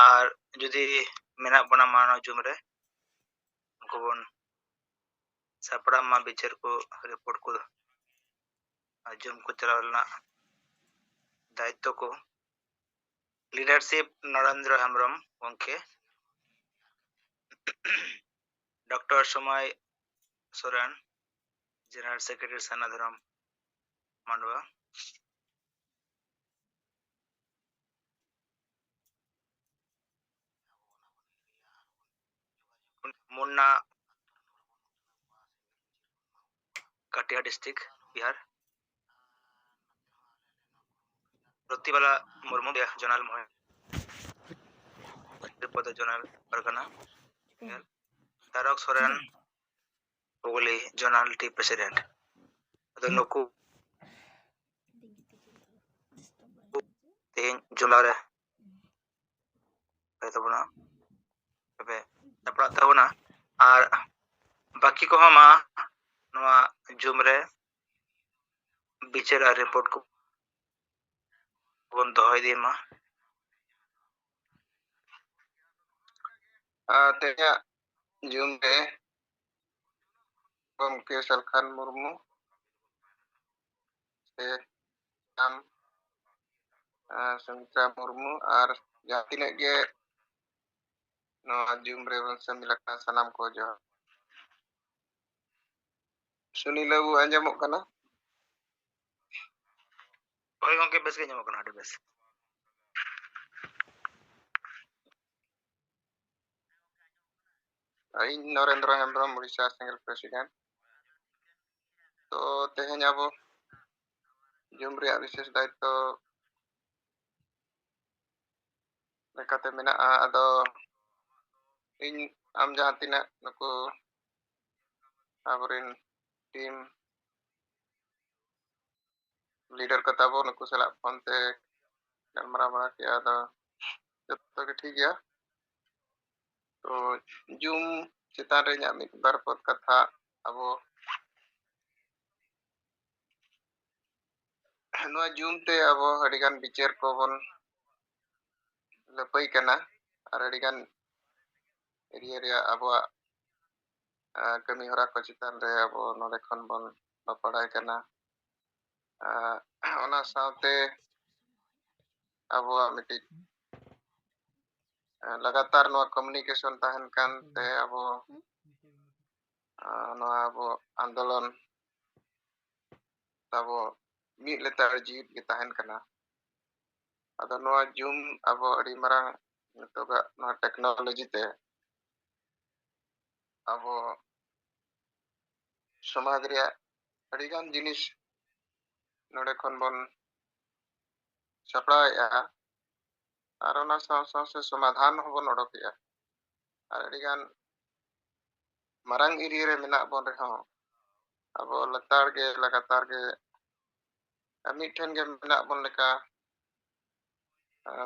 ᱟᱨ ᱡᱩᱫᱤ ᱢᱮᱱᱟᱜ ᱵᱚᱱᱟ ᱢᱟᱱᱚ ᱡᱩᱢ ᱨᱮ ᱩᱱᱠᱩ ᱵᱚᱱ ᱥᱟᱯᱲᱟᱣ ᱢᱟ ᱵᱤᱪᱟᱹᱨ ᱠᱚ ᱨᱤᱯᱳর্ট ᱠᱚ ᱡᱩᱢ ᱠᱚ ᱪᱟᱞᱟᱣ ᱨᱮᱱᱟᱜ দায়িত্ব ko লিডারশিপ নরেন্দ্র হেমব্রম গমকে doctor Samay Soren general secretary সানাধরম মান্ডুয়া মুন্না কাটিয়া ডিস্ট্রিক্ট বিহার প্রতিবালা মুর্মু জোনাল মহিপদ জোনাল পারগানা তারক সোরেন হুগলি জোনাল টি প্রেসিডেন্ট ᱟᱫᱚ ᱱᱩᱠᱩ ᱛᱮᱦᱮᱧ ᱡᱩᱢᱞᱟᱨᱮ ᱛᱟᱵᱚᱱᱟ ᱛᱚᱵᱮ ᱥᱟᱯᱲᱟᱜ ᱛᱟᱵᱚᱱᱟ ᱟᱨ ᱵᱟᱹᱠᱤ ᱠᱚᱦᱚᱸ ᱢᱟ ᱱᱚᱣᱟ ᱡᱩᱢ ᱨᱮ ᱵᱤᱪᱟᱹᱨ ᱟᱨ ᱨᱤᱯᱳর্ট ᱠᱚ ᱵᱚᱱ ᱫᱚᱦᱚ ᱤᱫᱤ ᱢᱟ ᱛᱮᱦᱮᱧᱟᱜ ᱡᱩᱢ ᱨᱮ ᱜᱚᱢᱠᱮ ᱥᱟᱞᱠᱷᱟᱱ ᱢᱩᱨᱢᱩ ᱥᱮ ᱟᱢ ᱥᱩᱢᱤᱛᱨᱟ ᱢᱩᱨᱢᱩ ᱟᱨ ᱡᱟᱦᱟᱸ ᱛᱤᱱᱟᱹᱜ ᱜᱮ ᱱᱚᱣᱟ ᱡᱩᱢ ᱨᱮ ᱵᱚᱱ ᱥᱟᱹᱢᱤᱞ ᱟᱠᱟᱱᱟ ᱥᱟᱱᱟᱢ ᱠᱚ ᱡᱚᱦᱟᱨ ᱥᱩᱱᱤᱞ ᱵᱟᱹᱵᱩ ᱟᱸᱡᱚᱢᱚᱜ ᱠᱟᱱᱟ? ᱦᱳᱭ ᱜᱚᱢᱠᱮ ᱵᱮᱥ ᱜᱮ ᱟᱸᱡᱚᱢᱚᱜ ᱠᱟᱱᱟ ᱟᱹᱰᱤ ᱵᱮᱥ ᱤᱧ ᱱᱚᱨᱮᱱᱫᱨᱚ ᱦᱮᱢᱵᱨᱚᱢ ᱩᱲᱤᱥᱥᱟ ᱥᱤᱝᱜᱮᱞ ᱯᱨᱮᱥᱤᱰᱮন্ট ᱛᱚ ᱛᱮᱦᱮᱧ ᱟᱵᱚ ᱡᱩᱢ ᱨᱮᱭᱟᱜ ᱵᱤᱥᱮᱥ ᱫᱟᱭᱤᱛᱛᱚ ᱞᱮᱠᱟᱛᱮ ᱢᱮᱱᱟᱜᱼᱟ ᱟᱫᱚ ᱤᱧ ᱟᱢ ᱡᱟᱦᱟᱸ ᱛᱤᱱᱟᱹᱜ ᱱᱩᱠᱩ ᱟᱵᱚᱨᱮᱱ ᱴᱤᱢ लीडर को ताबो नुकु सलाह फोन ते गलमारा बड़ा किया ᱟᱫᱚ ᱡᱚᱛᱚ ᱜᱮ ᱴᱷᱤक गया तो जूम चितान रे ᱧᱟᱢ ᱢᱤᱫ ᱵᱟᱨ ᱯᱚᱫ ᱠᱟᱛᱷᱟ ᱟᱵᱚ ᱱᱚᱣᱟ ᱡᱩᱢ ᱛᱮ ᱟᱵᱚ ᱟᱹᱰᱤᱜᱟᱱ ᱵᱤᱪᱟᱹᱨ ᱠᱚᱵᱚᱱ ᱞᱟᱹᱯᱟᱹᱭ ᱠᱟᱱᱟ ᱟᱨ ᱟᱹᱰᱤᱜᱟᱱ ᱮᱨᱤᱭᱟ ᱨᱮᱭᱟᱜ ᱟᱵᱚᱣᱟᱜ ᱠᱟᱹᱢᱤ ᱦᱚᱨᱟ ᱠᱚ ᱪᱮᱛᱟᱱ ᱨᱮ ᱟᱵᱚ ᱱᱚᱰᱮ ᱠᱷᱚᱱ ᱵᱚᱱ ᱵᱟᱯᱟᱲᱟᱭ ᱠᱟᱱᱟ ᱚᱱᱟ ᱥᱟᱶᱛᱮ ᱟᱵᱚᱣᱟᱜ ᱢᱤᱫᱴᱤᱡ लगातार नवा कम्युनिकेशन तहन कान ते अबो नवा अबो आंदोलन तबो मिद लेतार जीत के तहन कना अदो नवा जूम अबो अडी मरांग नतोगा नवा टेक्नोलॉजी ते अबो समाज रे अडीगान जिनिस नोडे खन बन सप्लाया और ओना साव से समाधान होबन ओडोकिया और अडीगान मरांग एरिया रे मेना बन रे हो अब लतार के लगातार के मिठन के मेना बन लेका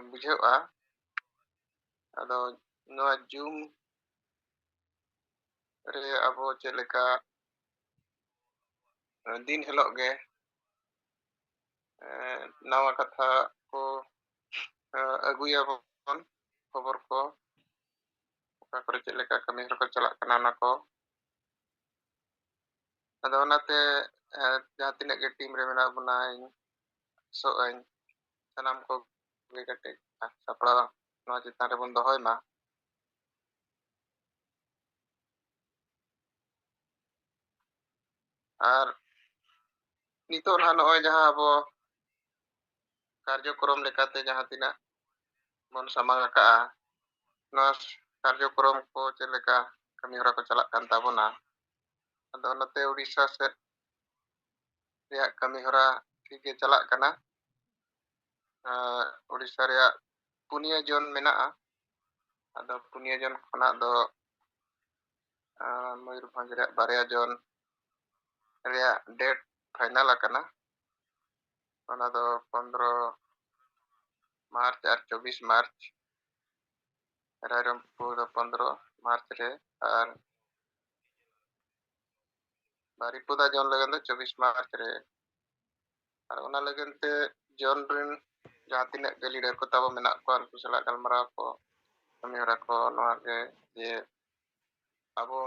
बुझेआ अदो नवा जूम रे अब चेलेका दिन हिलोग गे नवा कथा को अगुया बन खबर को ओका करे चेलेका कमी हर को चला कना ना को अदो ओनाते जहां तिने के टीम रे मेना बनाई सो अन सनाम को गे कटे सपड़ा नवा चितान रे बन दोहय मा और नितो ना नय जहां अब कार्यक्रम लेकाते जहां तिना बन समांग का नवा कार्यक्रम को चेलेका कमी हरा को चला कान ताबोना अदो नते उड़ीसा से रिया कमी हरा ठीक के चला कना उड़ीसा रिया पुनिया जोन मेना अदो पुनिया जोन खना दो मयूरभंज रिया बारया जोन रिया डेट फाइनल कना ओना दो 15 मार्च और 24 मार्च रायरंगपुर 15 मार्च रे और बारीपुदा जोन लगन 24 मार्च रे और ओना लगन ते जोन रिन जहां तिने के लीडर को तब मेना को उनको सला गलमरा को kami hora ko noa ge je abo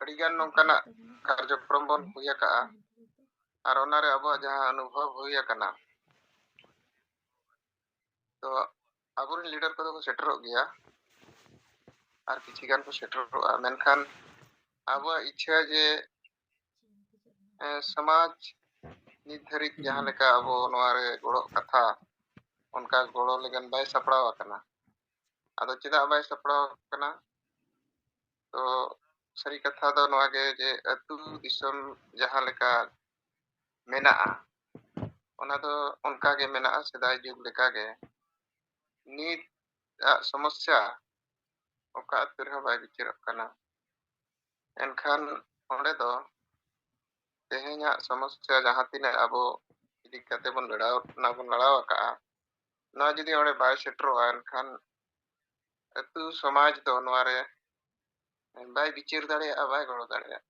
aᱹᱰᱤᱜᱟᱱ ᱱᱚᱝᱠᱟᱱᱟᱜ ᱠᱟᱨᱡᱚᱠᱨᱚᱢ ᱵᱚᱱ ᱦᱩᱭ ᱟᱠᱟᱜᱼᱟ ᱟᱨ ᱚᱱᱟᱨᱮ ᱟᱵᱚᱣᱟᱜ ᱡᱟᱦᱟᱸ ᱚᱱᱩᱵᱷᱚᱵ ᱦᱩᱭ ᱟᱠᱟᱱᱟ ᱛᱚ ᱟᱵᱚᱨᱮᱱ ᱞᱤᱰᱟᱨ ᱠᱚᱫᱚ ᱠᱚ ᱥᱮᱴᱮᱨᱚᱜ ᱜᱮᱭᱟ ᱟᱨ ᱠᱤᱪᱷᱤ ᱜᱟᱱ ᱠᱚ ᱥᱮᱴᱮᱨᱚᱜᱼᱟ ᱢᱮᱱᱠᱷᱟᱱ ᱟᱵᱚᱣᱟᱜ ᱤᱪᱪᱷᱟᱹ ᱡᱮ ᱥᱚᱢᱟᱡᱽ ᱱᱤᱛ ᱫᱷᱟᱹᱨᱤᱡ ᱡᱟᱦᱟᱸ ᱞᱮᱠᱟ ᱟᱵᱚ ᱱᱚᱣᱟᱨᱮ ᱜᱚᱲᱚᱜ ᱠᱟᱛᱷᱟ ᱚᱱᱠᱟ ᱜᱚᱲᱚ ᱞᱟᱹᱜᱤᱫ ᱵᱟᱭ ᱥᱟᱯᱲᱟᱣ ᱟᱠᱟᱱᱟ ᱟᱫᱚ ᱪᱮᱫᱟᱜ ᱵᱟᱭ ᱥᱟᱯᱲᱟᱣ ᱟᱠᱟᱱᱟ ᱛᱚ ᱥᱟᱹᱨᱤ ᱠᱟᱛᱷᱟ ᱫᱚ ᱱᱚᱣᱟ ᱜᱮ ᱡᱮ ᱟᱹᱛᱩ ᱫᱤᱥᱚᱢ ᱡᱟᱦᱟᱸ ᱞᱮᱠᱟ ᱢᱮᱱᱟᱜᱼᱟ ᱚᱱᱟ ᱫᱚ ᱚᱱᱠᱟ ᱜᱮ ᱢᱮᱱᱟᱜᱼᱟ ᱥᱮᱫᱟᱭ ᱡᱩᱜᱽ ᱞᱮᱠᱟᱜᱮ ᱱᱤᱛ ᱟᱜ ᱥᱚᱢᱚᱥᱥᱟ ᱚᱠᱟ ᱟᱹᱛᱩ ᱨᱮᱦᱚᱸ ᱵᱟᱭ ᱵᱤᱪᱟᱹᱨᱚᱜ ᱠᱟᱱᱟ ᱮᱱᱠᱷᱟᱱ ᱚᱸᱰᱮ ᱫᱚ ᱛᱮᱦᱮᱧᱟᱜ ᱥᱚᱢᱚᱥᱥᱟ ᱡᱟᱦᱟᱸ ᱛᱤᱱᱟᱹᱜ ᱟᱵᱚ ᱤᱫᱤ ᱠᱟᱛᱮ ᱵᱚᱱ ᱞᱟᱲᱟᱣ ᱟᱠᱟᱜᱼᱟ ᱱᱚᱣᱟ ᱡᱩᱫᱤ ᱚᱸᱰᱮ ᱵᱟᱭ ᱥᱮᱴᱮᱨᱚᱜᱼᱟ ᱮᱱᱠᱷᱟন ᱟᱹᱛᱩ ᱥᱚᱢᱟᱡᱽ ᱫᱚ ᱱᱚᱣᱟᱨᱮ ᱵᱟᱭ ᱵᱤᱪᱟᱹᱨ ᱫᱟᱲᱮᱭᱟᱜᱼᱟ ᱵᱟᱭ ᱜᱚᱲᱚ ᱫᱟᱲᱮᱭᱟᱜᱼᱟ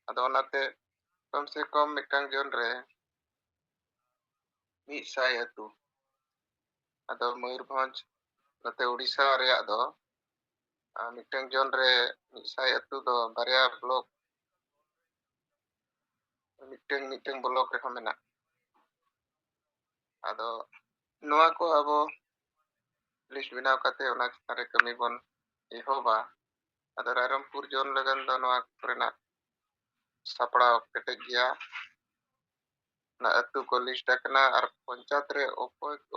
ᱟᱫᱚ ᱚᱱᱟᱛᱮ ᱠᱚᱢ ᱥᱮ ᱠᱚᱢ ᱢᱤᱫᱴᱟᱝ ᱡᱚᱱ ᱨᱮ 100 ᱟᱹᱛᱩ ᱟᱫᱚ ᱢᱚᱭᱩᱨᱵᱷᱚᱸᱡᱽ ᱱᱚᱛᱮ ᱩᱲᱤᱥᱥᱟ ᱨᱮᱭᱟᱜ ᱫᱚ ᱢᱤᱫᱴᱟᱝ ᱡᱚᱱ ᱨᱮ 100 ᱟᱹᱛᱩ ᱫᱚ ᱵᱟᱨᱭᱟ ᱵᱞᱚᱠ ᱢᱤᱫᱴᱟᱝ ᱵᱞᱚᱠ ᱨᱮᱦᱚᱸ ᱢᱮᱱᱟᱜ ᱟᱫᱚ ᱱᱚᱣᱟ ᱠᱚ ᱟᱵᱚ ᱞᱤᱥᱴ ᱵᱮᱱᱟᱣ ᱠᱟᱛᱮ ᱚᱱᱟ ᱪᱮᱛᱟᱱ ᱨᱮ ᱠᱟᱹᱢᱤ ᱵᱚᱱ ᱮᱦᱚᱵᱟ ᱟᱫᱚ ᱨᱟᱭᱨᱚᱝᱯᱩᱨ ᱡᱚᱱ ᱞᱟᱹᱜᱤᱫ ᱫᱚ ᱱᱚᱣᱟ ᱠᱚᱨᱮᱱᱟᱜ ᱥᱟᱯᱲᱟᱣ ᱠᱮᱴᱮᱡ ᱜᱮᱭᱟ ᱚᱱᱟ ᱟᱹᱛᱩ ᱠᱚ ᱞᱤᱥᱴ ᱟᱠᱟᱱᱟ ᱟᱨ ᱯᱚᱧᱪᱟᱭᱮᱛ ᱨᱮ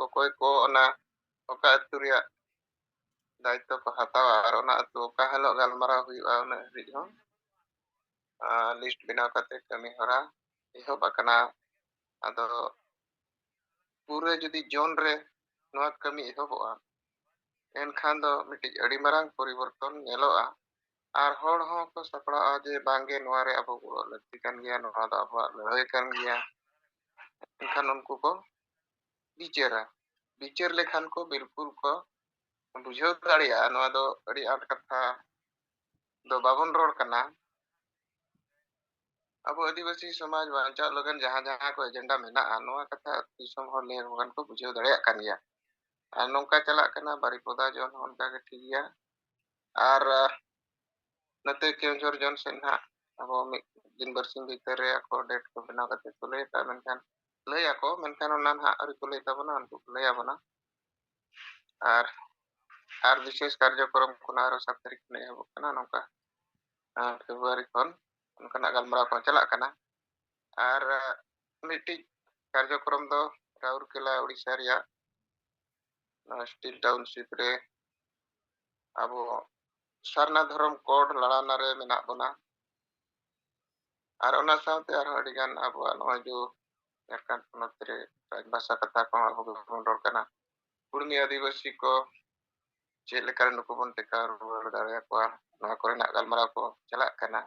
ᱚᱠᱚᱭ ᱠᱚ ᱚᱱᱟ ᱚᱠᱟ ᱟᱹᱛᱩ ᱨᱮᱭᱟᱜ ᱫᱟᱭᱤᱛᱛᱚ ᱠᱚ ᱦᱟᱛᱟᱣᱟ ᱟᱨ ᱚᱱᱟ ᱟᱹᱛᱩ ᱚᱠᱟ ᱦᱤᱞᱳᱜ ᱜᱟᱞᱢᱟᱨᱟᱣ ᱦᱩᱭᱩᱜᱼᱟ ᱩᱱᱟᱹᱜ ᱦᱟᱹᱵᱤᱡ ᱦᱚᱸ ᱞᱤᱥᱴ ᱵᱮᱱᱟᱣ ᱠᱟᱛᱮ ᱠᱟᱹᱢᱤ ᱦᱚᱨᱟ ᱮᱦᱚᱵ ᱟᱠᱟᱱᱟ ᱟᱫᱚ ᱯᱩᱨᱟᱹ ᱡᱩᱫᱤ ᱡᱚᱱ ᱨᱮ ᱱᱚᱣᱟ ᱠᱟᱹᱢᱤ ᱮᱦᱚᱵᱚᱜᱼᱟ ᱮᱱᱠᱷᱟᱱ ᱫᱚ ᱢᱤᱫᱴᱤᱡ ᱟᱹᱰᱤ ᱢᱟᱨᱟᱝ ᱯᱚᱨᱤᱵᱚᱨᱛᱚᱱ ᱧᱮᱞᱚᱜᱼᱟ ᱟᱨ ᱦᱚᱲ ᱦᱚᱸᱠᱚ ᱥᱟᱯᱲᱟᱜᱼᱟ ᱡᱮ ᱵᱟᱝᱜᱮ ᱱᱚᱣᱟᱨᱮ ᱟᱵᱚ ᱜᱚᱲᱚ ᱞᱟᱹᱠᱛᱤ ᱠᱟᱱ ᱜᱮᱭᱟ ᱱᱚᱣᱟ ᱫᱚ ᱟᱵᱚᱣᱟᱜ ᱞᱟᱹᱲᱦᱟᱹᱭ ᱠᱟᱱ ᱜᱮᱭᱟ ᱮᱱᱠᱷᱟᱱ ᱩᱱᱠᱩ ko ᱵᱤᱪᱟᱹᱨ ᱞᱮᱠᱷᱟᱱ ko ᱵᱤᱞᱠᱩᱞ ko ᱵᱩᱡᱷᱟᱹᱣ ᱫᱟᱲᱮᱭᱟᱜᱼᱟ ᱱᱚᱣᱟ ᱫᱚ ᱟᱹᱰᱤ ᱟᱸᱴ ᱠᱟᱛᱷᱟ ᱫᱚ ᱵᱟᱵᱚᱱ ᱨᱚᱲ ᱠᱟᱱᱟ ᱟᱵᱚ ᱟᱹᱫᱤᱵᱟᱹᱥᱤ ᱥᱚᱢᱟᱡᱽ ᱵᱟᱧᱪᱟᱣ ᱞᱟᱹᱜᱤᱫ ᱡᱟᱦᱟᱸ ᱠᱚ ᱮᱡᱮᱱᱰᱟ ᱢᱮᱱᱟᱜᱼᱟ ᱱᱚᱣᱟ ᱠᱟᱛᱷᱟ ᱫᱤᱥᱚᱢ ᱦᱚᱲ ᱞᱟᱹᱭ ᱵᱟᱝ ᱠᱚ ᱵᱩᱡᱷᱟᱹᱣ ᱫᱟᱲᱮᱭᱟᱜ ᱠᱟᱱ ᱜᱮᱭᱟ ᱟᱨ ᱱᱚᱝᱠᱟ ᱪᱟᱞᱟᱜ ᱠᱟᱱᱟ ᱵᱟᱨᱤᱯᱚᱫᱟ ᱡᱚᱱ ᱦᱚᱸ ᱚᱱᱠᱟ ᱜᱮ ᱴᱷᱤᱠ ᱜᱮᱭᱟ ᱟᱨ ᱱᱚᱛᱮ ᱠᱮᱣᱡᱷᱳᱨ ᱡᱚᱱ ᱥᱮᱫ ᱱᱟᱦᱟᱜ ᱟᱵᱚ ᱢᱤᱫ ᱫᱤᱱ ᱵᱟᱨᱥᱤᱧ ᱵᱷᱤᱛᱟᱹᱨ ᱨᱮ ᱟᱠᱚ ᱰᱮᱴ ᱠᱚ ᱵᱮᱱᱟᱣ ᱠᱟᱛᱮ ᱠᱚ ᱞᱟᱹᱭ ᱟᱠᱟᱫᱼᱟ ᱢᱮᱱᱠᱷᱟᱱ ᱢᱮᱱᱠᱷᱟᱱ ᱚᱱᱟ ᱱᱟᱦᱟᱜ ᱟᱹᱣᱨᱤ ᱠᱚ ᱞᱟᱹᱭ ᱛᱟᱵᱚᱱᱟ ᱩᱱᱠᱩ ᱠᱚ ᱞᱟᱹᱭ ᱟᱵᱚᱱᱟ ᱟᱨ ᱵᱤᱥᱮᱥ ᱠᱟᱨᱡᱚᱠᱨᱚᱢ ᱠᱷᱚᱱᱟᱜ ᱟᱨᱚ 7 ᱛᱟᱹᱨᱤᱠᱷ ᱠᱷᱚᱱ ᱮᱦᱚᱵᱚᱜ ᱠᱟᱱᱟ ᱱᱚᱝᱠᱟ ᱯᱷᱮᱵᱨᱩᱣᱟᱨᱤ ᱠᱷᱚᱱ ᱚᱱᱠᱟᱱᱟᱜ ᱜᱟᱞᱢᱟᱨᱟᱣ ᱠᱚ ᱪᱟᱞᱟᱜ ᱠᱟᱱᱟ ᱟᱨ ᱢᱤᱫᱴᱤᱡ ᱠᱟᱨᱡᱚᱠᱨᱚᱢ ᱫᱚ ᱨᱟᱩᱨᱠᱮᱞᱟ ᱩᱲᱤᱥᱥᱟ ᱨᱮᱭᱟᱜ ᱥᱴᱤᱞ ᱴᱟউᱱᱥᱤᱯ ᱨᱮ ᱟᱵᱚ ᱥᱟᱨᱱᱟ ᱫᱷᱚᱨᱚᱢ ᱠᱳᱰ ᱞᱟᱲᱟᱣᱱᱟ ᱨᱮ ᱢᱮᱱᱟᱜ ᱵᱚᱱᱟ ᱟᱨ ᱚᱱᱟ ᱥᱟᱶᱛᱮ ᱟᱨᱦᱚᱸ ᱟᱹᱰᱤᱜᱟᱱ ᱟᱵᱚᱣᱟᱜ ᱱᱚᱜᱼᱚᱭ ᱡᱮ ᱡᱷᱟᱲᱠᱷᱚᱸᱰ ᱯᱚᱱᱚᱛ ᱨᱮ ᱨᱟᱡᱽ ᱵᱷᱟষᱟ ᱠᱟᱛᱷᱟ ᱠᱚ ᱟᱵᱚ ᱵᱚᱱ ᱨᱚᱲ ᱠᱟᱱᱟ ᱠᱩᱲᱢᱤ ᱟᱹᱫᱤᱵᱟᱹᱥᱤ ko ᱪᱮᱫ ᱞᱮᱠᱟ ᱱᱩᱠᱩ ᱵᱚᱱ ᱴᱮᱠᱟᱣ ᱨᱩᱣᱟᱹᱲ ᱫᱟᱲᱮᱭᱟᱠᱚᱣᱟ ᱱᱚᱣᱟ ᱠᱚᱨᱮᱱᱟᱜ ᱜᱟᱞᱢᱟᱨᱟw ᱠᱚ ᱪᱟᱞᱟᱜ ᱠᱟᱱᱟ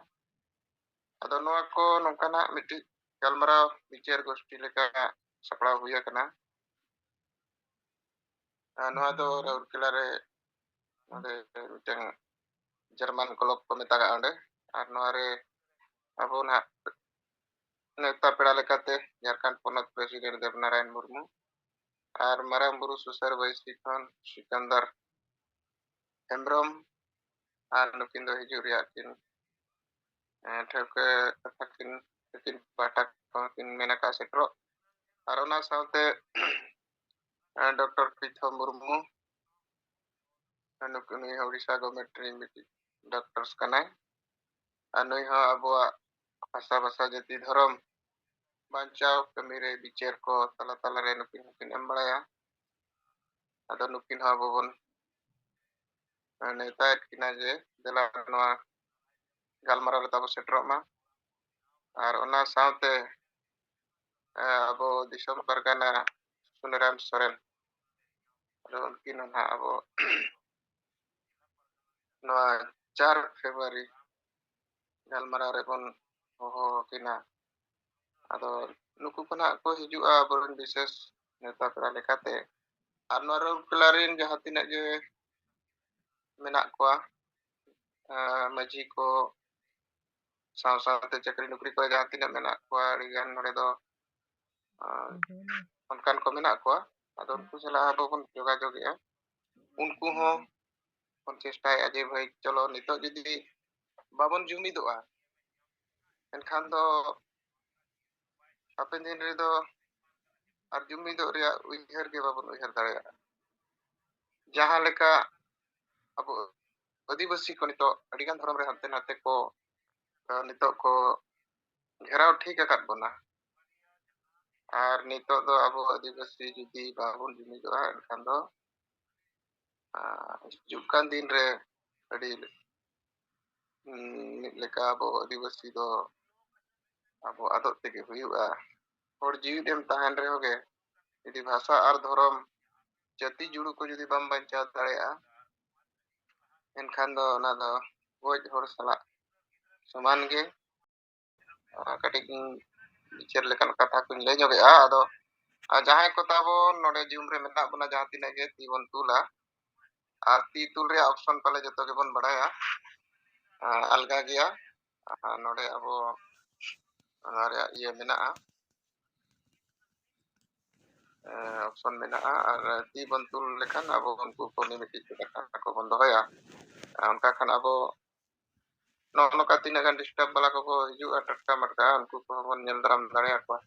ᱟᱫᱚ ᱱᱚᱣᱟ ko ᱱᱚᱝᱠᱟᱱᱟᱜ ᱢᱤᱫᱴᱤᱡ ᱜᱟᱞᱢᱟᱨᱟw ᱵᱤᱪᱟᱹᱨ ᱜᱳᱥᱴᱤ ᱞᱮᱠᱟ ᱥᱟᱯᱲᱟᱣ ᱦᱩᱭ ᱟᱠᱟᱱᱟ ᱱᱚᱣᱟ ᱫᱚ ᱨᱟᱩᱨᱠᱮᱞᱟ ᱨᱮ ᱚᱸᱰᱮ ᱢᱤᱫᱴᱟᱝ ᱡᱟᱨᱢᱟᱱ ᱠᱞᱟᱵᱽ ᱠᱚ ᱢᱮᱛᱟᱜᱼᱟ ᱚᱸᱰᱮ ᱟᱨ ᱱᱚᱣᱟᱨᱮ ᱟᱵᱚ ᱱᱟᱦᱟᱜ ᱱᱮᱣᱛᱟ ᱯᱮᱲᱟ ᱞᱮᱠᱟᱛᱮ ᱡᱷᱟᱲᱠᱷᱚᱸᱰ ᱯᱚᱱᱚᱛ ᱯᱨᱮᱥᱤᱰᱮন্ট ᱫᱮᱵᱱᱟᱨᱟᱭᱚᱱ ᱢᱩᱨᱢᱩ ᱟᱨ ᱢᱟᱨᱟᱝ ᱵᱩᱨᱩ ᱥᱩᱥᱟᱹᱨ ᱵᱟᱹᱭᱥᱤ ᱠᱷᱚᱱ ᱥᱤᱠᱟᱱᱫᱟᱨ ᱦᱮᱢᱵᱨᱚᱢ ᱟᱨ ᱱᱩᱠᱤᱱ ᱫᱚ ᱦᱤᱡᱩᱜ ᱨᱮᱭᱟᱜ ᱠᱤᱱ ᱴᱷᱟᱹᱣᱠᱟᱹ ᱠᱟᱛᱷᱟ ᱠᱤᱱ ᱯᱟᱦᱴᱟ ᱠᱷᱚᱱ ᱠᱤᱱ ᱢᱮᱱ ᱟᱠᱟᱫ ᱥᱮᱴᱮᱨᱚᱜ ᱟᱨ ᱚᱱᱟ ᱥᱟᱶᱛᱮ ᱰᱚᱠᱴᱚᱨ ᱯᱨᱤᱛᱷᱚ ᱢᱩᱨᱢᱩ ᱱᱩᱭ ᱦᱚᱸ ᱩᱲᱤᱥᱥᱟ ᱜᱚᱵᱷᱚᱨᱱᱢᱮᱱᱴ ᱨᱮᱱ ᱢᱤᱫᱴᱤᱡ ᱰᱚᱠᱴᱚᱨ ᱠᱟᱱᱟᱭ ᱟᱨ ᱱᱩᱭ ᱦᱚᱸ ᱟᱵᱚᱣᱟᱜ ᱵᱷᱟᱥᱟ ᱡᱟᱹᱛᱤ ᱫᱷᱚᱨᱚᱢ ᱵᱟᱧᱪᱟᱣ ᱠᱟᱹᱢᱤᱨᱮ ᱵᱤᱪᱟᱹᱨ ko ᱛᱟᱞᱟᱨᱮ ᱱᱩᱠᱤᱱ ᱦᱚᱸᱠᱤᱱ ᱮᱢ ᱵᱟᱲᱟᱭᱟ ᱟᱫᱚ ᱱᱩᱠᱤᱱ ᱦᱚᱸ ᱟᱵᱚ ᱵᱚᱱ ᱱᱮᱣᱛᱟᱭᱮᱫ ᱠᱤᱱᱟ ᱡᱮ ᱫᱮᱞᱟ ᱱᱚᱣᱟ ᱜᱟᱞᱢᱟᱨᱟw ᱨᱮ ᱛᱟᱵᱚ ᱥᱮᱴᱮᱨᱚᱜ ᱢᱟ ᱟᱨ ᱚᱱᱟ ᱥᱟᱶᱛᱮ ᱟᱵᱚ ᱫᱤᱥᱚᱢ ᱯᱟᱨᱜᱟᱱᱟ ᱥᱩᱱᱟᱹᱨᱟᱢ ᱥᱚᱨᱮᱱ ᱟᱫᱚ ᱩᱱᱠᱤᱱ ᱦᱚᱸ ᱱᱟᱦᱟᱜ ᱟᱵᱚ ᱱᱚᱣᱟ 4 ᱯᱷᱮᱵᱨᱩᱣᱟᱨᱤ ᱜᱟᱞᱢᱟᱨᱟw ᱨᱮᱵᱚᱱ ᱦᱚᱦᱚ ᱟᱹᱠᱤᱱᱟ ᱟᱫᱚ ᱱᱩᱠᱩ ko ᱱᱟᱦᱟᱜ ᱠᱚ ᱦᱤᱡᱩᱜᱼᱟ ᱟᱵᱚᱨᱮᱱ ᱵᱤᱥᱮᱥ ᱱᱮᱣᱛᱟ ᱯᱮᱲᱟ ᱞᱮᱠᱟᱛᱮ ᱟᱨ ᱱᱚᱣᱟ ᱨᱟᱩᱨᱠᱮᱞᱟ ᱨᱮᱱ ᱡᱟᱦᱟᱸ ᱛᱤᱱᱟᱹᱜ ᱜᱮ ᱢᱮᱱᱟᱜ ᱠᱚᱣᱟ ᱢᱟᱹᱡᱷᱤ ko ᱥᱟᱶᱛᱮ ᱪᱟᱹᱠᱨᱤ ᱱᱚᱠᱨᱤ ko ᱡᱟᱦᱟᱸ ᱛᱤᱱᱟᱹᱜ ᱢᱮᱱᱟᱜ ᱠᱚᱣᱟ ᱟᱹᱰᱤᱜᱟᱱ ᱱᱚᱰᱮ ᱫᱚ ᱚᱱᱠᱟᱱ ko ᱢᱮᱱᱟᱜ ᱠᱚᱣᱟ ᱟᱫᱚ ᱩᱱᱠᱩ ᱥᱟᱞᱟᱜ ᱟᱵᱚ ᱵᱚᱱ ᱡᱳᱜᱟᱡᱳᱜᱮᱜᱼᱟ ᱩᱱᱠᱩ ᱦᱚᱸ ᱵᱚᱱ ᱪᱮᱥᱴᱟᱭᱮᱜᱼᱟ ᱡᱮ ᱵᱷᱟᱹᱭ ᱪᱚᱞᱚ ᱱᱤᱛᱚᱜ ᱡᱩᱫᱤ ᱵᱟᱵᱚᱱ ᱡᱩᱢᱤᱫᱚᱜᱼᱟ ᱮᱱᱠᱷᱟन ᱫᱚ ᱦᱟᱯᱮᱱ ᱫᱤᱱ ᱨᱮᱫᱚ ᱟᱨ ᱡᱩᱢᱤᱫᱚᱜ ᱨᱮᱭᱟᱜ ᱩᱭᱦᱟᱹᱨ ᱜᱮ ᱵᱟᱵᱚᱱ ᱩᱭᱦᱟᱹᱨ ᱫᱟᱲᱮᱭᱟᱜᱼᱟ ᱡᱟᱦᱟᱸ ᱞᱮᱠᱟ ᱟᱵᱚ ᱟᱹᱫᱤᱵᱟᱹᱥᱤ ᱠᱚ ᱱᱤᱛᱚᱜ ᱟᱹᱰᱤᱜᱟᱱ ᱫᱷᱚᱨᱚᱢ ᱨᱮ ᱦᱟᱱᱛᱮ ᱱᱟᱛᱮ ᱠᱚ ᱱᱤᱛᱚᱜ ᱠᱚ ᱜᱷᱮᱨᱟᱣ ᱴᱷᱤᱠ ᱟᱠᱟᱫ ᱵᱚᱱᱟ ᱟᱨ ᱱᱤᱛᱚᱜ ᱫᱚ ᱟᱵᱚ ᱟᱹᱫᱤᱵᱟᱹᱥᱤ ᱡᱩᱫᱤ ᱵᱟᱵᱚᱱ ᱡᱩᱢᱤᱫᱚᱜᱼᱟ ᱮᱱᱠᱷᱟᱱ ᱫᱚ ᱦᱤᱡᱩᱜ ᱠᱟᱱ ᱫᱤᱱ ᱨᱮ ᱟᱹᱰᱤ ᱢᱤᱫ ᱞᱮᱠᱟ ᱟᱵᱚ ᱟᱹᱫᱤᱵᱟᱹᱥᱤ ᱫᱚ ᱟᱵᱚ ᱟᱫᱚᱜ ᱛᱮᱜᱮ ᱦᱩᱭᱩᱜᱼᱟ ᱦᱚᱲ ᱡᱤᱣᱤᱫ ᱮᱢ ᱛᱟᱦᱮᱱ ᱨᱮᱦᱚᱸ ᱜᱮ ᱡᱩᱫᱤ ᱵᱷᱟষᱟ ᱟᱨ ᱫᱷᱚᱨᱚᱢ ᱡᱟᱹᱛᱤ ᱡᱩᱲᱩ ᱠᱚ ᱡᱩᱫᱤ ᱵᱟᱢ ᱵᱟᱧᱪᱟᱣ ᱫᱟᱲᱮᱭᱟᱜᱼᱟ ᱮᱱᱠᱷᱟन ᱫᱚ ᱚᱱᱟ ᱫᱚ ᱜᱚᱡ ᱦᱚᱲ ᱥᱟᱞᱟᱜ ᱥᱚᱢᱟᱱ ᱜᱮ ᱠᱟᱹᱴᱤᱡ ᱵᱤᱪᱟᱹᱨ ᱞᱮᱠᱟᱱ ᱠᱟᱛᱷᱟ ᱠᱚᱧ ᱞᱟᱹᱭ ᱧᱚᱜᱮᱜᱼᱟ ᱟᱫᱚ ᱡᱟᱦᱟᱸᱭ ᱠᱚ ᱛᱟᱵᱚᱱ ᱱᱚᱰᱮ ᱡᱩᱢ ᱨᱮ ᱢᱮᱱᱟᱜ ᱵᱚᱱᱟ ᱡᱟᱦᱟᱸ ᱛᱤᱱᱟᱹᱜ ᱜᱮ ᱛᱤ ᱵᱚᱱ ᱛᱩᱞᱟ ᱟᱨ ᱛᱤ ᱛᱩᱞ ᱨᱮᱭᱟᱜ ᱚᱯᱥᱚᱱ ᱯᱟᱞᱮ ᱡᱚᱛᱚ ᱜᱮᱵᱚᱱ ᱵᱟᱲᱟᱭᱟ ᱟᱞᱜᱟ ᱜᱮᱭᱟ ᱱᱚᱰᱮ ᱟᱵᱚ ᱚᱱᱟ ᱨᱮᱭᱟᱜ ᱤᱭᱟᱹ ᱢᱮᱱᱟᱜᱼᱟ ᱚᱯᱥᱚᱱ ᱢᱮᱱᱟᱜᱼᱟ ᱟᱨ ᱛᱤ ᱵᱚᱱ ᱛᱩᱞ ᱞᱮᱠᱷᱟᱱ ᱟᱵᱚ ᱩᱱᱠᱩ ᱠᱚ ᱢᱤᱫᱴᱤᱡ ᱠᱟᱛᱷᱟ ᱠᱚᱵᱚᱱ ᱫᱚᱦᱚᱭᱟ ᱚᱱᱠᱟ ᱠᱷᱟᱱ ᱟᱵᱚ ᱱᱚᱝᱠᱟ ᱛᱤᱱᱟᱹᱜ ᱜᱟᱱ ᱰᱤᱥᱴᱟᱨᱵ ᱵᱟᱞᱟ ᱠᱚᱠᱚ ᱦᱤᱡᱩᱜᱼᱟ ᱴᱟᱴᱠᱟ ᱢᱟᱴᱠᱟ ᱩᱱᱠᱩ ᱠᱚᱦᱚᱸ ᱵᱚᱱ ᱧᱮᱞ ᱫᱟᱨᱟᱢ ᱫᱟᱲᱮᱭᱟᱠᱚᱣᱟ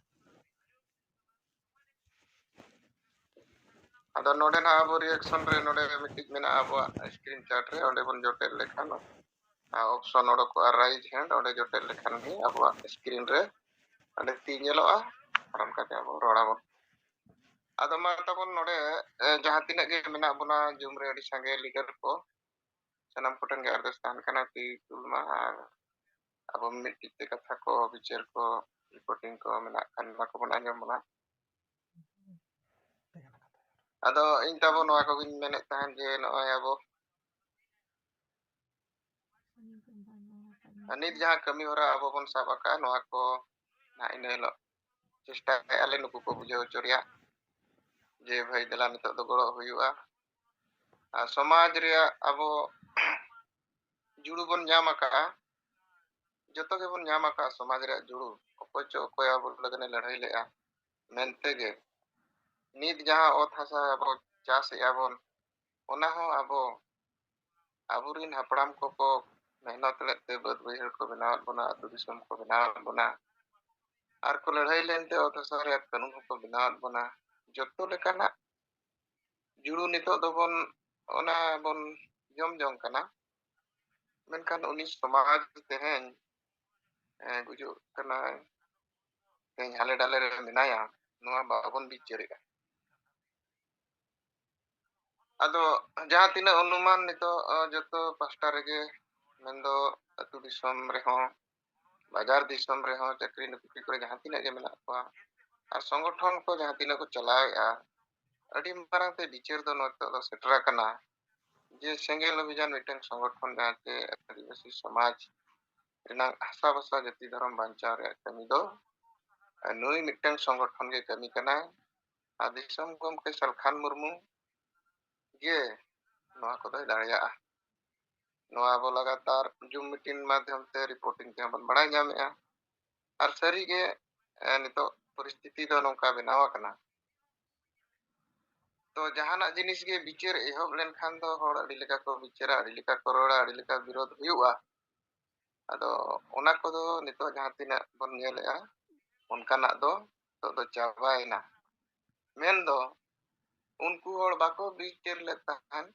ᱟᱫᱚ ᱱᱚᱰᱮ ᱱᱟᱜ ᱟᱵᱚ ᱨᱤᱭᱮᱠᱥᱚᱱ ᱨᱮ ᱱᱚᱰᱮ ᱢᱤᱫᱴᱤᱡ ᱢᱮᱱᱟᱜᱼᱟ ᱟᱵᱚᱣᱟᱜ ᱥᱠᱨᱤᱱ ᱪᱟᱨᱴ ᱨᱮ ᱚᱸᱰᱮ ᱵᱚᱱ ᱡᱚᱴᱮᱫ ᱞᱮᱠᱷᱟᱱ ᱚᱯᱥᱚᱱ ᱚᱰᱚᱠᱚᱜᱼᱟ ᱨᱟᱭᱤᱡ ᱦᱮᱱᱰ ᱚᱸᱰᱮ ᱡᱚᱴᱮᱫ ᱞᱮᱠᱷᱟᱱ ᱜᱮ ᱟᱵᱚᱣᱟᱜ ᱥᱠᱨᱤᱱ ᱨᱮ ᱚᱸᱰᱮ ᱛᱤ ᱧᱮᱞᱚᱜᱼᱟ ᱟᱨ ᱚᱱᱠᱟᱛᱮ ᱟᱵᱚ ᱨᱚᱲᱟᱵᱚᱱ ᱟᱫᱚ ᱢᱟ ᱛᱟᱵᱚᱱ ᱱᱚᱰᱮ ᱡᱟᱦᱟᱸ ᱛᱤᱱᱟᱹᱜ ᱜᱮ ᱢᱮᱱᱟᱜ ᱵᱚᱱᱟ ᱡᱩᱢ ᱨᱮ ᱟᱹᱰᱤ ᱥᱟᱸᱜᱮ ᱞᱤᱰᱟᱨ ᱠᱚ ᱥᱟᱱᱟᱢ ᱠᱚᱴᱷᱮᱱ ᱜᱮ ᱟᱨᱫᱟᱥ ᱛᱟᱦᱮᱱ ᱠᱟᱱᱟ ᱛᱤ ᱛᱩᱞ ᱢᱟ ᱟᱨ ᱟᱵᱚ ᱢᱤᱫᱴᱤᱡ ᱛᱮ ᱠᱟᱛᱷᱟ ᱠᱚ ᱵᱤᱪᱟᱹᱨ ᱠᱚ ᱨᱤᱯᱳর্টিং ᱠᱚ ᱢᱮᱱᱟᱜ ᱠᱷᱟᱱ ᱱᱚᱣᱟ ᱠᱚᱵᱚᱱ ᱟᱸᱡᱚᱢ ᱵᱚᱱᱟ ᱟᱫᱚ ᱤᱧ ᱛᱟᱵᱚ ᱱᱚᱣᱟ ᱠᱚᱜᱤᱧ ᱢᱮᱱᱮᱫ ᱛᱟᱦᱮᱱ ᱡᱮ ᱱᱚᱜᱼᱚᱭ ᱟᱵᱚ ᱱᱤᱛ ᱡᱟᱦᱟᱸ ᱠᱟᱹᱢᱤ ᱦᱚᱨᱟ ᱟᱵᱚ ᱵᱚᱱ ᱥᱟᱵ ᱟᱠᱟᱫᱼᱟ ᱱᱚᱣᱟ ᱠᱚ ᱱᱟᱦᱟᱜ ᱤᱱᱟᱹ ᱦᱤᱞᱳᱜ ᱪᱮᱥᱴᱟᱭᱮᱜᱼᱟ ᱞᱮ ᱱᱩᱠᱩ ᱠᱚ ᱵᱩᱡᱷᱟᱹᱣ ᱦᱚᱪᱚ ᱨᱮᱭᱟᱜ ᱡᱮ ᱵᱷᱟᱹᱭ ᱫᱮᱞᱟ ᱱᱤᱛᱚᱜ ᱫᱚ ᱜᱚᱲᱚ ᱦᱩᱭᱩᱜᱼᱟ ᱟᱨ ᱥᱚᱢᱟᱡᱽ ᱨᱮᱭᱟᱜ ᱟᱵᱚ ᱡᱩᱲᱩ ᱵᱚᱱ ᱧᱟᱢ ᱟᱠᱟᱜᱼᱟ ᱡᱚᱛᱚ ᱜᱮᱵᱚᱱ ᱧᱟᱢ ᱟᱠᱟᱜᱼᱟ ᱥᱚᱢᱟᱡᱽ ᱨᱮᱭᱟᱜ ᱡᱩᱲᱩ ᱚᱠᱚᱭ ᱪᱚ ᱚᱠᱚᱭ ᱟᱵᱚ ᱞᱟᱹᱜᱤᱫ ᱞᱟᱹᱲᱦᱟᱹᱭ ᱞᱮᱜᱼᱟ ᱢᱮᱱᱛᱮᱜᱮ ᱱᱤᱛ ᱡᱟᱦᱟᱸ ᱚᱛ ᱦᱟᱥᱟ ᱟᱵᱚ ᱪᱟᱥᱮᱜᱼᱟ ᱵᱚᱱ ᱚᱱᱟ ᱦᱚᱸ ᱟᱵᱚᱨᱤᱱ ᱦᱟᱯᱲᱟᱢ ᱠᱚᱠᱚ ᱢᱮᱦᱱᱚᱛ ᱞᱮᱫ ᱛᱮ ᱵᱟᱹᱫ ᱵᱟᱹᱭᱦᱟᱹᱲ ᱠᱚ ᱵᱮᱱᱟᱣᱟᱫ ᱵᱚᱱᱟ ᱟᱹᱛᱩ ᱫᱤᱥᱚᱢ ᱠᱚ ᱵᱮᱱᱟᱣᱟᱫ ᱵᱚᱱᱟ ᱟᱨ ᱠᱚ ᱞᱟᱹᱲᱦᱟᱹᱭ ᱞᱮᱱᱛᱮ ᱚᱛ ᱦᱟᱥᱟ ᱨᱮᱭᱟᱜ ᱠᱟᱹᱱᱩᱱ ᱦᱚᱸᱠᱚ ᱵᱮᱱᱟᱣᱟᱫ ᱵᱚᱱᱟ ᱡᱚᱛᱚ ᱞᱮᱠᱟᱱᱟᱜ ᱡᱩᱲᱩ ᱱᱤᱛᱚᱜ ᱫᱚᱵᱚᱱ ᱚᱱᱟ ᱵᱚᱱ ᱡᱚᱢ ᱡᱚᱝ ᱠᱟᱱᱟ ᱢᱮᱱᱠᱷᱟन ᱩᱱᱤ ᱥᱚᱢᱟᱡᱽ ᱛᱮᱦᱮᱧ ᱜᱩᱡᱩᱜ ᱠᱟᱱᱟᱭ ᱛᱮᱦᱮᱧ ᱦᱟᱞᱮ ᱰᱟᱞᱮ ᱨᱮ ᱢᱮᱱᱟᱭᱟ ᱱᱚᱣᱟ ᱵᱟᱵᱚᱱ ᱵᱤᱪᱟᱹᱨᱮᱜᱼᱟ ᱟᱫᱚ ᱡᱟᱦᱟᱸ ᱛᱤᱱᱟᱹᱜ ᱚᱱᱩᱢᱟᱱ ᱱᱤᱛᱚᱜ ᱡᱚᱛᱚ ᱯᱟᱥᱴᱟ ᱨᱮᱜᱮ ᱢᱮᱱᱫᱚ ᱟᱹᱛᱩ ᱫᱤᱥᱚᱢ ᱨᱮᱦᱚᱸ ᱵᱟᱡᱟᱨ ᱫᱤᱥᱚᱢ ᱨᱮᱦᱚᱸ ᱪᱟᱹᱠᱨᱤ ᱱᱚᱠᱨᱤ ᱠᱚᱨᱮ ᱡᱟᱦᱟᱸ ᱛᱤᱱᱟᱹᱜ ᱜᱮ ᱢᱮᱱᱟᱜ ᱠᱚᱣᱟ ᱟᱨ ᱥᱚᱝᱜᱚᱴᱷᱚᱱ ko ᱡᱟᱦᱟᱸ ᱛᱤᱱᱟᱹᱜ ᱠᱚ ᱪᱟᱞᱟᱣᱮᱜᱼᱟ ᱟᱹᱰᱤ ᱢᱟᱨᱟᱝ ᱛᱮ ᱵᱤᱪᱟᱹᱨ ᱫᱚ ᱱᱤᱛᱚᱜ ᱫᱚ ᱥᱮᱴᱮᱨ ᱟᱠᱟᱱᱟ ᱡᱮ ᱥᱮᱸᱜᱮᱞ ᱚᱵᱷᱤᱡᱟᱱ ᱢᱤᱫᱴᱟᱝ ᱥᱚᱝᱜᱚᱴᱷᱚᱱ ᱡᱟᱦᱟᱸᱛᱮ ᱟᱹᱫᱤᱵᱟᱹᱥᱤ ᱥᱚᱢᱟᱡᱽ ᱨᱮᱱᱟᱜ ᱦᱟᱥᱟ ᱵᱷᱟᱥᱟ ᱡᱟᱹᱛᱤ ᱫᱷᱚᱨᱚᱢ ᱵᱟᱧᱪᱟᱣ ᱨᱮᱭᱟᱜ ᱠᱟᱹᱢᱤ ᱫᱚ ᱱᱩᱭ ᱢᱤᱫᱴᱟᱝ ᱥᱚᱝᱜᱚᱴᱷᱚᱱ ᱜᱮ ᱠᱟᱹᱢᱤ ᱠᱟᱱᱟᱭ ᱟᱨ ᱫᱤᱥᱚᱢ ᱜᱚᱢᱠᱮ ᱥᱟᱞᱠᱷᱟᱱ ᱢᱩᱨᱢᱩ ᱜᱮ ᱱᱚᱣᱟ ᱠᱚᱫᱚᱭ ᱫᱟᱲᱮᱭᱟᱜᱼᱟ ᱱᱚᱣᱟ ᱟᱵᱚ ᱞᱟᱜᱟताᱨ ᱡᱩᱢ ᱢᱤᱴᱤᱝ ᱢᱟᱫᱽᱫᱷᱚᱢ ᱛᱮ ᱨᱤᱯᱳর্টিং ᱛᱮᱦᱚᱸ ᱵᱚᱱ ᱵᱟᱲᱟᱭ ᱧᱟᱢᱮᱜᱼᱟ ᱟᱨ ᱥᱟᱹᱨᱤᱜᱮ ᱱᱤᱛᱚᱜ ᱯᱚᱨᱤᱥᱛᱷᱤᱛᱤ ᱫᱚ ᱱᱚᱝᱠᱟ ᱵᱮᱱᱟᱣ ᱟᱠᱟᱱᱟ तो जहानाक जिनिस गे बिचार एहब लेनखान दो हर अड़ी लेका को बिचारा अड़ी लेका को रोड़ा अड़ी लेका विरोध हुआ अदो ओना कोदो नितो जहां तिना बन नेलेआ उनकानाक दो चाबायना मेन दो उनको हर बाको बिचार ले ताहन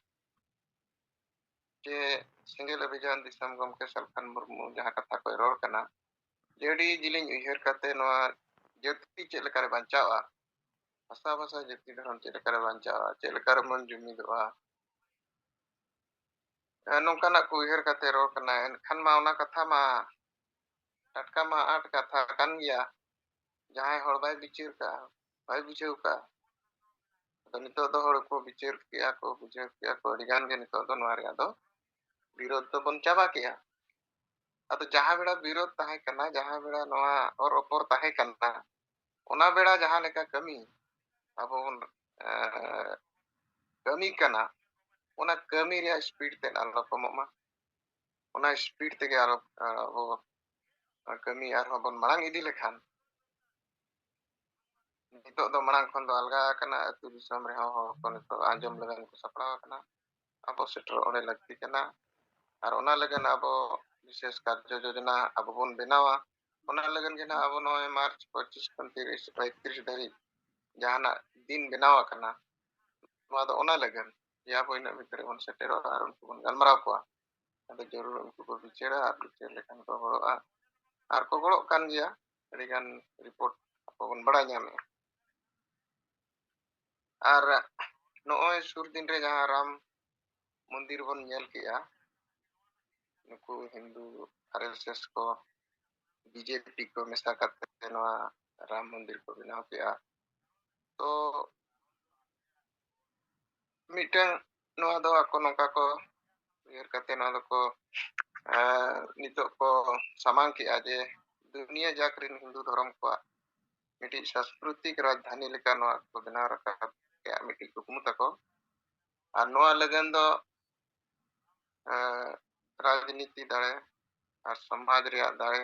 जे सेंगेल अभियान दिसम गमके सलखान मुर्मू जहां कथा को रोड़ कना जेडी जिलिंग उयहर काते नोआ जति चेद लेकारे बांचावा भाषा भाषा जति धरम चेद लेकारे बांचावा चेद लेकारे मन जुमिदोआ नोंकानाक को उयहर काते रोड़ कना एनखान मा ओना कथा मा टटका मा आट कथा कान गया जहां हर बाय बिचार का बाय बुझेव का तो नितो दो हर को बिचार किया को बुझेव किया को अडिगान गे नितो दो नोआ रेया दो विरोध तो बन चाबा किया अदो जहां बेड़ा विरोध ताहे कना जहां बेड़ा नोआ और ओपर ताहे कना ओना बेड़ा जहां लेका कमी अबो बन कमी कना ओना कमी रे स्पीड ते आलो कममा ओना स्पीड ते गे आरो अबो कमी आर बन मांग इदी लेखान नितो दो मांग खन दो अलगा कना अतु दिसम रे हो को नितो आंजम लगन को सपड़ा कना abo seterok ᱚᱸᱰᱮ ᱞᱟᱹᱠᱛᱤ ᱠᱟᱱᱟ ᱟᱨ ᱚᱱᱟ ᱞᱟᱹᱜᱤᱫ ᱟᱵᱚ ᱵᱤᱥᱮᱥ ᱠᱟᱨᱡᱚ ᱡᱳᱡᱚᱱᱟ ᱟᱵᱚ ᱵᱚᱱ ᱵᱮᱱᱟᱣᱟ ᱚᱱᱟ ᱞᱟᱹᱜᱤᱫ ᱜᱮ ᱟᱵᱚ ᱱᱚᱜᱼᱚᱭ ᱢᱟᱨᱪ 25 ᱠᱷᱚᱱ 30 31 ᱫᱷᱟᱹᱨᱤᱡ ᱡᱟᱦᱟᱱᱟᱜ ᱫᱤᱱ ᱵᱮᱱᱟᱣ ᱟᱠᱟᱱᱟ ᱱᱚᱣᱟ ᱫᱚ ᱚᱱᱟ ᱞᱟᱹᱜᱤᱫ ᱡᱮ ᱟᱵᱚ ᱤᱱᱟᱹᱜ ᱵᱷᱤᱛᱨᱤ ᱵᱚᱱ ᱥᱮᱴᱮᱨᱚᱜᱼᱟ ᱟᱨ ᱩᱱᱠᱩ ᱵᱚᱱ ᱜᱟᱞᱢᱟᱨᱟᱣ ᱠᱚᱣᱟ ᱟᱫᱚ ᱡᱟᱹᱨᱩᱲ ᱩᱱᱠᱩ ᱠᱚ ᱵᱤᱪᱟᱹᱨᱟ ᱟᱨ ᱵᱤᱪᱟᱹᱨ ᱞᱮᱠᱷᱟᱱ ᱠᱚ ᱜᱚᱲᱚᱜᱼᱟ ᱟᱨ ᱠᱚ ᱜᱚᱲᱚᱜ ᱠᱟᱱ ᱜᱮᱭᱟ ᱟᱹᱰᱤᱜᱟᱱ ᱨᱤᱯᱳর্ট ᱟᱵᱚ ᱵᱚᱱ ᱵᱟᱲᱟᱭ ᱧᱟᱢᱮᱜᱼᱟ ᱟᱨ ᱱᱚᱜᱼᱚᱭ ᱥᱩᱨ ᱫᱤᱱ ᱨᱮ ᱡᱟᱦᱟᱸ ᱨᱟᱢ ᱢᱚᱱᱫᱤᱨ ᱵᱚᱱ ᱧᱮᱞ ᱠᱮᱜᱼᱟ ᱱᱩᱠᱩ Hindu RSS ko BJP ko mesa kate nᱚᱣᱟ Ram ᱢᱚᱱᱫᱤᱨ ko ᱵᱮᱱᱟᱣ ᱠᱮᱜᱼᱟ ᱛᱚ ᱢᱤᱫᱴᱟᱝ ᱱᱚᱣᱟ ᱫᱚ ᱟᱠᱚ ᱱᱚᱝᱠᱟ ᱠᱚ ᱩᱭᱦᱟᱹᱨ ᱠᱟᱛᱮ ᱱᱚᱣᱟ ᱫᱚᱠᱚ ᱱᱤᱛᱚᱜ ᱠᱚ ᱥᱟᱢᱟᱝ ᱠᱮᱜᱼᱟ ᱡᱮ दुनिया जाक ᱨᱤᱱ हिंदू धर्म ᱠᱚᱣᱟᱜ ᱢᱤᱫᱴᱤᱡ ᱥᱟᱝᱥᱠᱨᱤᱛᱤᱠ ᱨᱟᱡᱽᱫᱷᱟᱱᱤ ᱞᱮᱠᱟ ᱱᱚᱣᱟ ᱠᱚ ᱵᱮᱱᱟᱣ ᱨᱟᱠᱟᱵ ᱠᱮᱜᱼᱟ ᱢᱤᱫᱴᱤᱡ ᱠᱩᱠᱢᱩ ᱛᱟᱠᱚ ᱟᱨ ᱱᱚᱣᱟ ᱞᱟᱹᱜᱤᱫ ᱫᱚ राजनीति दाड़े और समाज रैयाग दाड़े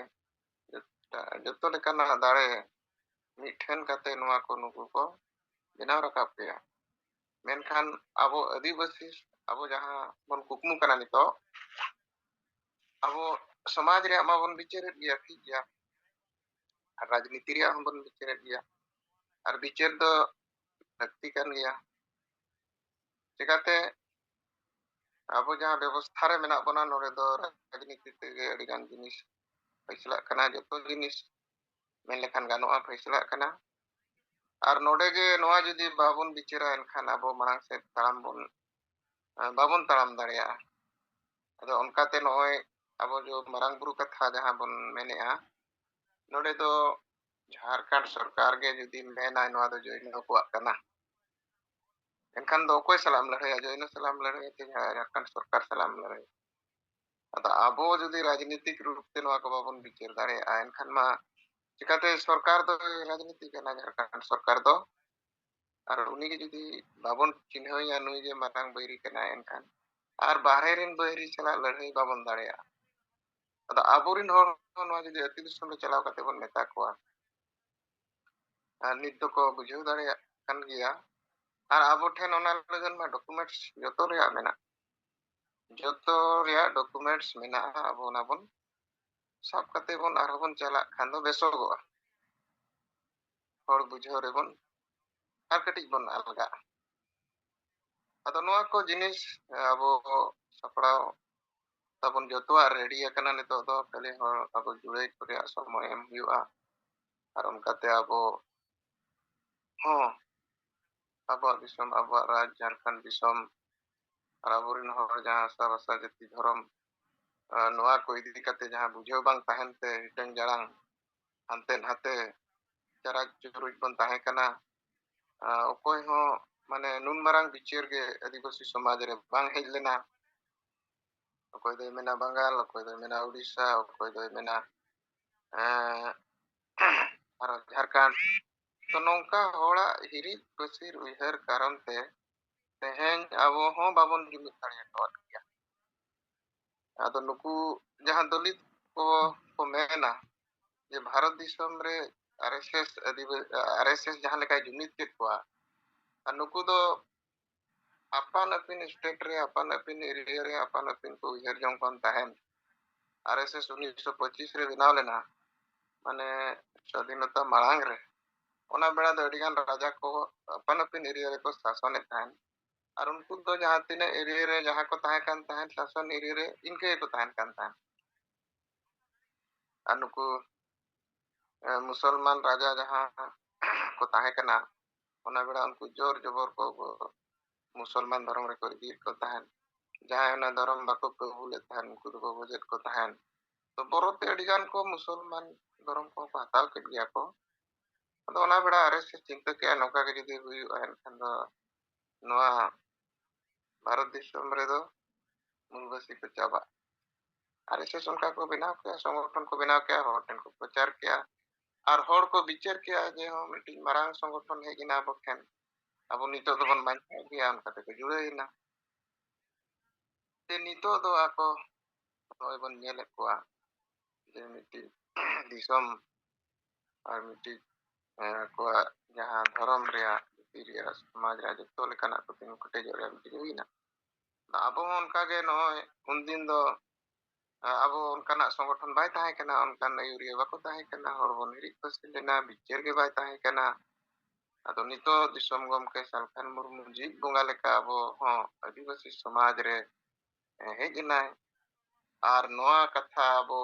जतो लेकानाग दाड़े मिठेन काते नोआ को नुकु को बनाव रकाब पेया मेनखान आबो आदिवासी आबो जहां बन कुकमु कना नितो आबो समाज रे मा बन बिचारे गया ठीक गया राजनीति रे हम बन बिचारे गया और बिचार दो लक्ति कन गया चिकाते आबो जहां व्यवस्था रे मेना बना नोरे दो राजनीति ते अडिगान जिनिस फैसला कना जतो जिनिस मेन लेखान गानोआ फैसला कना और नोडे गे नोआ जुदी बाबन बिचारा एनखान आबो मांग से ताम बन बाबन ताम दाड़िया अदो उनकाते नोय आबो जो मरांग बुरु कथा जहां बन मेनेआ नोडे दो झारखंड सरकार गे जुदी मेना नोआ दो जोइनो को कना एनखान दो कोई सलाम लड़ाई जोइनो सलाम लड़ाई ते झारखंड सरकार सलाम लड़ाई अदो आबो जुदी राजनीतिक रूप ते नोआ को बाबन बिचार दाड़िया एनखान मा चिकाते सरकार दो राजनीति कना झारखंड सरकार दो और उनी के जुदी बाबन चिन्हया नुई जे मातांग बैरी कना एनखान और बाहरे रिन बैरी चला लड़ाई बाबन दाड़िया अदो आबोरिन होर नोआ जुदी अति दिसम चलाव कते बन मेता कोआ नित दो को बुझाव दाड़िया कन गया और आबो ठेन ओना लगन मा डॉक्यूमेंट्स जतो रेया मेना जतो रेया डॉक्यूमेंट्स मेना आबो ना बन सब कते बन आर बन चला खान दो बेसोगोआ होर बुझाव रे बन आर कटिज बन अलगा अदो नोआ को जिनिस आबो सपड़ाव तबन जतोआ रेडी आकना नितो दो खाली होर आबो जुड़े करे समय एम हुआ और उनकाते आबो हो आबो दिसम आबो राज झारखंड दिसम और आबोरिन होर जहां आसाबासा जाति धर्म नोआ को इदी काते जहां बुझाव बांग ताहेनते हिटंग जारांग हानते नाते चरा चुरुज बन ताहे कना ओकोय हो माने नुन मारांग बिचार गे आदिवासी समाज रे बांग हेज लेना ओकोय दो मेना बंगाल ओकोय दो मेना उड़ीसा ओकोय दो मेना और झारखंड तो नौका होड़ा हिरी बसीर उहर कारण ते तेहेन आबो हो बाबन जुमित दाड़िया कवात गया आदो नुकु जहां दलित को मेना जे भारत दिसम रे RSS जहां लेका जुमित के कोआ नुकु दो अपन अपिन स्टेट रे अपन अपिन एरिया रे अपन अपिन को उहर जों कन ताहेन RSS 1925 रे बनाव लेना माने स्वाधीनता मांग रे ओना बेड़ा दो अडिगान राजा को अपन अपिन एरिया रे को शासन ताहेन और उनको दो जहां तीन एरिया रे जहां को ताहे कान ताहेन शासन एरिया रे इनके को ताहेन कान ताहेन अनुकु मुसलमान राजा जहां को ताहे कना ओना बेड़ा उनको जोर जबर को मुसलमान धर्म रे को इदी को ताहेन जहां ओना धर्म बाको कबूल ताहेन उनको दो बजेट को ताहेन तो बरोते अडिगान को मुसलमान धर्म को हताव के गया को अदो ओना बेड़ा RSS चिंता के नौका के जुदी हुई एनखान दो नोआ भारत दिसम रे दो मूलवासी को चाबा RSS उनका को बनाव के संगठन को बनाव के होर ठन को प्रचार किया और होर को विचार किया जे हो मिटी मारांग संगठन है गिना बखेन अब नितो दो बन बांचा गया उनका ते जुड़े ना ते नितो दो आको नोय बन नेले कोआ जे मिटी दिसम और मिटी कोआ जहां धर्म रे समाज रे जतो लेकाना को तीन कटे जोरे मिटी हुईना ᱟᱵᱚ ᱦᱚᱸ ᱚᱱᱠᱟᱜᱮ ᱱᱚᱜᱼᱚᱭ ᱩᱱᱫᱤᱱ ᱫᱚ ᱟᱵᱚ ᱚᱱᱠᱟᱱᱟᱜ ᱥᱚᱝᱜᱚᱴᱷᱚᱱ ᱵᱟᱭ ᱛᱟᱦᱮᱸ ᱠᱟᱱᱟ, ᱚᱱᱠᱟᱱ ᱟᱹᱭᱩᱨᱤᱭᱟᱹ ᱵᱟᱠᱚ ᱛᱟᱦᱮᱸ ᱠᱟᱱᱟ, ᱦᱚᱲ ᱵᱚᱱ ᱦᱤᱨᱤᱡ ᱯᱟᱹᱥᱤᱨ ᱞᱮᱱᱟ, ᱵᱤᱪᱟᱹᱨ ᱜᱮ ᱵᱟᱭ ᱛᱟᱦᱮᱸ ᱠᱟᱱᱟ᱾ ᱟᱫᱚ ᱱᱤᱛᱚᱜ ᱫᱤᱥᱚᱢ ᱜᱚᱢᱠᱮ ᱥᱟᱞᱠᱷᱟᱱ ᱢᱩᱨᱢᱩ ᱡᱷᱤᱡ ᱵᱚᱸᱜᱟ ᱞᱮᱠᱟ ᱟᱵᱚ ᱦᱚᱸ ᱟᱹᱫᱤᱵᱟᱹᱥᱤ ᱥᱚᱢᱟᱡᱽ ᱨᱮ ᱦᱮᱡ ᱮᱱᱟᱭ, ᱟᱨ ᱱᱚᱣᱟ ᱠᱟᱛᱷᱟ ᱟᱵᱚ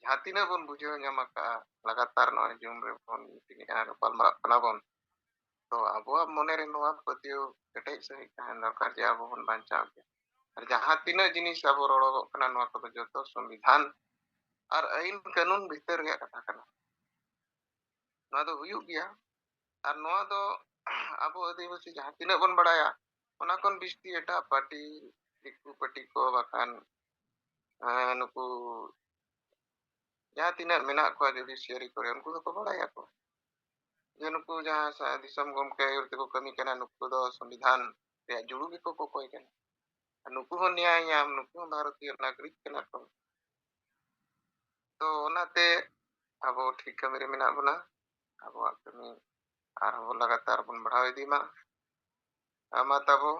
ᱡᱟᱦᱟᱸ ᱛᱤᱱᱟᱹᱜ ᱵᱚᱱ ᱵᱩᱡᱷᱟᱹᱣ ᱧᱟᱢ ᱟᱠᱟᱜᱼᱟ, ᱞᱟᱜᱟᱛᱟᱨ ᱱᱚᱜᱼᱚᱭ ᱡᱩᱢ ᱨᱮᱵᱚᱱ ᱢᱤᱴᱤᱝᱮᱜᱼᱟ, ᱜᱟᱯᱟᱞᱢᱟᱨᱟᱜ ᱠᱟᱱᱟ ᱵᱚᱱ, ᱛᱚ ᱟᱵᱚᱣᱟᱜ ᱢᱚᱱᱮᱨᱮ ᱱᱚᱣᱟ ᱯᱟᱹᱛᱭᱟᱹᱣ ᱠᱮᱴᱮᱡ ᱥᱟᱺᱦᱤᱡ ᱛᱟᱦᱮᱱ ᱫᱚᱨᱠᱟর ᱡᱮ ᱟᱵᱚ ᱵᱚᱱ ᱵᱟᱧᱪᱟᱣ ᱜᱮᱭᱟ᱾ ᱟᱨ ᱡᱟᱦᱟᱸ ᱛᱤᱱᱟᱹᱜ ᱡᱤᱱᱤᱥ ᱟᱵᱚ ᱨᱚᱲᱚᱜᱚᱜ ᱠᱟᱱᱟ ᱱᱚᱣᱟ ᱠᱚᱫᱚ ᱡᱚᱛᱚ ᱥᱚᱝᱵᱤᱫᱷᱟᱱ ᱟᱨ ᱟᱹᱭᱤᱱ ᱠᱟᱹᱱᱩᱱ ᱵᱷᱤᱛᱟᱹᱨ ᱨᱮᱭᱟᱜ ᱠᱟᱛᱷᱟ ᱠᱟᱱᱟ, ᱱᱚᱣᱟ ᱫᱚ ᱦᱩᱭᱩᱜ ᱜᱮᱭᱟ᱾ ᱟᱨ ᱱᱚᱣᱟ ᱫᱚ ᱟᱵᱚ ᱟᱹᱫᱤᱵᱟᱹᱥᱤ ᱡᱟᱦᱟᱸ ᱛᱤᱱᱟᱹᱜ ᱵᱚᱱ ᱵᱟᱲᱟᱭᱟ, ᱚᱱᱟ ᱠᱷᱚᱱ ᱵᱤᱥᱛᱤ ᱮᱴᱟᱜ ᱯᱟর্টি ᱫᱤᱠᱩ ᱯᱟর্টি ᱠᱚ ᱵᱟᱠᱷᱟᱱ ᱱᱩᱠᱩ ᱡᱟᱦᱟᱸ ᱛᱤᱱᱟᱹᱜ ᱢᱮᱱᱟᱜ ᱠᱚᱣᱟ ᱡᱩᱰᱤᱥᱤᱭᱟরি ᱠᱚᱨᱮ, ᱩᱱᱠᱩ ᱫᱚᱠᱚ ᱵᱟᱲᱟᱭᱟᱠᱚ ᱡᱮ ᱱᱩᱠᱩ ᱡᱟᱦᱟᱸ ᱫᱤᱥᱚᱢ ᱜᱚᱢᱠᱮ ᱟᱹᱭᱩᱨ ᱛᱮᱠᱚ ᱠᱟᱹᱢᱤ ᱠᱟᱱᱟ, ᱱᱩᱠᱩ ᱫᱚ ᱥᱚᱝᱵᱤᱫᱷᱟᱱ ᱨᱮᱭᱟᱜ ᱡᱩᱲᱩ ᱜᱮᱠᱚ ᱠᱚᱠᱚᱭ ᱠᱟᱱᱟ, ᱱᱩᱠᱩ ᱦᱚᱸ ᱱᱮᱭᱟᱭ ᱧᱟᱢ, ᱱᱩᱠᱩ ᱦᱚᱸ ᱵᱷᱟᱨᱚᱛᱤᱭᱚ ᱱᱟᱜᱚᱨᱤᱠ ᱠᱟᱱᱟ ᱠᱚ᱾ ᱛᱚ ᱚᱱᱟᱛᱮ ᱟᱵᱚ ᱴᱷᱤᱠ ᱠᱟᱹᱢᱤ ᱨᱮ ᱢᱮᱱᱟᱜ ᱵᱚᱱᱟ, ᱟᱵᱚᱣᱟᱜ ᱠᱟᱹᱢᱤ ᱟᱨᱦᱚᱸ ᱞᱟᱜᱟᱛᱟᱨ ᱵᱚᱱ ᱵᱟᱲᱦᱟᱣ ᱤᱫᱤ ᱢᱟ᱾ ᱢᱟ ᱛᱟᱵᱚ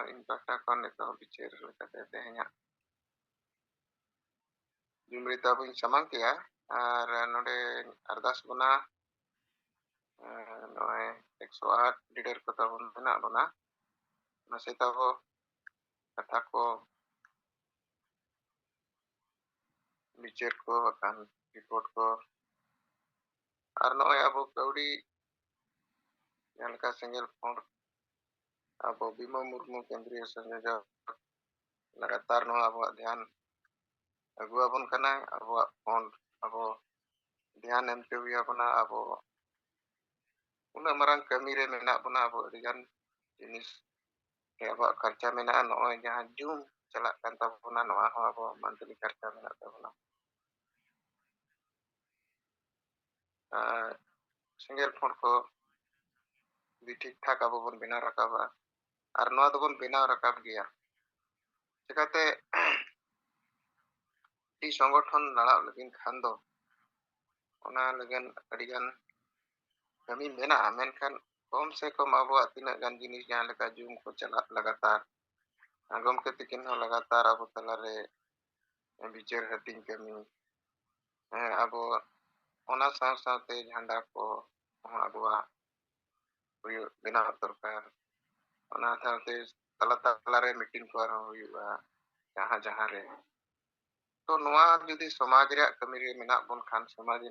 ᱤᱧ ᱯᱟᱦᱴᱟ ᱠᱷᱚᱱ ᱱᱤᱛᱚᱜ ᱵᱤᱪᱟᱹᱨ ᱞᱮᱠᱟᱛᱮ ᱛᱮᱦᱮᱧᱟᱜ ᱡᱩᱢᱨᱤ ᱛᱟᱵᱚᱧ ᱥᱟᱢᱟᱝ ᱠᱮᱜᱼᱟ, ᱟᱨ ᱱᱚᱰᱮ ᱟᱨᱫᱟᱥ ᱵᱚᱱᱟ ᱱᱚᱜᱼᱚᱭ 108 ᱞᱤᱰᱟᱨ ᱠᱚ ᱛᱟᱵᱚᱱ ᱢᱮᱱᱟᱜ ᱵᱚᱱᱟ, ᱢᱟᱥᱮ ᱛᱟᱵᱚ ᱠᱟᱛᱷᱟ ᱠᱚ ᱵᱤᱪᱟᱹᱨ ᱠᱚ ᱵᱟᱠᱷᱟᱱ ᱨᱤᱯᱳর্ট ᱠᱚ, ᱟᱨ ᱱᱚᱜᱼᱚᱭ ᱟᱵᱚ ᱠᱟᱹᱣᱰᱤ ᱡᱟᱦᱟᱸ ᱞᱮᱠᱟ ᱥᱮᱸᱜᱮᱞ ᱯᱷᱳᱲ ᱟᱵᱚ ᱵᱤᱢᱟ ᱢᱩᱨᱢᱩ ᱠᱮᱱᱫᱨᱤᱭᱚ ᱥᱚᱝᱡᱳᱡᱚᱠ ᱞᱟᱜᱟᱛᱟᱨ ᱱᱚᱣᱟ ᱟᱵᱚᱣᱟᱜ ᱫᱷᱮᱭᱟᱱ ᱟᱹᱜᱩᱣᱟᱵᱚᱱ ᱠᱟᱱᱟᱭ, ᱟᱵᱚᱣᱟᱜ ᱯᱷᱳᱱ ᱟᱵᱚ ᱫᱷᱮᱭᱟᱱ ᱮᱢᱛᱮ ᱦᱩᱭ ᱟᱵᱚᱱᱟ᱾ ᱟᱵᱚ ᱩᱱᱟᱹᱜ ᱢᱟᱨᱟᱝ ᱠᱟᱹᱢᱤ ᱨᱮ ᱢᱮᱱᱟᱜ ᱵᱚᱱᱟ, ᱟᱵᱚ ᱟᱹᱰᱤᱜᱟᱱ ᱡᱤᱱᱤᱥ ᱨᱮ ᱟᱵᱚᱣᱟᱜ ᱠᱷᱚᱨᱪᱟ ᱢᱮᱱᱟᱜᱼᱟ, ᱱᱚᱜᱼᱚᱭ ᱡᱟᱦᱟᱸ ᱡᱩᱢ ᱪᱟᱞᱟᱜ ᱠᱟᱱ ᱛᱟᱵᱚᱱᱟ, ᱱᱚᱣᱟ ᱦᱚᱸ ᱟᱵᱚ ᱢᱟᱱᱛᱷᱞᱤ ᱠᱷᱚᱨᱪᱟ ᱢᱮᱱᱟᱜ ᱛᱟᱵᱚᱱᱟ᱾ ᱥᱮᱸᱜᱮᱞ ᱯᱷᱳᱲ ko ᱡᱩᱫᱤ ᱴᱷᱤᱠ ᱴᱷᱟᱠ ᱟᱵᱚ ᱵᱚᱱ ᱵᱮᱱᱟᱣ ᱨᱟᱠᱟᱵᱟ, ᱟᱨ ᱱᱚᱣᱟ ᱫᱚᱵᱚᱱ ᱵᱮᱱᱟᱣ ᱨᱟᱠᱟᱵ ᱜᱮᱭᱟ, ᱪᱤᱠᱟᱹᱛᱮ ᱟᱹᱰᱤ ᱥᱚᱝᱜᱚᱴᱷᱚᱱ ᱞᱟᱲᱟᱣ ᱞᱟᱹᱜᱤᱫ ᱠᱷᱟᱱ ᱫᱚ ᱚᱱᱟ ᱞᱟᱹᱜᱤᱫ ᱟᱹᱰᱤᱜᱟᱱ ᱠᱟᱹᱢᱤ ᱢᱮᱱᱟᱜᱼᱟ, ᱢᱮᱱᱠᱷᱟन ᱠᱚᱢ ᱥᱮ ᱠᱚᱢ ᱟᱵᱚᱣᱟᱜ ᱛᱤᱱᱟᱹᱜ ᱜᱟᱱ ᱡᱤᱱᱤᱥ ᱡᱟᱦᱟᱸ ᱞᱮᱠᱟ ᱡᱩᱢ ᱠᱚ ᱪᱟᱞᱟᱜ ᱞᱟᱜᱟᱛᱟᱨ, ᱜᱚᱢᱠᱮ ᱛᱤᱠᱤᱱ ᱦᱚᱸ ᱞᱟᱜᱟᱛᱟᱨ ᱟᱵᱚ ᱛᱟᱞᱟᱨᱮ ᱵᱤᱪᱟᱹᱨ ᱦᱟᱹᱴᱤᱧ ᱠᱟᱹᱢᱤ, ᱟᱵᱚ ᱚᱱᱟ ᱥᱟᱶ ᱥᱟᱶᱛᱮ ᱡᱷᱟᱱᱰᱟ ᱠᱚ ᱦᱚᱸ ᱟᱵᱚᱣᱟᱜ ᱦᱩᱭᱩᱜ ᱵᱮᱱᱟᱣ ᱫᱚᱨᱠᱟর, ᱚᱱᱟ ᱥᱟᱶᱛᱮ ᱛᱟᱞᱟ ᱛᱟᱞᱟᱨᱮ ᱢᱤᱴᱤᱝ ᱠᱚ ᱟᱨᱦᱚᱸ ᱦᱩᱭᱩᱜᱼᱟ ᱡᱟᱦᱟᱸ ᱨᱮ। ᱛᱚ ᱱᱚᱣᱟ ᱡᱩᱫᱤ ᱥᱚᱢᱟᱡᱽ ᱨᱮᱭᱟᱜ ᱠᱟᱹᱢᱤ ᱨᱮ ᱢᱮᱱᱟᱜ ᱵᱚᱱ ᱠᱷᱟᱱ, ᱥᱚᱢᱟᱡᱽ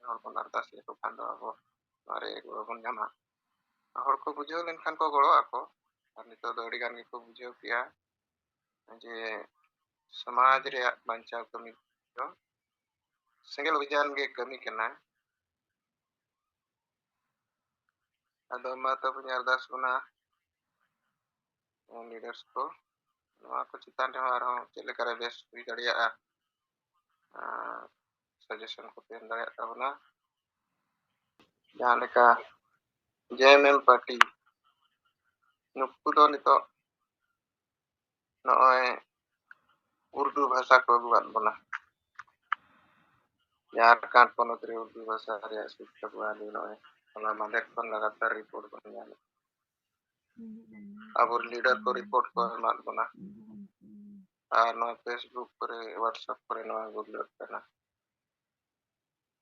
ᱦᱚᱲ ᱵᱚᱱ ᱟᱨᱫᱟᱥ ᱞᱮᱠᱚ ᱠᱷᱟᱱ ᱫᱚ ᱟᱵᱚ ᱱᱚᱣᱟᱨᱮ ᱜᱚᱲᱚ ᱵᱚᱱ ᱧᱟᱢᱟ। ᱦᱚᱲ ᱠᱚ ᱵᱩᱡᱷᱟᱹᱣ ᱞᱮᱱᱠᱷᱟᱱ ᱠᱚ ᱜᱚᱲᱚᱜ ᱟᱠᱚ, ᱟᱨ ᱱᱤᱛᱚᱜ ᱫᱚ ᱟᱹᱰᱤ ᱜᱟᱱ ᱜᱮᱠᱚ ᱵᱩᱡᱷᱟᱹᱣ ᱠᱮᱜᱼᱟ ᱡᱮ ᱥᱚᱢᱟᱡᱽ ᱨᱮᱭᱟᱜ ᱵᱟᱧᱪᱟᱣ ᱠᱟᱹᱢᱤ ᱫᱚ ᱥᱮᱸᱜᱮᱞ ᱚᱵᱷᱤᱡᱟᱱ ᱜᱮ ᱠᱟᱹᱢᱤ ᱠᱟᱱᱟ। ᱟᱫᱚ ᱢᱟ ᱛᱚᱵᱮᱧ ᱟᱨᱫᱟᱥ ᱵᱚᱱᱟ ᱞᱤᱰᱟर्स को ᱱᱚᱣᱟ ᱠᱚ ᱪᱮᱛᱟᱱ ᱨᱮᱦᱚᱸ ᱟᱨᱦᱚᱸ ᱪᱮᱫ ᱞᱮᱠᱟᱨᱮ ᱵᱮᱥ ᱦᱩᱭ ᱫᱟᱲᱮᱭᱟᱜᱼᱟ, ᱥᱟᱡᱮᱥᱚᱱ ᱠᱚᱯᱮ ᱮᱢ ᱫᱟᱲᱮᱭᱟᱜ ᱛᱟᱵᱚᱱᱟ। ᱡᱟᱦᱟᱸ ᱞᱮᱠᱟ JMM ᱯᱟর্টি ᱱᱩᱠᱩ ᱫᱚ ᱱᱤᱛᱚᱜ ᱱᱚᱜᱼᱚᱭ ᱩর্দᱩ ᱵᱷᱟষᱟ ᱠᱚ ᱟᱹᱜᱩᱣᱟᱫ ᱵᱚᱱᱟ, ᱡᱷᱟᱲᱠᱷᱚᱸᱰ ᱯᱚᱱᱚᱛ ᱨᱮ ᱩর্ᱫᱩ ᱵᱷᱟষᱟ ᱨᱮᱭᱟᱜ ᱥᱤᱠᱠᱷᱟ ᱵᱚᱦᱟᱞᱤ ᱱᱚᱜᱼᱚᱭ ᱦᱚᱞᱟ ᱢᱟᱫᱷᱮᱨ ᱠᱷᱚᱱ ᱞᱟᱜᱟᱛᱟᱨ ᱨᱤᱯᱳর্ট ᱵᱚᱱ ᱧᱟᱢ, ᱟᱵᱚ ᱞᱤᱰᱟᱨ ᱠᱚ ᱨᱤᱯᱳর্ট ᱠᱚ ᱮᱢᱟᱫ ᱵᱚᱱᱟ, ᱟᱨ ᱱᱚᱣᱟ ᱯᱷᱮᱥᱵᱩक ᱠᱚᱨᱮ ᱦᱳᱣᱟᱴᱥᱮᱯ ᱠᱚᱨᱮ ᱱᱚᱣᱟ ᱜᱩᱨᱞᱟᱹᱜ ᱠᱟᱱᱟ।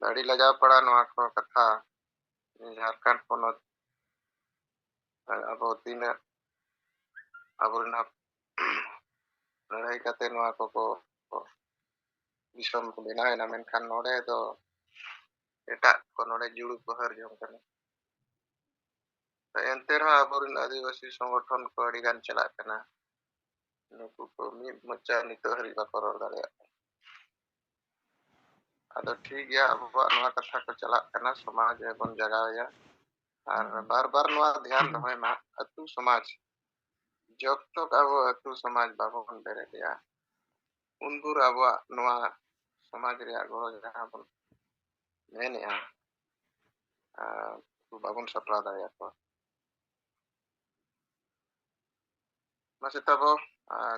ᱟᱹᱰᱤ ᱞᱟᱡᱟᱣ ᱯᱟᱲᱟ ᱱᱚᱣᱟ ᱠᱚ ᱠᱟᱛᱷᱟ, ᱡᱷᱟᱲᱠᱷᱚᱸᱰ ᱯᱚᱱᱚᱛ ᱟᱵᱚ ᱛᱤᱱᱟᱹᱜ ᱟᱵᱚᱨᱮᱱ ᱞᱟᱹᱲᱦᱟᱹᱭ ᱠᱟᱛᱮ ᱱᱚᱣᱟ ᱠᱚᱠᱚ ᱫᱤᱥᱚᱢ ᱠᱚ ᱵᱮᱱᱟᱣᱮᱱᱟ, ᱢᱮᱱᱠᱷᱟᱱ ᱱᱚᱰᱮ ᱫᱚ ᱮᱴᱟᱜ ᱠᱚ ᱱᱚᱰᱮ ᱡᱩᱲᱩ ᱠᱚ ᱦᱟᱹᱨ ᱡᱚᱝ ᱠᱟᱱᱟ। ᱮᱱᱛᱮ ᱨᱮᱦᱚᱸ ᱟᱵᱚᱨᱮᱱ ᱟᱹᱫᱤᱵᱟᱹᱥᱤ ᱥᱚᱝᱜᱚᱴᱷᱚᱱ ᱠᱚ ᱟᱹᱰᱤ ᱜᱟᱱ ᱪᱟᱞᱟᱜ ᱠᱟᱱᱟ, ᱱᱩᱠᱩ ᱠᱚ ᱢᱤᱫ ᱢᱚᱪᱟ ᱱᱤᱛᱚᱜ ᱦᱟᱹᱨᱤᱡ ᱵᱟᱠᱚ ᱨᱚᱲ ᱫᱟᱲᱮᱭᱟᱜ ᱠᱟᱱᱟ। ᱟᱫᱚ ᱴᱷᱤक ᱜᱮᱭᱟ, ᱟᱵᱚᱣᱟᱜ ᱱᱚᱣᱟ ᱠᱟᱛᱷᱟ ᱠᱚ ᱪᱟᱞᱟᱜ ᱠᱟᱱᱟ, ᱥᱚᱢᱟᱡᱽ ᱨᱮᱵᱚᱱ ᱡᱟᱜᱟᱣᱮᱭᱟ, ᱟᱨ ᱵᱟᱨ ᱵᱟᱨ ᱱᱚᱣᱟ ᱫᱷᱮᱭᱟᱱ ᱫᱚᱦᱚᱭ ᱢᱟ, ᱟᱹᱛᱩ ᱥᱚᱢᱟᱡᱽ ᱡᱚᱵ ᱛᱚᱠ ᱟᱵᱚ ᱟᱹᱛᱩ ᱥᱚᱢᱟᱡᱽ ᱵᱟᱵᱚᱱ ᱵᱮᱨᱮᱫᱮᱜᱼᱟ, उन भोर आबोआग नोआ समाज रेयाग गड़ो जहां बन मेनेआ बाबन सप्लाव दाड़ेयाकोआ मासे ताबो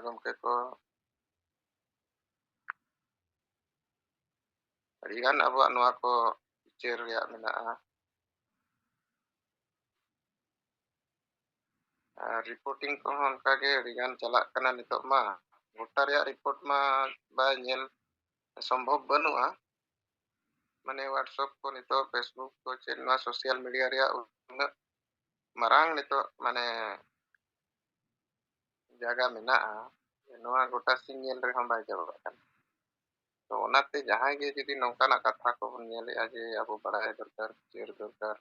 गमके को अड़िगान आबोआग नोआ को चेर रेयाग मेनाआ ᱟᱨ ᱨᱤᱯᱳর্ᱴᱤᱝ ᱠᱚᱦᱚᱸ ᱚᱱᱠᱟᱜᱮ ᱟᱹᱰᱤᱜᱟᱱ ᱪᱟᱞᱟᱜ ᱠᱟᱱᱟ ᱱᱤᱛᱚᱜ ᱢᱟ ᱜᱚᱴᱟ ᱨᱮᱭᱟᱜ ᱨᱤᱯᱳর্ᱴ ᱢᱟ ᱵᱟᱭ ᱧᱮᱞ ᱥᱚᱢᱵᱷᱚᱵ ᱵᱟᱹᱱᱩᱜᱼᱟ ᱢᱟᱱᱮ WhatsApp ko nito Facebook ko ᱪᱮ ᱱᱚᱣᱟ ᱥᱳᱥᱟᱞ ᱢᱤᱰᱤᱭᱟ ᱨᱮᱭᱟᱜ ᱩᱱᱟᱹᱜ ᱢᱟᱨᱟᱝ ᱱᱤᱛᱚᱜ ᱢᱟᱱᱮ ᱡᱟᱭᱜᱟ ᱢᱮᱱᱟᱜᱼᱟ ᱱᱚᱣᱟ ᱜᱚᱴᱟ ᱥᱤᱧ ᱧᱮᱞ ᱨᱮᱦᱚᱸ ᱵᱟᱭ ᱪᱟᱵᱟᱜ ᱠᱟᱱᱟ ᱛᱚ ᱚᱱᱟᱛᱮ ᱡᱟᱦᱟᱸᱭ ᱜᱮ ᱡᱩᱫᱤ ᱱᱚᱝᱠᱟᱱᱟᱜ ᱠᱟᱛᱷᱟ ᱠᱚᱵᱚᱱ ᱧᱮᱞᱮᱜᱼᱟ ᱡᱮ ᱟᱵᱚ ᱵᱟᱲᱟᱭ ᱫᱚᱨᱠᱟর ᱪᱮᱫ ᱫᱚᱨᱠᱟর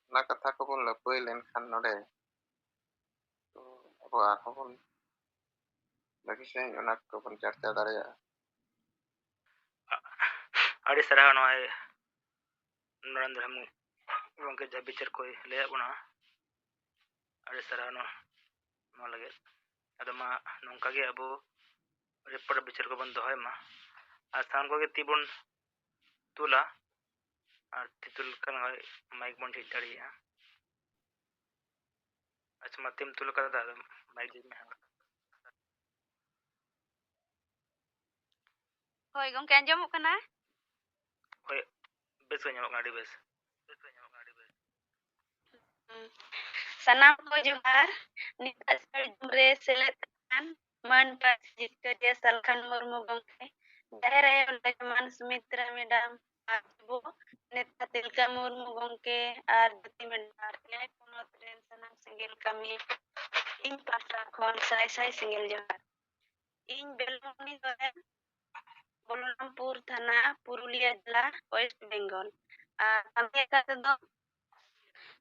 ᱚᱱᱟ ᱠᱟᱛᱷᱟ ᱠᱚᱵᱚᱱ ᱞᱟᱹᱯᱟᱹᱭ ᱞᱮᱱᱠᱷᱟᱱ ᱱᱚᱰᱮ ᱛᱚ ᱟᱵᱚ ᱟᱨᱦᱚᱸ ᱵᱚᱱ ᱵᱷᱟᱹᱜᱤ ᱥᱟᱺᱦᱤᱡ ᱚᱱᱟ ᱠᱚᱵᱚᱱ ᱪᱟᱨᱪᱟ ᱫᱟᱲᱮᱭᱟᱜᱼᱟ ᱟᱹᱰᱤ ᱥᱟᱨᱦᱟᱣ ᱱᱚᱜᱼᱚᱭ ᱱᱚᱨᱮᱱᱫᱨᱚ ᱦᱮᱢᱩ ᱜᱚᱢᱠᱮ ᱡᱟᱦᱟᱸ ᱵᱤᱪᱟᱹᱨ ᱠᱚᱭ ᱞᱟᱹᱭᱟᱫ ᱵᱚᱱᱟ ᱟᱹᱰᱤ ᱥᱟᱨᱦᱟᱣ ᱱᱚᱣᱟ ᱞᱟᱹᱜᱤᱫ ᱟᱫᱚ ᱢᱟ ᱱᱚᱝᱠᱟ ᱜᱮ ᱟᱵᱚ ᱨᱤᱯᱳর্ᱴ ᱵᱤᱪᱟᱹᱨ ᱠᱚᱵᱚᱱ ᱫᱚᱦᱚᱭ ᱢᱟ ᱟᱨ ᱥᱟᱱᱟᱢ ᱠᱚᱜᱮ ᱛᱤ ᱵᱚᱱ ᱛᱩᱞᱟ ᱟᱨ ᱛᱤ ᱛᱩᱞ ᱞᱮᱠᱷᱟᱱ ᱱᱚᱜᱼᱚᱭ ᱢᱟᱭᱤᱠ ᱵᱚᱱ ᱡᱷᱤᱡ ᱫᱟᱲᱮᱭᱟᱜᱼᱟ ᱟᱪᱪᱷᱟ ᱢᱟ ᱛᱤᱢ ᱛᱩᱞ ᱠᱟᱫᱟ ᱟᱫᱚ ᱢᱟᱭᱤᱠ ᱡᱷᱤᱡ ᱢᱮ ᱦᱳᱭ ᱜᱚᱝᱠᱮ ᱟᱸᱡᱚᱢᱚᱜ ᱠᱟᱱᱟ ᱦᱳᱭ ᱵᱮᱥ ᱜᱮ ᱧᱟᱢᱚᱜ ᱠᱟᱱᱟ ᱟᱹᱰᱤ ᱵᱮᱥ ᱥᱟᱱᱟᱢ ᱠᱚ ᱡᱚᱦᱟᱨ ᱱᱤᱛᱟᱜ ᱥᱟᱹᱲᱤᱢ ᱨᱮ ᱥᱮᱞᱮᱫ ᱟᱠᱟᱱ ᱢᱟᱹᱱ ᱯᱟᱹᱨᱥᱤ ᱡᱤᱛᱠᱟᱹᱨᱤᱭᱟᱹ ᱥᱟᱞᱠᱷᱟᱱ ᱢᱩᱨᱢᱩ ᱜᱚᱢᱠᱮ ᱡᱟᱦᱮᱨ ᱟᱭᱳ ᱞᱮᱠᱢᱟᱱ ᱥᱩᱢᱤᱛᱨᱟ ᱢᱮᱰᱟᱢ ᱟᱨ ᱟᱵᱚ ᱱᱮᱛᱟ ᱛᱤᱞᱠᱟᱹ ᱢᱩᱨᱢᱩ ᱜᱚᱢᱠᱮ ᱟᱨ ᱫᱩᱛᱤ ᱢᱮᱰᱟᱢ ᱮᱭᱟᱭ ᱯᱚᱱᱚᱛ ᱨᱮᱱ ᱥᱟᱱᱟᱢ ᱥᱮᱸᱜᱮᱞ ᱠᱟᱹᱢᱤ ᱤᱧ ᱯᱟᱦᱴᱟ ᱠᱷᱚᱱ ᱥᱟᱭ ᱥᱟᱭ ᱥᱮᱸᱜᱮᱞ ᱡᱚᱦᱟᱨ ᱤᱧ ᱵᱮᱞᱢᱩᱱᱤ ᱥᱚᱨᱮᱱ বলরামপুর থানা পুরুলিয়া জেলা ওয়েস্ট বেঙ্গল আর আমি এখানে তো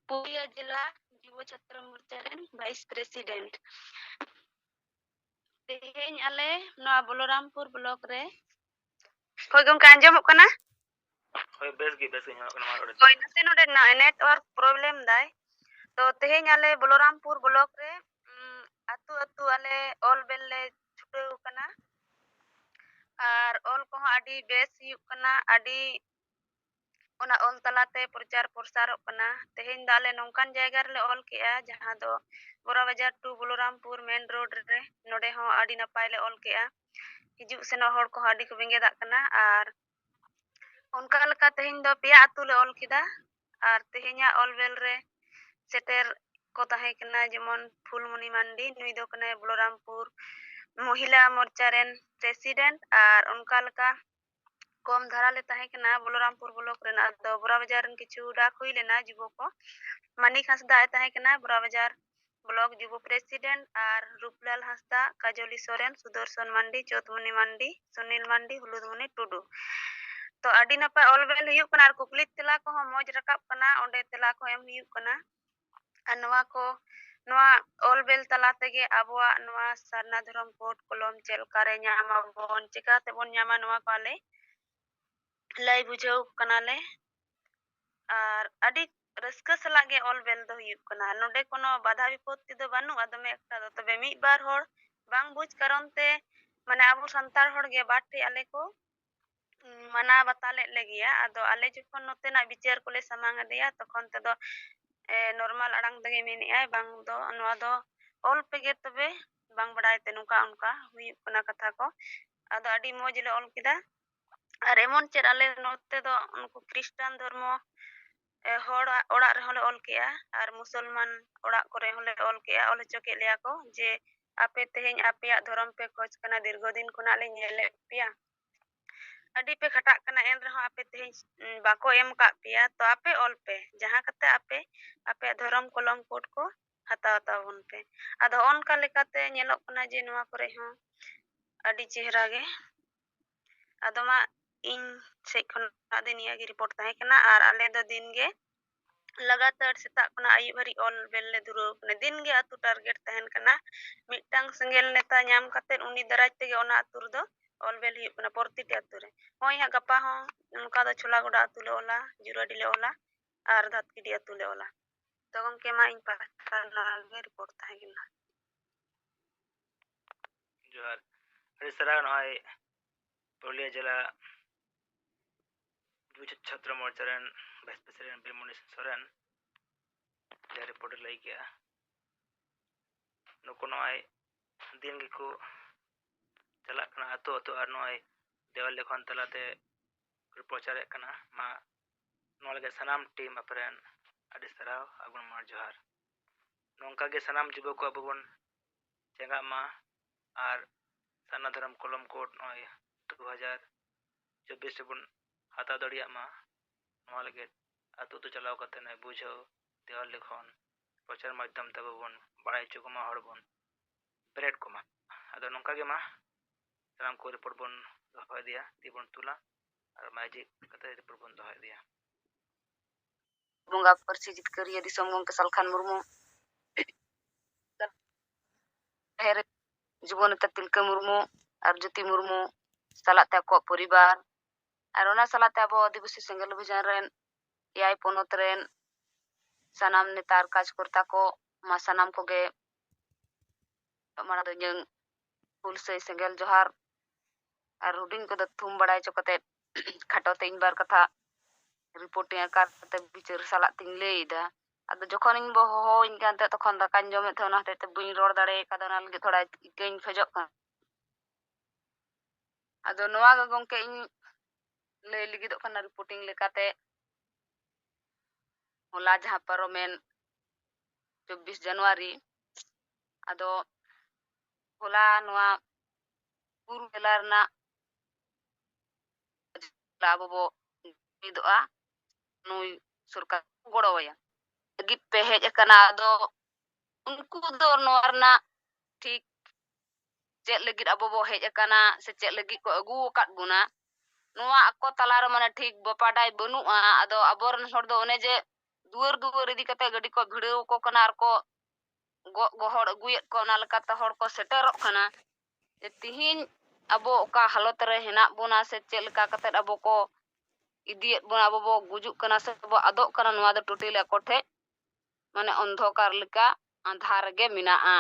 পুরুলিয়া জেলা যুব ছাত্র মোর্চা রেন ভাইস প্রেসিডেন্ট তেহেᱧ আলে নয়া বলরামপুর ব্লক রে ᱦᱳᱭ ᱜᱚᱝᱠᱮ ᱟᱸᱡᱚᱢᱚᱜ ᱠᱟᱱᱟ ᱦᱳᱭ ᱵᱮᱥ ᱜᱮ ᱧᱟᱢᱚᱜ ᱠᱟᱱᱟ ᱢᱟ ᱨᱚᱲ ᱦᱳᱭ ᱱᱟᱥᱮ ᱱᱚᱰᱮ ᱱᱮᱴᱣᱟᱨᱠ ᱯᱨᱚᱵᱞᱮᱢ ᱫᱟᱭ ᱛᱚ ᱛᱮᱦᱮᱧ ᱟᱞᱮ ᱵᱚᱞᱚᱨᱟᱢᱯᱩᱨ ᱵᱞᱚᱠ ᱨᱮ ᱟᱛᱩ ᱟᱛᱩ ᱟᱞᱮ ᱚᱞ ᱵᱮᱞ ᱞᱮ ᱪᱷᱩᱴᱟᱹᱣ ᱠᱟᱱᱟ ᱟᱨ ᱚᱞ ᱠᱚᱦᱚᱸ ᱟᱹᱰᱤ ᱵᱮᱥ ᱦᱩᱭᱩᱜ ᱠᱟᱱᱟ ᱟᱹᱰᱤ ᱚᱱᱟ ᱚᱞ ᱛᱟᱞᱟᱛᱮ ᱯᱨᱚᱪᱟᱨ ᱯᱨᱚᱥᱟᱨᱚᱜ ᱠᱟᱱᱟ ᱛᱮᱦᱮᱧ ᱫᱚ ᱟᱞᱮ ᱱᱚᱝᱠᱟᱱ ᱡᱟᱭᱜᱟ ᱨᱮᱞᱮ ᱚᱞ ᱠᱮᱜᱼᱟ ᱡᱟᱦᱟᱸ ᱫᱚ ᱵᱚᱨᱟ ᱵᱟᱡᱟᱨ ᱴᱩ ᱵᱚᱞᱚᱨᱟᱢᱯᱩᱨ ᱢᱮᱱ ᱨᱳᱰ ᱨᱮ ᱱᱚᱰᱮ ᱦᱚᱸ ᱟᱹᱰᱤ ᱱᱟᱯᱟᱭ ᱞᱮ ᱚᱞ ᱠᱮᱜᱼᱟ ᱦᱤᱡᱩᱜ ᱥᱮᱱᱚᱜ ᱦᱚᱲ ᱠᱚᱦᱚᱸ ᱟᱹᱰᱤ ᱠᱚ ᱵᱮᱸᱜᱮᱫᱟᱜ ᱠᱟᱱᱟ ᱟᱨ ᱚᱱᱠᱟ ᱞᱮᱠᱟ ᱛᱮᱦᱮᱧ ᱫᱚ ᱯᱮᱭᱟ ᱟᱛᱩ ᱞᱮ ᱚᱞ ᱠᱮᱫᱟ ᱟᱨ ᱛᱮᱦᱮᱧᱟᱜ ᱚᱞ ᱵᱮᱞ ᱨᱮ ᱥᱮᱴᱮᱨ ᱠᱚ ᱛᱟᱦᱮᱸ ᱠᱟᱱᱟ ᱡᱮᱢᱚᱱ ᱯᱷᱩᱞᱢᱚᱱᱤ ᱢᱟᱱᱰᱤ ᱱᱩᱭ ᱫᱚ ᱠᱟᱱᱟᱭ ᱵᱚᱞᱚᱨᱟᱢᱯᱩᱨ মহিলা মোর্চা রেন প্রেসিডেন্ট আর ᱚᱱᱠᱟ ᱞᱮᱠᱟ কম ধারা লে তাহেᱸ ᱠᱟᱱᱟ বলরামপুর ব্লক ᱨᱮᱱᱟᱜ ᱫᱚ ᱵᱚᱨᱟ ᱵᱟᱡᱟᱨ ᱨᱮᱱ ᱠᱤᱪᱷᱩ ᱰᱟᱠ ᱦᱩᱭ ᱞᱮᱱᱟ ᱡᱩᱵᱚ ᱠᱚ ᱢᱟᱱᱤᱠ ᱦᱟᱸᱥᱫᱟ ᱛᱟᱦᱮᱸ ᱠᱟᱱᱟ ᱵᱚᱨᱟ ᱵᱟᱡᱟর ব্লক যুব প্রেসিডেন্ট আর রূপলাল হাঁসদা কাজলি সোরেন সুদর্শন মান্ডি চৌতমণি মান্ডি সুনীল মান্ডি হুলুদমণি টুডু তো ᱟᱹᱰᱤ ᱱᱟᱯᱟᱭ ᱚᱞᱵᱮᱞ ᱦᱩᱭᱩᱜ ᱠᱟᱱᱟ ᱟᱨ ᱠᱩᱠᱞᱤ ᱛᱮᱞᱟ ᱠᱚᱦᱚᱸ ᱢᱚᱡᱽ ᱨᱟᱠᱟᱵ ᱠᱟᱱᱟ ᱚᱸᱰᱮ ᱛᱮᱞᱟ ᱠᱚ ᱮᱢ ᱦᱩᱭᱩᱜ ᱠᱟᱱᱟ ᱟᱨ ᱱᱚᱣᱟ ᱚᱞᱵᱮᱞ ᱛᱟᱞᱟ ᱛᱮᱜᱮ ᱟᱵᱚᱣᱟᱜ ᱱᱚᱣᱟ ᱥᱟᱨᱱᱟ ᱫᱷᱚᱨᱚᱢ ᱠᱳᱰ ᱠᱚᱞᱚᱢ ᱪᱮᱫ ᱞᱮᱠᱟᱨᱮ ᱧᱟᱢᱟᱵᱚᱱ ᱪᱤᱠᱟᱹᱛᱮᱵᱚᱱ ᱧᱟᱢᱟ ᱱᱚᱣᱟ ᱠᱚ ᱟᱞᱮ ᱞᱟᱹᱭ ᱵᱩᱡᱷᱟᱹᱣ ᱠᱟᱱᱟᱞᱮ ᱟᱨ ᱟᱹᱰᱤ ᱨᱟᱹᱥᱠᱟᱹ ᱥᱟᱞᱟᱜ ᱜᱮ ᱚᱞ ᱵᱮᱞ ᱫᱚ ᱦᱩᱭᱩᱜ ᱠᱟᱱᱟ ᱱᱚᱰᱮ ᱠᱳᱱᱳ ᱵᱟধᱟ ᱵᱤᱯᱚত্তি ᱫᱚ ᱵᱟᱹᱱᱩᱜᱼᱟ ᱫᱚᱢᱮ ᱮᱠᱴᱟ ᱫᱚ ᱛᱚᱵᱮ ᱢᱤᱫ ᱵᱟᱨ ᱦᱚᱲ ᱵᱟᱝ ᱵᱩᱡᱽ ᱠᱟᱨᱚᱱ ᱛᱮ ᱢᱟᱱᱮ ᱟᱵᱚ ᱥᱟᱱᱛᱟᱲ ᱦᱚᱲ ᱜᱮ ᱵᱟᱨ ᱴᱷᱮᱡ ᱟᱞᱮ ᱠᱚ ᱢᱟᱱᱟᱣ ᱵᱟᱛᱟᱣ ᱞᱮᱫ ᱜᱮᱭᱟ ᱟᱫᱚ ᱟᱞᱮ ᱡᱚᱠᱷᱚᱱ ᱱᱚᱛᱮᱱᱟᱜ ᱵᱤᱪᱟᱹᱨ ᱠᱚᱞᱮ ᱥᱟᱢᱟᱝ ᱟᱫᱮᱭᱟ ᱛᱚᱠᱷᱚᱱ ᱛᱮᱫᱚ ᱱᱚᱨᱢᱟᱞ ᱟᱲᱟᱝ ᱛᱮᱜᱮ ᱢᱮᱱᱮᱫᱼᱟᱭ ᱵᱟᱝ ᱫᱚ ᱱᱚᱣᱟ ᱫᱚ ᱚᱞ ᱯᱮᱜᱮ ᱛᱚᱵᱮ ᱵᱟᱝ ᱵᱟᱲᱟᱭᱛᱮ ᱱᱚᱝᱠᱟ ᱚᱱᱠᱟ ᱦᱩᱭᱩᱜ ᱠᱟᱱᱟ ᱠᱟᱛᱷᱟ ᱠᱚ ᱟᱫᱚ ᱟᱹᱰᱤ ᱢᱚᱡᱽ ᱞᱮ ᱚᱞ ᱠᱮᱫᱟ ᱟᱨ ᱮᱢᱚᱱ ᱪᱮᱫ ᱟᱞᱮ ᱱᱚᱛᱮ ᱫᱚ ᱩᱱᱠᱩ ᱠᱷᱨᱤᱥᱴᱟᱱ ᱫᱷᱚᱨᱢᱚ ᱦᱚᱲᱟᱜ ᱚᱲᱟᱜ ᱨᱮᱦᱚᱸ ᱞᱮ ᱚᱞ ᱠᱮᱜᱼᱟ ᱟᱨ ᱢᱩᱥᱚᱞᱢᱟᱱ ᱚᱲᱟᱜ ᱠᱚᱨᱮ ᱦᱚᱸᱞᱮ ᱚᱞ ᱠᱮᱜᱼᱟ ᱚᱞ ᱦᱚᱪᱚ ᱠᱮᱫ ᱞᱮᱭᱟ ᱠᱚ ᱡᱮ ᱟᱯᱮ ᱛᱮᱦᱮᱧ ᱟᱯᱮᱭᱟᱜ ᱫᱷᱚᱨᱚᱢ ᱯᱮ ᱠᱷᱚᱡ ᱠᱟᱱᱟ ᱫᱤᱨᱜᱷᱚ ᱫᱤᱱ ᱠᱷᱚᱱᱟᱜ ᱞᱮ ᱧᱮᱞᱮᱫ ᱯᱮᱭᱟ ᱟᱹᱰᱤ ᱯᱮ ᱠᱷᱟᱴᱟᱜ ᱠᱟᱱᱟ ᱮᱱ ᱨᱮᱦᱚᱸ ᱟᱯᱮ ᱛᱮᱦᱮᱧ ᱵᱟᱠᱚ ᱮᱢ ᱠᱟᱜ ᱯᱮᱭᱟ ᱛᱚ ᱟᱯᱮ ᱚᱞ ᱯᱮ ᱡᱟᱦᱟᱸ ᱠᱟᱛᱮ ᱟᱯᱮᱭᱟᱜ ᱫᱷᱚᱨᱚᱢ ᱠᱚᱞᱚᱢ ᱠᱳᱰ ᱠᱚ ᱦᱟᱛᱟᱣ ᱛᱟᱵᱚᱱ ᱯᱮ ᱟᱫᱚ ᱚᱱᱠᱟ ᱞᱮᱠᱟᱛᱮ ᱧᱮᱞᱚᱜ ᱠᱟᱱᱟ ᱡᱮ ᱱᱚᱣᱟ ᱠᱚᱨᱮ ᱦᱚᱸ ᱟᱹᱰᱤ ᱪᱮᱦᱨᱟ ᱜᱮ ᱟᱫᱚ ᱢᱟ ᱤᱧ ᱥᱮᱡ ᱠᱷᱚᱱᱟᱜ ᱫᱚ ᱱᱤᱭᱟᱹ ᱜᱮ ᱨᱤᱯᱳর্ᱴ ᱛᱟᱦᱮᱸ ᱠᱟᱱᱟ ᱟᱨ ᱟᱞᱮ ᱫᱚ ᱫᱤᱱ ᱜᱮ ᱞᱟᱜᱟᱛᱟᱨ ᱥᱮᱛᱟᱜ ᱠᱷᱚᱱᱟᱜ ᱟᱹᱭᱩᱵ ᱦᱟᱹᱨᱤᱡ ᱚᱞ ᱵᱮᱞ ᱞᱮ ᱫᱷᱩᱨᱟᱹᱣ ᱠᱟᱱᱟ ᱫᱤᱱ ᱜᱮ ᱟᱛᱩ ᱴᱟᱨᱜᱮᱴ ᱛᱟᱦᱮᱱ ᱠᱟᱱᱟ ᱢᱤᱫᱴᱟᱝ ᱥᱮᱸᱜᱮᱞ ᱱᱮᱛᱟ ᱧᱟᱢ ᱠᱟᱛᱮᱫ ᱩᱱᱤ ᱫᱟᱨᱟᱭ ᱛᱮᱜᱮ ᱚᱱᱟ ᱟᱛᱩ ᱨᱮᱫᱚ ᱚᱞ ᱵᱮᱞ ᱦᱩᱭᱩᱜ ᱠᱟᱱᱟ ᱯᱨᱚᱛᱤᱴᱤ ᱟᱛᱩ ᱨᱮ ᱱᱚᱜᱼᱚᱭ ᱦᱟᱸᱜ ᱜᱟᱯᱟ ᱦᱚᱸ ᱚᱱᱠᱟ ᱫᱚ ᱪᱷᱳᱞᱟ ᱜᱚᱰᱟ ᱟᱛᱩ ᱞᱮ ᱚᱞᱟ ᱡᱩᱨᱟᱰᱤ ᱞᱮ ᱚᱞᱟ ᱟᱨ ᱫᱷᱟᱛᱠᱤᱰᱤ ᱟᱛᱩ ᱞᱮ ᱚᱞᱟ ᱛᱚ ᱜᱚᱝᱠᱮ ᱢᱟ ᱤᱧ ᱯᱟᱦᱴᱟ ᱜᱮ ᱨᱤᱯᱳর্ᱴ ᱛᱟᱦᱮᱸ ᱠᱟᱱᱟ ᱡᱚᱦᱟᱨ ᱟᱹᱰᱤ ᱥᱟᱨᱦᱟᱣ ᱱᱚᱜᱼᱚᱭ ᱯᱩᱨᱩᱞᱤᱭᱟᱹ ᱡᱮᱞᱟ ᱡᱩᱵᱚ ᱪᱷᱟᱛᱨᱚ ᱢᱳᱨᱪᱟ ᱨᱮᱱ ᱵᱷᱟᱭᱤᱥ ᱯᱨᱮᱥᱤᱰᱮন্ট ᱵᱮᱞᱢᱩᱱᱤ ᱥᱚᱨᱮᱱ ᱡᱟᱦᱟᱸ ᱨᱤᱯᱳর্ᱴ ᱞᱟᱹᱭ ᱠᱮᱜᱼᱟ ᱱᱩᱠᱩ ᱱᱚᱜᱼᱚᱭ ᱫᱤᱱ ᱜᱮᱠᱚ ᱪᱟᱞᱟᱜ ᱠᱟᱱᱟ ᱟᱛᱳ ᱟᱛᱳ ᱟᱨ ᱱᱚᱜᱼᱚᱭ ᱫᱮᱣᱟᱞ ᱞᱮᱠᱷᱚᱱ ᱛᱟᱞᱟᱛᱮ ᱯᱨᱚᱪᱟᱨᱮᱫ ᱠᱟᱱᱟ ᱢᱟ ᱱᱚᱣᱟ ᱞᱟᱹᱜᱤᱫ ᱥᱟᱱᱟᱢ ᱴᱤᱢ ᱟᱯᱮᱨᱮᱱ ᱟᱹᱰᱤ ᱥᱟᱨᱦᱟᱣ ᱟᱹᱜᱩᱱ ᱢᱟ ᱡᱚᱦᱟᱨ nongka ge sanam jubo ko abo bon ᱪᱮᱸᱜᱟᱜ ᱢᱟ ᱟᱨ ᱥᱟᱨᱱᱟ ᱫᱷᱚᱨᱚᱢ ᱠᱚᱞᱚᱢ ᱠᱳᱰ ᱱᱚᱜᱼᱚᱭ 2024 ᱨᱮᱵᱚᱱ ᱦᱟᱛᱟᱣ ᱫᱟᱲᱮᱭᱟᱜ ᱢᱟ ᱱᱚᱣᱟ ᱞᱟᱹᱜᱤᱫ ᱟᱛᱳ ᱟᱛᱳ ᱪᱟᱞᱟᱣ ᱠᱟᱛᱮ ᱱᱚᱜᱼᱚᱭ ᱵᱩᱡᱷᱟᱹᱣ ᱫᱮᱣᱟᱞ ᱞᱮᱠᱷᱚᱱ ᱯᱨᱚᱪᱟᱨ ᱢᱟᱫᱽᱫᱷᱚᱢ ᱛᱮ ᱟᱵᱚ ᱵᱚᱱ ᱵᱟᱲᱟᱭ ᱦᱚᱪᱚ ᱠᱚᱢᱟ ᱦᱚᱲ ᱵᱚᱱ ᱵᱮᱨᱮᱫ ᱠᱚᱢᱟ ᱟᱫᱚ ᱱᱚᱝᱠᱟ ᱜᱮ ᱢᱟ ᱥᱟᱱᱟᱢ ᱠᱚ ᱨᱤᱯᱳᱨᱴ ᱵᱚᱱ ᱫᱚᱦᱚ ᱤᱫᱤᱭᱟ ᱛᱤ ᱵᱚᱱ ᱛᱩᱞᱟ ᱟᱨ ᱢᱟᱭᱡᱤᱠ ᱠᱟᱛᱮ ᱨᱤᱯᱳᱨᱴ ᱵᱚᱱ ᱫᱚᱦᱚ ᱤᱫᱤᱭᱟ ᱵᱚᱸᱜᱟ ᱯᱟᱹᱨᱥᱤ ᱡᱤᱛᱠᱟᱹᱨᱤᱭᱟᱹ ᱫᱤᱥᱚᱢ ᱜᱚᱢᱠᱮ ᱥᱟᱞᱠᱷᱟᱱ ᱢᱩᱨᱢᱩ ᱡᱩᱵᱚᱱᱮᱛᱟ ᱛᱤᱞᱠᱟᱹ ᱢᱩᱨᱢᱩ ᱟᱨ ᱡᱳᱛᱤ ᱢᱩᱨᱢᱩ ᱥᱟᱞᱟᱜ ᱛᱮ ᱟᱠᱚᱣᱟᱜ ᱯᱚᱨᱤᱵᱟᱨ ᱟᱨ ᱚᱱᱟ ᱥᱟᱞᱟᱜ ᱛᱮ ᱟᱵᱚ ᱟᱹᱫᱤᱵᱟᱹᱥᱤ ᱥᱮᱸᱜᱮᱞ ᱚᱵᱷᱤᱡᱟᱱ ᱨᱮᱱ 7 ᱯᱚᱱᱚᱛ ᱨᱮᱱ ᱥᱟᱱᱟᱢ ᱱᱮᱛᱟ ᱟᱨ ᱠᱟᱡᱽᱠᱚᱨᱛᱟ ᱠᱚ ᱢᱟ ᱥᱟᱱᱟᱢ ᱠᱚᱜᱮ ᱢᱟᱲᱟᱝ ᱫᱚ ᱤᱧᱟᱹᱝ ᱦᱩᱞᱥᱟᱹᱭ ᱥᱮᱸᱜᱮᱞ ᱡᱚᱦᱟᱨ ᱟᱨ ᱦᱩᱰᱤᱧ ᱠᱚᱫᱚ ᱛᱷᱩᱢ ᱵᱟᱲᱟᱭ ᱦᱚᱪᱚ ᱠᱟᱛᱮ ᱠᱷᱟᱴᱚ ᱛᱮ 1-2 ᱠᱟᱛᱷᱟ ᱨᱤᱯᱳর্টিং ᱟᱠᱟᱨ ᱛᱮ ᱵᱤᱪᱟᱹᱨ ᱥᱟᱞᱟᱜ ᱛᱤᱧ ᱞᱟᱹᱭᱮᱫᱟ ᱟᱫᱚ ᱡᱚᱠᱷᱚᱱ ᱤᱧ ᱦᱚᱦᱚᱣᱟᱹᱧ ᱠᱟᱱ ᱛᱟᱦᱮᱸᱫ ᱛᱚᱠᱷᱚᱱ ᱫᱟᱠᱟᱧ ᱡᱚᱢᱮᱫ ᱛᱟᱦᱮᱸ ᱚᱱᱟ ᱦᱚᱛᱮᱡ ᱛᱮ ᱵᱟᱹᱧ ᱨᱚᱲ ᱫᱟᱲᱮ ᱟᱠᱟᱫᱟ ᱚᱱᱟ ᱞᱟᱹᱜᱤᱫ ᱛᱷᱚᱲᱟ ᱤᱠᱟᱹᱧ ᱠᱷᱚᱡᱚᱜ ᱠᱟᱱᱟ ᱟᱫᱚ ᱱᱚᱣᱟ ᱜᱮ ᱜᱚᱢᱠᱮ ᱤᱧ ᱞᱟᱹᱭ ᱞᱟᱹᱜᱤᱫᱚᱜ ᱠᱟᱱᱟ ᱨᱤᱯᱳর্টিং ᱞᱮᱠᱟᱛᱮ ᱦᱚᱞᱟ ᱡᱟᱦᱟᱸ ᱯᱟᱨᱚᱢᱮᱱ 24 ᱡᱟᱱᱩᱣᱟᱨᱤ ᱟᱫᱚ ᱦᱚᱞᱟ ᱱᱚᱣᱟ ᱯᱩᱨᱩ ᱡᱮᱞᱟ ᱨᱮᱱᱟᱜ ᱟᱵᱚ ᱵᱚ ᱢᱤᱫᱚᱜᱼᱟ ᱱᱩᱭ ᱥᱚᱨᱠᱟর ᱜᱚᱲᱚᱣᱟᱭᱟ ᱞᱟᱹᱜᱤᱫ ᱯᱮ ᱦᱮᱡ ᱟᱠᱟᱱᱟ ᱟᱫᱚ ᱩᱱᱠᱩ ᱫᱚ ᱱᱚᱣᱟ ᱨᱮᱱᱟᱜ ᱴᱷᱤᱠ ᱪᱮᱫ ᱞᱟᱹᱜᱤᱫ ᱟᱵᱚ ᱵᱚ ᱦᱮᱡ ᱟᱠᱟᱱᱟ ᱥᱮ ᱪᱮᱫ ᱞᱟᱹᱜᱤᱫ ᱠᱚ ᱟᱹᱜᱩ ᱟᱠᱟᱫ ᱵᱚᱱᱟ ᱱᱚᱣᱟ ᱟᱠᱚ ᱛᱟᱞᱟᱨᱮ ᱢᱟᱱᱮ ᱴᱷᱤᱠ ᱵᱟᱰᱟᱭ ᱵᱟᱹᱱᱩᱜᱼᱟ ᱟᱫᱚ ᱟᱵᱚᱨᱮᱱ ᱦᱚᱲ ᱫᱚ ᱚᱱᱮ ᱡᱮ ᱫᱩᱣᱟᱹᱨ ᱫᱩᱣᱟᱹᱨ ᱤᱫᱤ ᱠᱟᱛᱮ ᱜᱟᱹᱰᱤ ᱠᱚ ᱵᱷᱤᱲᱟᱹᱣ ᱟᱠᱚ ᱠᱟᱱᱟ ᱟᱨ ᱠᱚ ᱜᱚᱜ ᱜᱚᱦᱚᱲ ᱟᱹᱜᱩᱭᱮᱫ ᱠᱚᱣᱟ ᱚᱱᱟ ᱞᱮᱠᱟᱛᱮ ᱦᱚᱲ ᱠᱚ ᱥᱮᱴᱮᱨᱚᱜ ᱠᱟᱱᱟ ᱡᱮ ᱛᱤᱦᱤᱧ ᱟᱵᱚ ᱚᱠᱟ ᱦᱟᱞᱚᱛ ᱨᱮ ᱦᱮᱱᱟᱜ ᱵᱚᱱᱟ ᱥᱮ ᱪᱮᱫ ᱞᱮᱠᱟ ᱠᱟᱛᱮ ᱟᱵᱚ ᱠᱚ ᱤᱫᱤᱭᱮᱫ ᱵᱚᱱᱟ ᱟᱵᱚ ᱵᱚ ᱜᱩᱡᱩᱜ ᱠᱟᱱᱟ ᱥᱮ ᱵᱚ ᱟᱫᱚᱜ ᱠᱟᱱᱟ ᱱᱚᱣᱟ ᱫᱚ ᱴᱳᱴᱟᱞᱤ ᱟᱠᱚ ᱴᱷᱮᱡ ᱢᱟᱱᱮ ᱚᱱᱫᱷᱚᱠᱟᱨ ᱞᱮᱠᱟ ᱟᱸᱫᱷᱟᱨ ᱨᱮᱜᱮ ᱢᱮᱱᱟᱜᱼᱟ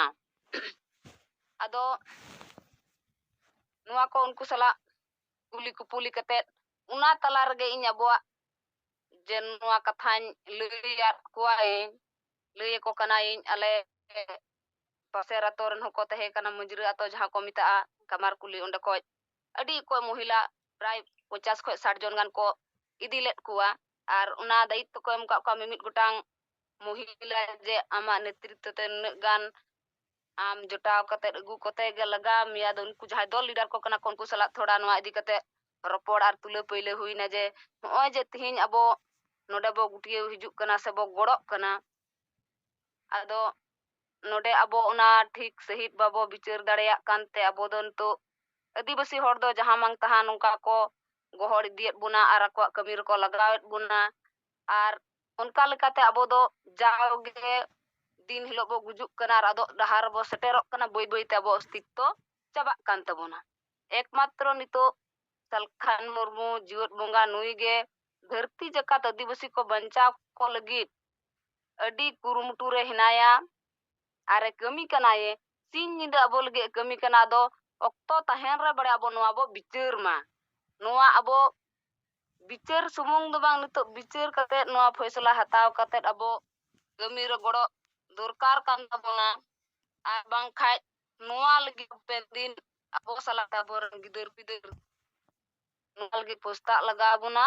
ᱟᱫᱚ ᱱᱚᱣᱟ ᱠᱚ ᱩᱱᱠᱩ ᱥᱟᱞᱟᱜ ᱠᱩᱞᱤ ᱠᱩᱯᱩᱞᱤ ᱠᱟᱛᱮᱫ ᱚᱱᱟ ᱛᱟᱞᱟ ᱨᱮᱜᱮ ᱤᱧ ᱟᱵᱚᱣᱟᱜ ᱡᱮ ᱱᱚᱣᱟ ᱠᱟᱛᱷᱟᱧ ᱞᱟᱹᱭᱟᱫ ᱠᱚᱣᱟᱧ ᱞᱟᱹᱭ ᱟᱠᱚ ᱠᱟᱱᱟᱭᱤᱧ ᱟᱞᱮ ᱯᱟᱥᱮᱨ ᱟᱛᱳ ᱨᱮᱱ ᱦᱚᱸᱠᱚ ᱛᱟᱦᱮᱸ ᱠᱟᱱᱟ ᱢᱩᱡᱨᱟᱹ ᱟᱛᱳ ᱡᱟᱦᱟᱸ ᱠᱚ ᱢᱮᱛᱟᱜᱼᱟ ᱠᱟᱢᱟᱨᱠᱩᱞᱤ ᱚᱸᱰᱮ ᱠᱷᱚᱡ ᱟᱹᱰᱤ ᱚᱠᱚᱡ ᱢᱚᱦᱤᱞᱟ ᱯᱨᱟᱭ 50 ᱠᱷᱚᱡ 60 ᱡᱚᱱ ᱜᱟᱱ ᱠᱚ ᱤᱫᱤ ᱞᱮᱫ ᱠᱚᱣᱟ ᱟᱨ ᱚᱱᱟ ᱫᱟᱭᱤᱛᱛᱚ ᱠᱚ ᱮᱢ ᱟᱠᱟᱫ ᱠᱚᱣᱟ ᱢᱤᱢᱤᱫ ᱜᱚᱴᱟᱝ ᱢᱚᱦᱤᱞᱟ ᱡᱮ ᱟᱢᱟᱜ ᱱᱮᱛᱨᱤᱛᱛᱚ ᱛᱮ ᱱᱩᱱᱟᱹᱜ ᱜᱟᱱ ᱟᱢ ᱡᱚᱴᱟᱣ ᱠᱟᱛᱮᱫ ᱟᱹᱜᱩ ᱠᱚᱛᱮ ᱜᱮ ᱞᱟᱜᱟᱣ ᱢᱮᱭᱟ ᱟᱫᱚ ᱩᱱᱠᱩ ᱡᱟᱦᱟᱸᱭ ᱫᱚᱞ ᱞᱤᱰᱟᱨ ᱠᱚ ᱠᱟᱱᱟ ᱠᱚ ᱩᱱᱠᱩ ᱥᱟᱞᱟᱜ ᱛᱷᱚᱲᱟ ᱱᱚᱣᱟ ᱤᱫᱤ ᱠᱟᱛᱮ ᱨᱚᱯᱚᱲ ᱟᱨ ᱛᱩᱞᱟᱹ ᱯᱟᱹᱭᱞᱟᱹ ᱦᱩᱭᱱᱟ ᱡᱮ ᱱᱚᱜᱼᱚᱭ ᱡᱮ ᱛᱤᱦᱤᱧ ᱟᱵᱚ ᱱᱚᱰᱮ ᱵᱚ ᱜᱩᱴᱤᱭᱟᱹᱣ ᱦᱤᱡᱩᱜ ᱠᱟᱱᱟ ᱥᱮ ᱵᱚ ᱜᱚᱲᱚᱜ ᱠᱟᱱᱟ ᱟᱫᱚ ᱱᱚᱰᱮ ᱟᱵᱚ ᱚᱱᱟ ᱴᱷᱤᱠ ᱥᱟᱺᱦᱤᱡ ᱵᱟᱵᱚ ᱵᱤᱪᱟᱹᱨ ᱫᱟᱲᱮᱭᱟᱜ ᱠᱟᱱᱛᱮ ᱟᱵᱚ ᱫᱚ ᱱᱤᱛᱚᱜ ᱟᱹᱫᱤᱵᱟᱹᱥᱤ ᱦᱚᱲ ᱫᱚ ᱡᱟᱦᱟᱸ ᱢᱟᱱ ᱛᱟᱦᱟᱸ ᱱᱚᱝᱠᱟ ᱠᱚ ᱜᱚᱦᱚᱲ ᱤᱫᱤᱭᱮᱫ ᱵᱚᱱᱟ ᱟᱨ ᱟᱠᱚᱣᱟᱜ ᱠᱟᱹᱢᱤ ᱨᱮᱠᱚ ᱞᱟᱜᱟᱣᱮᱫ ᱵᱚᱱᱟ ᱟᱨ ᱚᱱᱠᱟ ᱞᱮᱠᱟᱛᱮ ᱟᱵᱚ ᱫᱚ ᱡᱟᱣᱜᱮ ᱫᱤᱱ ᱦᱤᱞᱳᱜ ᱵᱚ ᱜᱩᱡᱩᱜ ᱠᱟᱱᱟ ᱟᱨ ᱟᱫᱚᱜ ᱰᱟᱦᱟᱨ ᱨᱮᱵᱚ ᱥᱮᱴᱮᱨᱚᱜ ᱠᱟᱱᱟ ᱵᱟᱹᱭ ᱵᱟᱹᱭᱛᱮ ᱟᱵᱚ ᱚᱥᱛᱤᱛᱛᱚ ᱪᱟᱵᱟᱜ ᱠᱟᱱ ᱛᱟᱵᱚᱱᱟ ᱮᱠᱢᱟᱛᱨᱚ ᱱᱤᱛᱚᱜ ᱥᱟᱞᱠᱷᱟᱱ ᱢᱩᱨᱢᱩ ᱡᱤᱣᱮᱫ ᱵᱚᱸᱜᱟ ᱱᱩᱭ ᱜᱮ ᱫᱷᱟᱹᱨᱛᱤ ᱡᱟᱠᱟᱛ ᱟᱹᱫᱤᱵᱟᱹᱥᱤ ko ᱵᱟᱧᱪᱟᱣ ko ᱞᱟᱹᱜᱤᱫ ᱟᱹᱰᱤ ᱠᱩᱨᱩᱢᱩᱴᱩ ᱨᱮ ᱦᱮᱱᱟᱭᱟ ᱟᱨᱮ ᱠᱟᱹᱢᱤ ᱠᱟᱱᱟᱭᱮ ᱥᱤᱧ ᱧᱤᱫᱟᱹ ᱟᱵᱚ ᱞᱟᱹᱜᱤᱫ ᱠᱟᱹᱢᱤ ᱠᱟᱱᱟ ᱟᱫᱚ ᱚᱠᱛᱚ ᱛᱟᱦᱮᱱ ᱨᱮ ᱵᱟᱲᱮ ᱟᱵᱚ ᱱᱚᱣᱟ ᱵᱚ ᱵᱤᱪᱟᱹᱨ ᱢᱟ ᱱᱚᱣᱟ ᱟᱵᱚ ᱵᱤᱪᱟᱹᱨ ᱥᱩᱢᱩᱝ ᱫᱚ ᱵᱟᱝ ᱱᱤᱛᱚᱜ ᱵᱤᱪᱟᱹᱨ ᱠᱟᱛᱮᱫ ᱱᱚᱣᱟ ᱯᱷᱚᱭᱥলা ᱦᱟᱛᱟᱣ ᱠᱟᱛᱮᱫ ᱟᱵᱚ ᱠᱟᱹᱢᱤ ᱨᱮ ᱜᱚᱲᱚ ᱫᱚᱨᱠᱟর ᱠᱟᱱ ᱛᱟᱵᱚᱱᱟ ᱟᱨ ᱵᱟᱝᱠᱷᱟᱡ ᱱᱚᱣᱟ ᱞᱟᱹᱜᱤᱫ ᱦᱟᱯᱮᱱ ᱫᱤᱱ ᱟᱵᱚ ᱥᱟᱞᱟᱜ ᱟᱵᱚᱨᱮᱱ ᱜᱤᱫᱟᱹᱨ ᱯᱤᱫᱟᱹᱨ ᱱᱚᱣᱟ ᱞᱟᱹᱜᱤᱫ ᱯᱚᱥᱛᱟᱜ ᱞᱟᱜᱟᱣ ᱵᱚᱱᱟ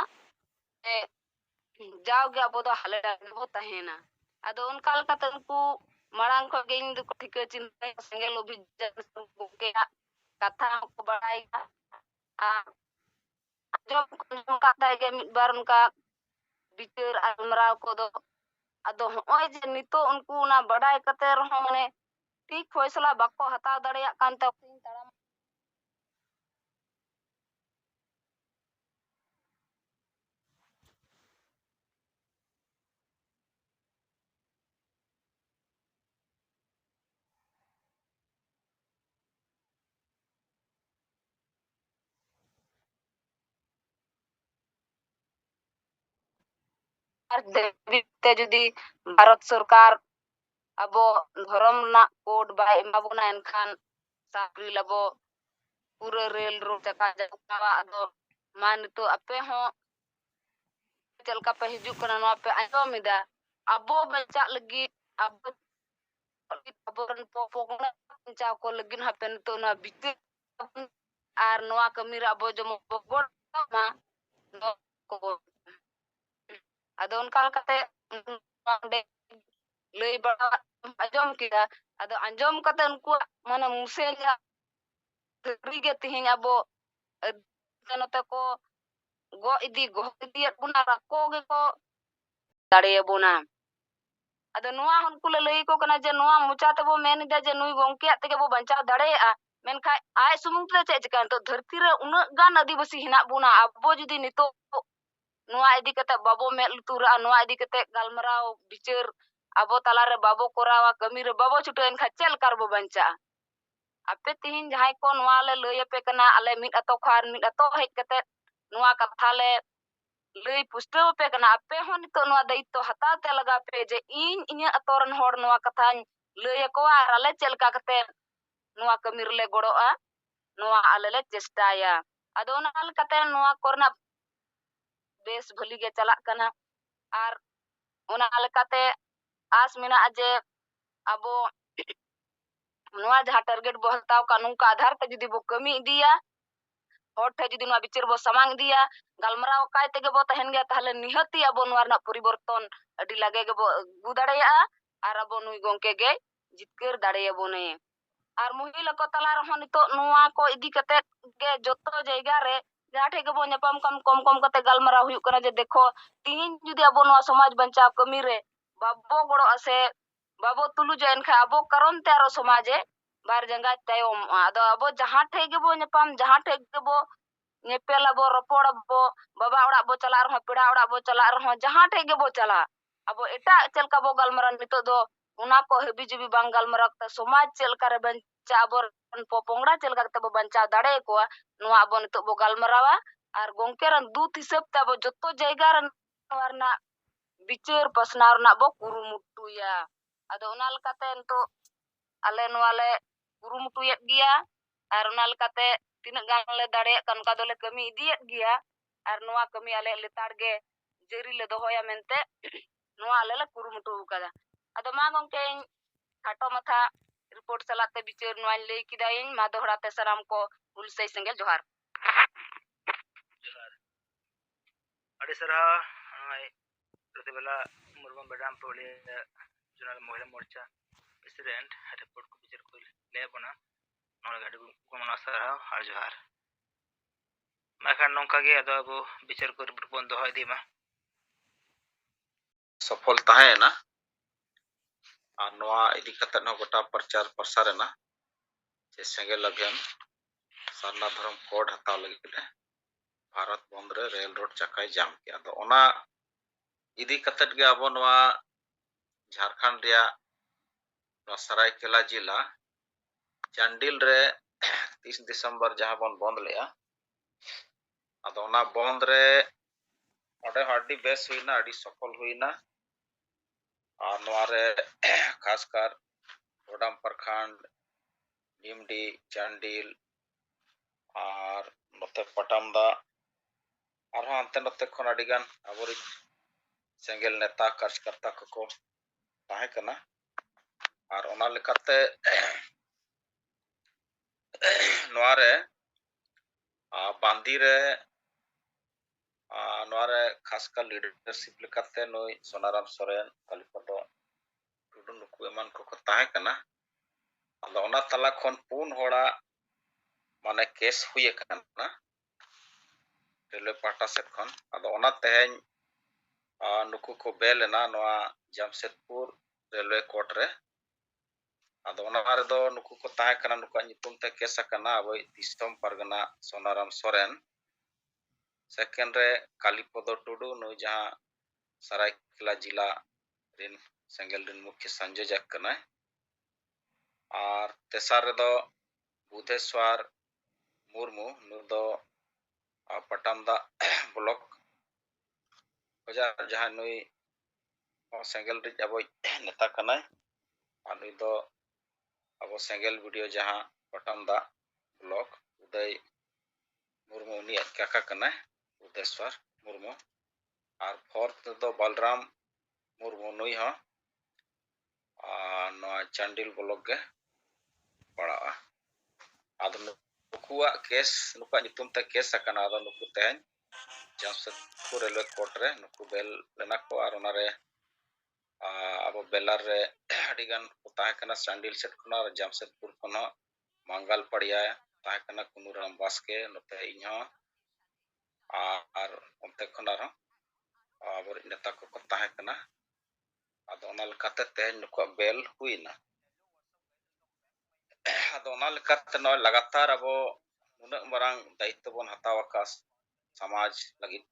ᱡᱟᱣᱜᱮ ᱟᱵᱚ ᱫᱚ ᱦᱟᱞᱮ ᱰᱟᱞᱮ ᱵᱚ ᱛᱟᱦᱮᱱᱟ ᱟᱫᱚ ᱚᱱᱠᱟ ᱞᱮᱠᱟᱛᱮ ᱩᱱᱠᱩ ᱢᱟᱲᱟᱝ ᱠᱷᱚᱡ ᱜᱮ ᱤᱧ ᱫᱚᱠᱚ ᱴᱷᱤᱠᱟᱹ ᱪᱤᱱᱛᱟᱹ ᱥᱮᱸᱜᱮᱞ ᱚᱵᱷᱤᱡᱟᱱ ᱜᱚᱢᱠᱮᱭᱟᱜ ᱠᱟᱛᱷᱟ ᱦᱚᱸᱠᱚ ᱵᱟᱲᱟᱭᱟ ᱟᱨ ᱟᱸᱡᱚᱢ ᱠᱟᱜ ᱛᱟᱭ ᱜᱮ ᱢᱤᱫᱵᱟᱨ ᱚᱱᱠᱟ ᱵᱤᱪᱟᱹᱨ ᱟᱞᱢᱟᱨᱟᱣ ᱠᱚᱫᱚ ᱟᱫᱚ ᱦᱚᱸᱜᱼᱚᱭ ᱡᱮ ᱱᱤᱛᱚᱜ ᱩᱱᱠᱩ ᱚᱱᱟ ᱵᱟᱰᱟᱭ ᱠᱟᱛᱮ ᱨᱮᱦᱚᱸ ᱢᱟᱱᱮ ᱴᱷᱤᱠ ᱯᱷᱚᱭᱥলা ᱵᱟᱠᱚ ᱦᱟᱛᱟᱣ ᱫᱟᱲᱮᱭᱟᱜ ᱠᱟᱱ ᱛᱮ ᱛᱟᱲᱟᱢ তে যদি ভারত সরকার ᱟᱵᱚ ᱫᱷᱚᱨᱚᱢ ᱨᱮᱱᱟᱜ ᱠᱳᱰ ᱵᱟᱭ ᱮᱢᱟ ᱵᱚᱱᱟ ᱮᱱᱠᱷᱟᱱ ᱪᱟᱹᱠᱨᱤ ᱞᱟᱵᱚ ᱯᱩᱨᱟᱹ ᱨᱮᱞ ᱨᱳᱰ ᱪᱟᱠᱟ ᱡᱟᱣᱟ ᱟᱫᱚ ᱢᱟ ᱱᱤᱛᱚᱜ ᱟᱯᱮ ᱦᱚᱸ ᱪᱮᱫ ᱞᱮᱠᱟ ᱯᱮ ᱦᱤᱡᱩᱜ ᱠᱟᱱᱟ ᱱᱚᱣᱟ ᱯᱮ ᱟᱸᱡᱚᱢ ᱮᱫᱟ ᱟᱵᱚ ᱵᱟᱧᱪᱟᱜ ᱞᱟᱹᱜᱤᱫ ᱟᱵᱚᱨᱮᱱ ᱯᱚᱯᱚᱝᱲᱟ ᱵᱟᱧᱪᱟᱣ ᱠᱚ ᱞᱟᱹᱜᱤᱫ ᱦᱟᱯᱮ ᱱᱤᱛᱚᱜ ᱱᱚᱣᱟ ᱵᱤᱪᱟᱹᱨ ᱟᱨ ᱱᱚᱣᱟ ᱠᱟᱹᱢᱤᱨᱮ ᱟᱵᱚ ᱡᱮᱢᱚᱱ ᱜᱚᱲ ᱢᱟ ᱟᱫᱚ ᱚᱱᱠᱟ ᱞᱮᱠᱟᱛᱮ ᱚᱸᱰᱮ ᱞᱟᱹᱭ ᱵᱟᱲᱟ ᱟᱸᱡᱚᱢ ᱠᱮᱫᱟ ᱟᱫᱚ ᱟᱸᱡᱚᱢ ᱠᱟᱛᱮ ᱩᱱᱠᱩᱣᱟᱜ ᱢᱟᱱᱮ ᱢᱩᱥᱮᱞᱟ ᱥᱟᱹᱨᱤᱜᱮ ᱛᱮᱦᱮᱧ ᱟᱵᱚ ᱱᱚᱛᱮ ᱠᱚ ᱜᱚ ᱤᱫᱤᱭᱮᱫ ᱵᱚᱱᱟ ᱟᱠᱚ ᱜᱮᱠᱚ ᱫᱟᱲᱮᱭᱟᱵᱚᱱᱟ ᱟᱫᱚ ᱱᱚᱣᱟ ᱩᱱᱠᱩ ᱞᱮ ᱞᱟᱹᱭ ᱟᱠᱚ ᱠᱟᱱᱟ ᱡᱮ ᱱᱚᱣᱟ ᱢᱚᱪᱟ ᱛᱮᱵᱚ ᱢᱮᱱ ᱮᱫᱟ ᱡᱮ ᱱᱩᱭ ᱜᱚᱝᱠᱮᱭᱟᱜ ᱛᱮᱜᱮ ᱵᱚ ᱵᱟᱧᱪᱟᱣ ᱫᱟᱲᱮᱭᱟᱜᱼᱟ ᱢᱮᱱᱠᱷᱟᱱ ᱟᱡ ᱥᱩᱢᱩᱝ ᱛᱮᱫᱚ ᱪᱮᱫ ᱪᱤᱠᱟ ᱱᱤᱛᱚᱜ ᱫᱷᱟᱹᱨᱛᱤ ᱨᱮ ᱩᱱᱟᱹᱜ ᱜᱟᱱ ᱟᱹᱫᱤᱵᱟᱹᱥᱤ ᱦᱮᱱᱟᱜ ᱵᱚᱱᱟ ᱟᱵᱚ ᱡᱩᱫᱤ ᱱᱤᱛᱚᱜ ᱱᱚᱣᱟ ᱤᱫᱤ ᱠᱟᱛᱮ ᱵᱟᱵᱚ ᱢᱮᱫ ᱞᱩᱛᱩᱨᱟᱜᱼᱟ ᱱᱚᱣᱟ ᱤᱫᱤ ᱠᱟᱛᱮ galmaraw ᱵᱤᱪᱟᱹᱨ ᱟᱵᱚ ᱛᱟᱞᱟᱨᱮ ᱵᱟᱵᱚ ᱠᱚᱨᱟᱣᱟ ᱠᱟᱹᱢᱤ ᱨᱮ ᱵᱟᱵᱚ ᱪᱷᱩᱴᱟᱹᱣ ᱮᱱᱠᱷᱟᱱ ᱪᱮᱫ ᱞᱮᱠᱟ ᱨᱮᱵᱚ ᱵᱟᱧᱪᱟᱜᱼᱟ ᱟᱯᱮ ᱛᱤᱦᱤᱧ ᱡᱟᱦᱟᱸᱭ ᱠᱚ ᱱᱚᱣᱟ ᱞᱮ ᱞᱟᱹᱭ ᱟᱯᱮ ᱠᱟᱱᱟ ᱟᱞᱮ ᱢᱤᱫ ᱟᱛᱳ ᱠᱷᱚᱱ ᱢᱤᱫ ᱟᱛᱳ ᱦᱮᱡ ᱠᱟᱛᱮ ᱱᱚᱣᱟ ᱠᱟᱛᱷᱟ ᱞᱮ ᱞᱟᱹᱭ ᱯᱩᱥᱴᱟᱹᱣ ᱟᱯᱮ ᱠᱟᱱᱟ ᱟᱯᱮ ᱦᱚᱸ ᱱᱤᱛᱚᱜ ᱱᱚᱣᱟ ᱫᱟᱭᱤᱛᱛᱚ ᱦᱟᱛᱟᱣ ᱛᱮ ᱞᱟᱜᱟᱣ ᱯᱮ ᱡᱮ ᱤᱧᱟᱹᱜ ᱟᱛᱳ ᱨᱮᱱ ᱦᱚᱲ ᱱᱚᱣᱟ ᱠᱟᱛᱷᱟᱧ ᱞᱟᱹᱭ ᱟᱠᱚᱣᱟ ᱟᱨ ᱟᱞᱮ ᱪᱮᱫ ᱞᱮᱠᱟ ᱠᱟᱛᱮ ᱱᱚᱣᱟ ᱠᱟᱹᱢᱤ ᱨᱮᱞᱮ ᱜᱚᱲᱚᱜᱼᱟ ᱱᱚᱣᱟ ᱟᱞᱮ ᱞᱮ ᱪᱮᱥᱴᱟᱭᱟ ᱟᱫᱚ ᱚᱱᱟ ᱞᱮᱠᱟᱛᱮ ᱱᱚᱣᱟ ᱠᱚᱨᱮᱱᱟᱜ ᱵᱮᱥ ᱵᱷᱟᱹᱞᱤ ᱜᱮ ᱪᱟᱞᱟᱜ ᱠᱟᱱᱟ ᱟᱨ ᱚᱱᱟ ᱞᱮᱠᱟᱛᱮ ᱟᱸᱥ ᱢᱮᱱᱟᱜᱼᱟ ᱡᱮ ᱟᱵᱚ ᱱᱚᱣᱟ ᱡᱟᱦᱟᱸ ᱴᱟᱨᱜᱮᱴ ᱵᱚ ᱦᱟᱛᱟᱣ ᱠᱟᱜ ᱱᱚᱝᱠᱟ ᱟᱫᱷᱟᱨ ᱛᱮ ᱡᱩᱫᱤ ᱵᱚ ᱠᱟᱹᱢᱤ ᱤᱫᱤᱭᱟ ᱦᱚᱲ ᱴᱷᱮᱱ ᱡᱩᱫᱤ ᱱᱚᱣᱟ ᱵᱤᱪᱟᱹᱨ ᱵᱚ ᱥᱟᱢᱟᱝ ᱤᱫᱤᱭᱟ galmaraw ᱠᱟᱭ ᱛᱮᱜᱮ ᱵᱚ ᱛᱟᱦᱮᱱ ᱜᱮᱭᱟ ᱛᱟᱦᱞᱮ ᱱᱤᱦᱟᱹᱛᱤ ᱟᱵᱚ ᱱᱚᱣᱟ ᱨᱮᱱᱟᱜ ᱯᱚᱨᱤᱵᱚᱨᱛᱚᱱ ᱟᱹᱰᱤ ᱞᱟᱜᱮ ᱜᱮᱵᱚ ᱟᱹᱜᱩ ᱫᱟᱲᱮᱭᱟᱜᱼᱟ ᱟᱨ ᱟᱵᱚ ᱱᱩᱭ ᱜᱚᱝᱠᱮ ᱜᱮ ᱡᱤᱛᱠᱟᱹᱨ ᱫᱟᱲᱮᱭᱟᱵᱚᱱᱮ ᱟᱨ ᱢᱚᱦᱤᱞᱟ ᱠᱚ ᱛᱟᱞᱟ ᱨᱮᱦᱚᱸ ᱱᱤᱛᱚᱜ ᱱᱚᱣᱟ ᱠᱚ ᱤᱫᱤ ᱠᱟᱛᱮ ᱜᱮ ᱡᱚᱛᱚ ᱡᱟᱭᱜᱟ ᱨᱮ ᱡᱟᱦᱟᱸ ᱴᱷᱮᱡ ᱜᱮᱵᱚ ᱧᱟᱯᱟᱢ ᱠᱚᱢ ᱠᱟᱛᱮ galmaraw ᱦᱩᱭᱩᱜ ᱠᱟᱱᱟ ᱡᱮ ᱫᱮᱠᱷᱚ ᱛᱤᱦᱤᱧ ᱡᱩᱫᱤ ᱟᱵᱚ ᱱᱚᱣᱟ ᱥᱚᱢᱟᱡᱽ ᱵᱟᱧᱪᱟᱣ ᱠᱟᱹᱢᱤ ᱨᱮ ᱵᱟᱵᱚ ᱜᱚᱲᱚᱜᱼᱟ ᱥᱮ ᱵᱟᱵᱚ ᱛᱩᱞᱩᱡᱟ ᱮᱱᱠᱷᱟᱱ ᱟᱵᱚ ᱠᱟᱨᱚᱱ te ᱟᱨᱚ ᱥᱚᱢᱟᱡᱮ ᱵᱟᱨ ᱡᱟᱸᱜᱟ ᱛᱟᱭᱚᱢᱚᱜᱼᱟ ᱟᱫᱚ ᱟᱵᱚ ᱡᱟᱦᱟᱸ ᱴᱷᱮᱡ ᱜᱮᱵᱚ ᱧᱟᱯᱟᱢ ᱡᱟᱦᱟᱸ ᱴᱷᱮᱡ ᱜᱮᱵᱚ ᱧᱮᱯᱮᱞᱟᱵᱚ ᱨᱚᱯᱚᱲᱟᱵᱚ ᱵᱟᱵᱟ ᱚᱲᱟᱜ ᱵᱚ ᱪᱟᱞᱟᱜ ᱨᱮᱦᱚᱸ ᱯᱮᱲᱟ ᱚᱲᱟᱜ ᱵᱚ ᱪᱟᱞᱟᱜ ᱨᱮᱦᱚᱸ ᱡᱟᱦᱟᱸ ᱴᱷᱮᱡ ᱜᱮᱵᱚ ᱪᱟᱞᱟᱜ ᱟᱵᱚ ᱮᱴᱟᱜ ᱪᱮᱫ ᱞᱮᱠᱟ ᱵᱚ galmaraw ᱱᱤᱛᱚᱜ ᱫᱚ ᱚᱱᱟ ᱠᱚ ᱦᱟᱹᱵᱤᱡᱟᱹᱵᱤ ᱵᱟᱝ galmaraw ᱠᱟᱛᱮ ᱥᱚᱢᱟᱡᱽ ᱪᱮᱫ ᱞᱮᱠᱟ ᱨᱮ ᱵᱟᱧᱪᱟᱣ ᱟᱵᱚᱨᱮᱱ ᱯᱚᱯᱚᱝᱲᱟ ᱪᱮᱫ ᱞᱮᱠᱟ ᱠᱟᱛᱮ ᱵᱚ ᱵᱟᱧᱪᱟᱣ ᱫᱟᱲᱮᱭᱟᱠᱚᱣᱟ ᱱᱚᱣᱟ ᱟᱵᱚ ᱱᱤᱛᱚᱜ ᱵᱚ galmarawa ᱟᱨ ᱜᱚᱝᱠᱮ ᱨᱮᱱ ᱫᱩᱛ ᱦᱤᱥᱟᱹᱵ ᱛᱮ ᱟᱵᱚ ᱡᱚᱛᱚ ᱡᱟᱭᱜᱟ ᱨᱮ ᱱᱚᱣᱟ ᱨᱮᱱᱟᱜ ᱵᱤᱪᱟᱹᱨ ᱯᱟᱥᱱᱟᱣ ᱨᱮᱱᱟᱜ ᱵᱚ ᱠᱩᱨᱩᱢᱩᱴᱩᱭᱟ ᱟᱫᱚ ᱚᱱᱟ ᱞᱮᱠᱟᱛᱮ ᱱᱤᱛᱚᱜ ᱟᱞᱮ ᱱᱚᱣᱟ ᱞᱮ ᱠᱩᱨᱩᱢᱩᱴᱩᱭᱮᱫ ᱜᱮᱭᱟ ᱟᱨ ᱚᱱᱟ ᱞᱮᱠᱟᱛᱮ ᱛᱤᱱᱟᱹᱜ ᱜᱟᱱ ᱞᱮ ᱫᱟᱲᱮᱭᱟᱜ ᱠᱟᱱ ᱚᱱᱠᱟ ᱫᱚᱞᱮ ᱠᱟᱹᱢᱤ ᱤᱫᱤᱭᱮᱫ ᱜᱮᱭᱟ ᱟᱨ ᱱᱚᱣᱟ ᱠᱟᱹᱢᱤ ᱟᱞᱮ ᱞᱮᱛᱟᱲ ᱜᱮ ᱡᱟᱹᱨᱤ ᱞᱮ ᱫᱚᱦᱚᱭᱟ ᱢᱮᱱᱛᱮ ᱱᱚᱣᱟ ᱟᱞᱮ ᱞᱮ ᱠᱩᱨᱩᱢᱩᱴᱩ ᱟᱠᱟᱫᱟ ᱟᱫᱚ ᱢᱟ ᱜᱚᱝᱠᱮ ᱠᱷᱟᱴᱚ ᱢᱟᱛᱷᱟ ᱨᱤᱯᱳর্ট ᱥᱟᱞᱟᱜ ᱛᱮ ᱵᱤᱪᱟᱹᱨ ᱱᱚᱣᱟᱧ ᱞᱟᱹᱭ ᱠᱮᱫᱟ ᱤᱧ ᱢᱟ ᱫᱚᱦᱲᱟ ᱛᱮ ᱥᱟᱱᱟᱢ ᱠᱚ ᱦᱩᱞᱥᱟᱹᱭ ᱥᱮᱸᱜᱮᱞ ᱡᱚᱦᱟᱨ ᱡᱚᱦᱟᱨ ᱟᱹᱰᱤ ᱥᱟᱨᱦᱟᱣ ᱱᱚᱜᱼᱚᱭ ᱯᱨᱚᱛᱤᱵᱮᱞᱟ ᱢᱩᱨᱢᱩ ᱵᱮᱰᱟᱢ ᱯᱟᱹᱣᱲᱤ ᱡᱳᱱᱟᱞ ᱢᱚᱦᱤᱞᱟ ᱢᱳᱨᱪᱟ প্রেসিডেন্ট রিপোর্ট को বিচার को ले बना नोड़ा गाड़ी को मना साराव और जोहार मैखान नौका गे अदो अब বিচার को रिपोर्ट बंद होय दी मा सफल ताहेना और नोआ इदी कते न गोटा प्रचार प्रसारना जे सेंगेल अभियान सारना धर्म कोड हताव लगे भारत बंद रे रेल रोड चकाई जाम के अदो ओना इदी कते गे अब नोआ झारखंड रिया सरायकेला जिला चांडिल रे 30 दिसंबर जहां बन बंद लेया अदो ओना बंद रे ओडे हड्डी बेस हुईना अडी सफल हुईना और नोआ रे खासकर गोडाम प्रखंड निमडी चांडिल और नोते पटामदा और अंते नोते खन अडिगान अबोरी सेंगेल नेता कार्यकर्ता को ताहे कना और ओना लेकाते नोआ रे बांदी रे नोआ रे खासकर लीडरशिप लेकाते नोई सोनाराम सोरेन कालीपदो टुडू नुकु एमान को ताहे कना अदो ओना तला खन पुन होड़ा माने केस हुए कना रेलवे पाटा सेट खन अदो ओना तेहेन नुकु को बेलेना नोआ जमशेदपुर रेलवे कोर्ट रे अदो ओना रे दो नुकु को ताहे कना नुकु नितुम ते केस कना अब दिसम परगना सोनाराम सोरेन सेकेंड रे कालीपदो टुडू नु जहां सरायकेला जिला रिन सेंगेल रिन मुख्य संयोजक कना और तेसार रे दो बुधेश्वर मुर्मू नु दो पटामदा ब्लॉक जहां नुई सेंगेल रिज अब नेता कना और नुई दो अब सेंगेल वीडियो जहां पटामदा ब्लॉक उदय मुर्मू उनी काका कना बुधेश्वर मुर्मू और फोर्थ दो बलराम मुर्मू नुई हो चांडिल ब्लॉक के पड़ा आदो नुकुआ केस नुकुआ नितुम ते केस कना आदो नुकु तेन जमशेदपुर रेलवे कोर्ट रे नुकु बेल लेना को और ओना रे ᱟᱵᱚ ᱵᱮᱞᱟᱨ ᱨᱮ ᱟᱹᱰᱤ ᱜᱟᱱ ᱠᱚ ᱛᱟᱦᱮᱸ ᱠᱟᱱᱟ ᱥᱟᱱᱰᱤᱞ ᱥᱮᱫ ᱠᱷᱚᱱᱟᱜ ᱡᱟᱢᱥᱮᱫᱯᱩᱨ ᱠᱷᱚᱱ ᱦᱚᱸ ᱢᱟᱝᱜᱟᱞ ᱯᱟᱲᱤᱭᱟ ᱛᱟᱦᱮᱸ ᱠᱟᱱᱟ ᱠᱩᱱᱩᱨᱟᱢ ᱵᱟᱥᱠᱮ ᱱᱚᱛᱮ ᱤᱧ ᱦᱚᱸ ᱟᱨ ᱚᱱᱛᱮ ᱠᱷᱚᱱ ᱟᱨᱦᱚᱸ ᱟᱵᱚᱨᱤᱡ ᱱᱮᱛᱟ ᱠᱚᱠᱚ ᱛᱟᱦᱮᱸ ᱠᱟᱱᱟ ᱟᱫᱚ ᱚᱱᱟ ᱞᱮᱠᱟᱛᱮ ᱛᱮᱦᱮᱧ ᱱᱩᱠᱩᱣᱟᱜ ᱵᱮᱞ ᱦᱩᱭᱱᱟ ᱟᱫᱚ ᱚᱱᱟ ᱞᱮᱠᱟᱛᱮ ᱱᱚᱜᱼᱚᱭ ᱞᱟᱜᱟᱛᱟᱨ ᱟᱵᱚ ᱱᱩᱱᱟᱹᱜ ᱢᱟᱨᱟᱝ ᱫᱟᱭᱤᱛᱛᱚ ᱵᱚᱱ ᱦᱟᱛᱟᱣ ᱟᱠᱟᱫ ᱥᱚᱢᱟᱡᱽ ᱞᱟᱹᱜᱤᱫ